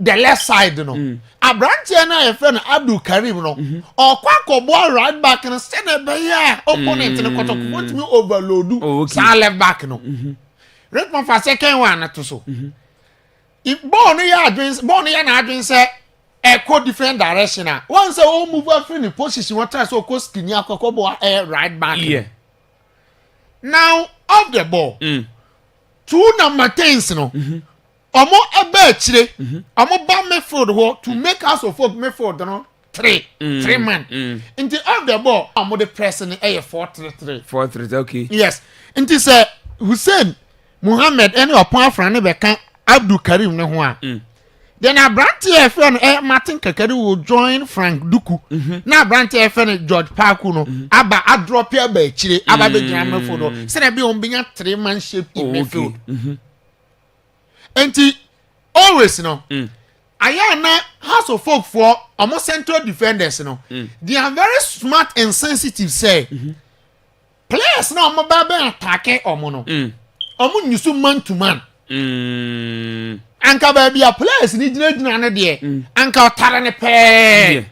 the left side no abrantie na e friend Abdul Karim no okwa ko ball right back no say na be ya opponent no kotoko want me overload sa left back no Redmond for second one na to so if ball no ya na adwen say e ko different direction ah once o move free in position what try so ko skinny akoko ball right back now off the ball two number 10s no omo ebe achire omo ba midfield ho to make us of folk midfield no 3 man into off the ball omo the pressing 4-3-3 okay yes into say Hussein Muhammad any upon afra ne be kan Abdul Karim ne ho a then Abrantie friend Martin Kakari will join Frank Duku na Abrantie friend George Parku no aba drop here be achire aba be gina midfield say na be on binya 3 man shape in midfield enti always no ayana house of folk for almost central defenders no they are very smart and sensitive say players no omo ba be attack omo no omo nyusu man to man anka ba bia players ni gina na de anka otare ne pe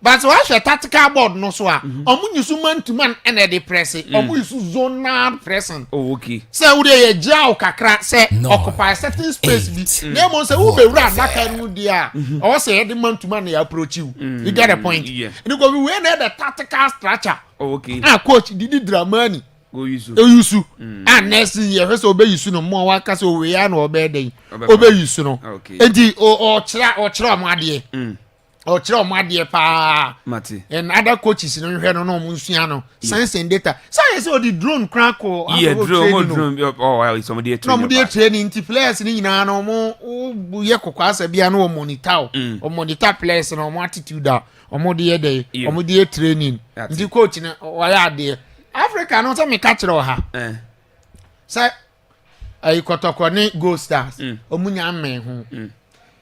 but what your tactical board no so omo nyusu man to man and dey press omo yusu zonal pressing okay say we dey jaw kakra say occupy certain space bi na mo say we be run that kind of dia or say the man to man dey approach you you get the point and go we na the tactical structure okay coach Didi Dramani go yusu and next year so be yusu no mo wa ka so we ya no obe den obe yusu no enti o chira mo ade o chira mo ade pa mate and other coaches no hwe no mo nsua no science and data science o the drone crack o drone well somebody training ti players ni nyina no mo ye kokwasa bia no monitor o monitor players no mo attitude o mo de dey o mo de training ndi coach na wa ya de Africa no say me catch ro ha say ay kotoko ni Gold Stars omunya men ho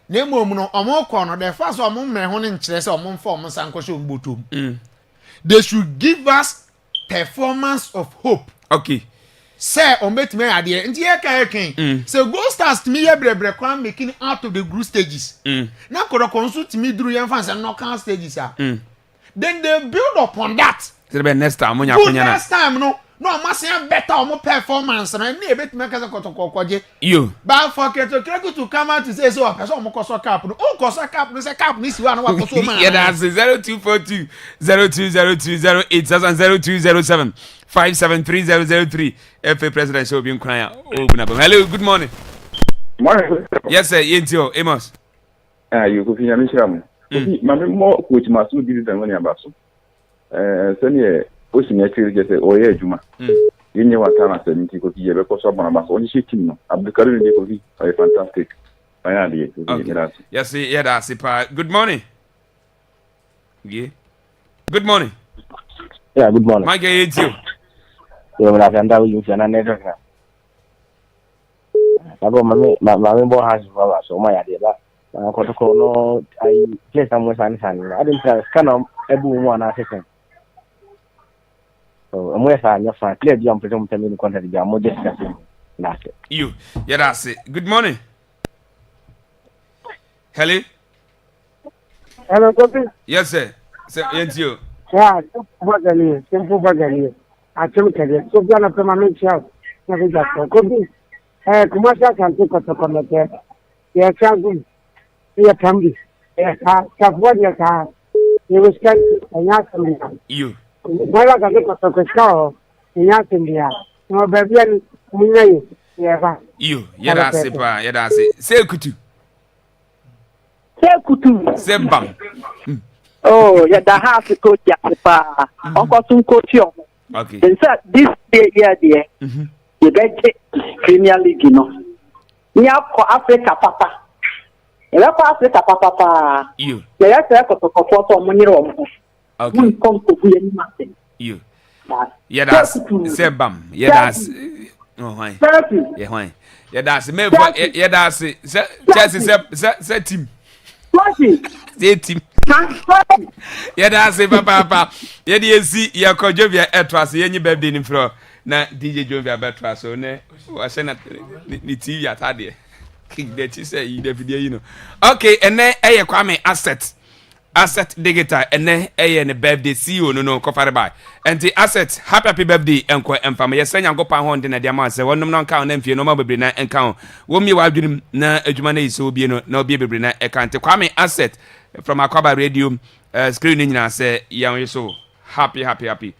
na mo no omo ko no the first omo men ho ni nkire say omo form sanko so mbotom they should give us performance of hope okay say on betime ade nti e kan say Gold Stars to me ye brebre kwan making out of the group stages na kotoko nso to me duru ye fancy knockout stages then they build upon that next time next time no amasia better or more performance and na ebet make us kotokoje you but for to come out to say so person mo koso cap no o koso cap no say cap ni si wa na wa koso man yeah that's 0242 0202 08007 573003 FA president show be crying hello good morning yes sir yentio Amos you go finya mishram mame mo coach masu di the money abaso senior o si nyekiri je se o ye adwuma yenye wata na 70 ko ki ye be ko so bona baso onye shi team no Abdulkarim de ko vi are fantastic aya de yes yeah that's it good morning good morning good morning my guy it's you yo na kanda you sana neto na sabo mame bo has baba so ma ya de ba ko to ko no I play somewhere san I didn't try scan ebu mu na second so I'm with your friend. Clear the present termin contact the more discussing. That's it. You. Yeah, that's it. Good morning. Hello. Hello, copy. Yes, sir. Sir, yes, you. Yeah, simple bagani. I told you, so gonna pay my make sure. Never just copy. Commercial can take us upon the table. Yeah, good. Yeah, Tambi. Yeah, what you car. You will spend a you. Wala ka ko ko nya timbia no baby an munyi ye ba you that's it say kutu say bam oh yeah that has to coach ya pa onko sun coach yo okay then this year there you get Premier League no Nya ko Africa papa. Ela ko Africa papa. You. Ya se ko so mo nyere o mo. Okay. Mun kom ko bu yeni mate. You. Yeah, that's Sebam. Yeah, that's. Oh, why? Yeah, why? Yeah, that's me. Yeah, that's Chelsea. Team. Say team. Yeah, that's it, papa. Yeah, you see, yeah, call Jovia Etras. Yeah, you birthday in floor. Na DJ Jovia Betras. So ne, was saying that the TV at Hadia. That you say you the you know. Okay, and then Kwame asset digital and then a birthday CEO no cover by and the asset happy birthday enko emfam ye senya go pa ho de na dia ma se wonum no count na mfie no ma bebre na enka wo mi wa dwunim na adwuma na iso bi no na obi bebre na ekante Kwame asset from Akwaaba radio screen nyina say yan so happy birthday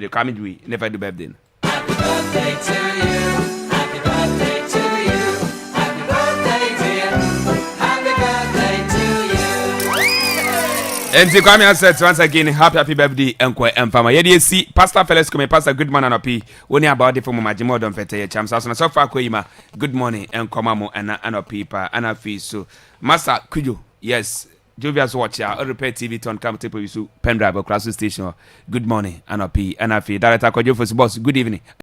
Kwame do never do birthday. Happy birthday to you. Happy birthday to you. Happy birthday dear. Happy birthday to you. And the Kwame asset once again happy birthday enko emfama ye dey see Pastor Felix come Pastor good morning anopi woni about the form majimo don fete ye cham so far koyima good morning enko mamo ana anopi pa ana fi so Master Kujo yes Jovia's watch ya repair TV turn come tape you pen drive across the station good morning anopi ana fi director Kojo for boss good evening.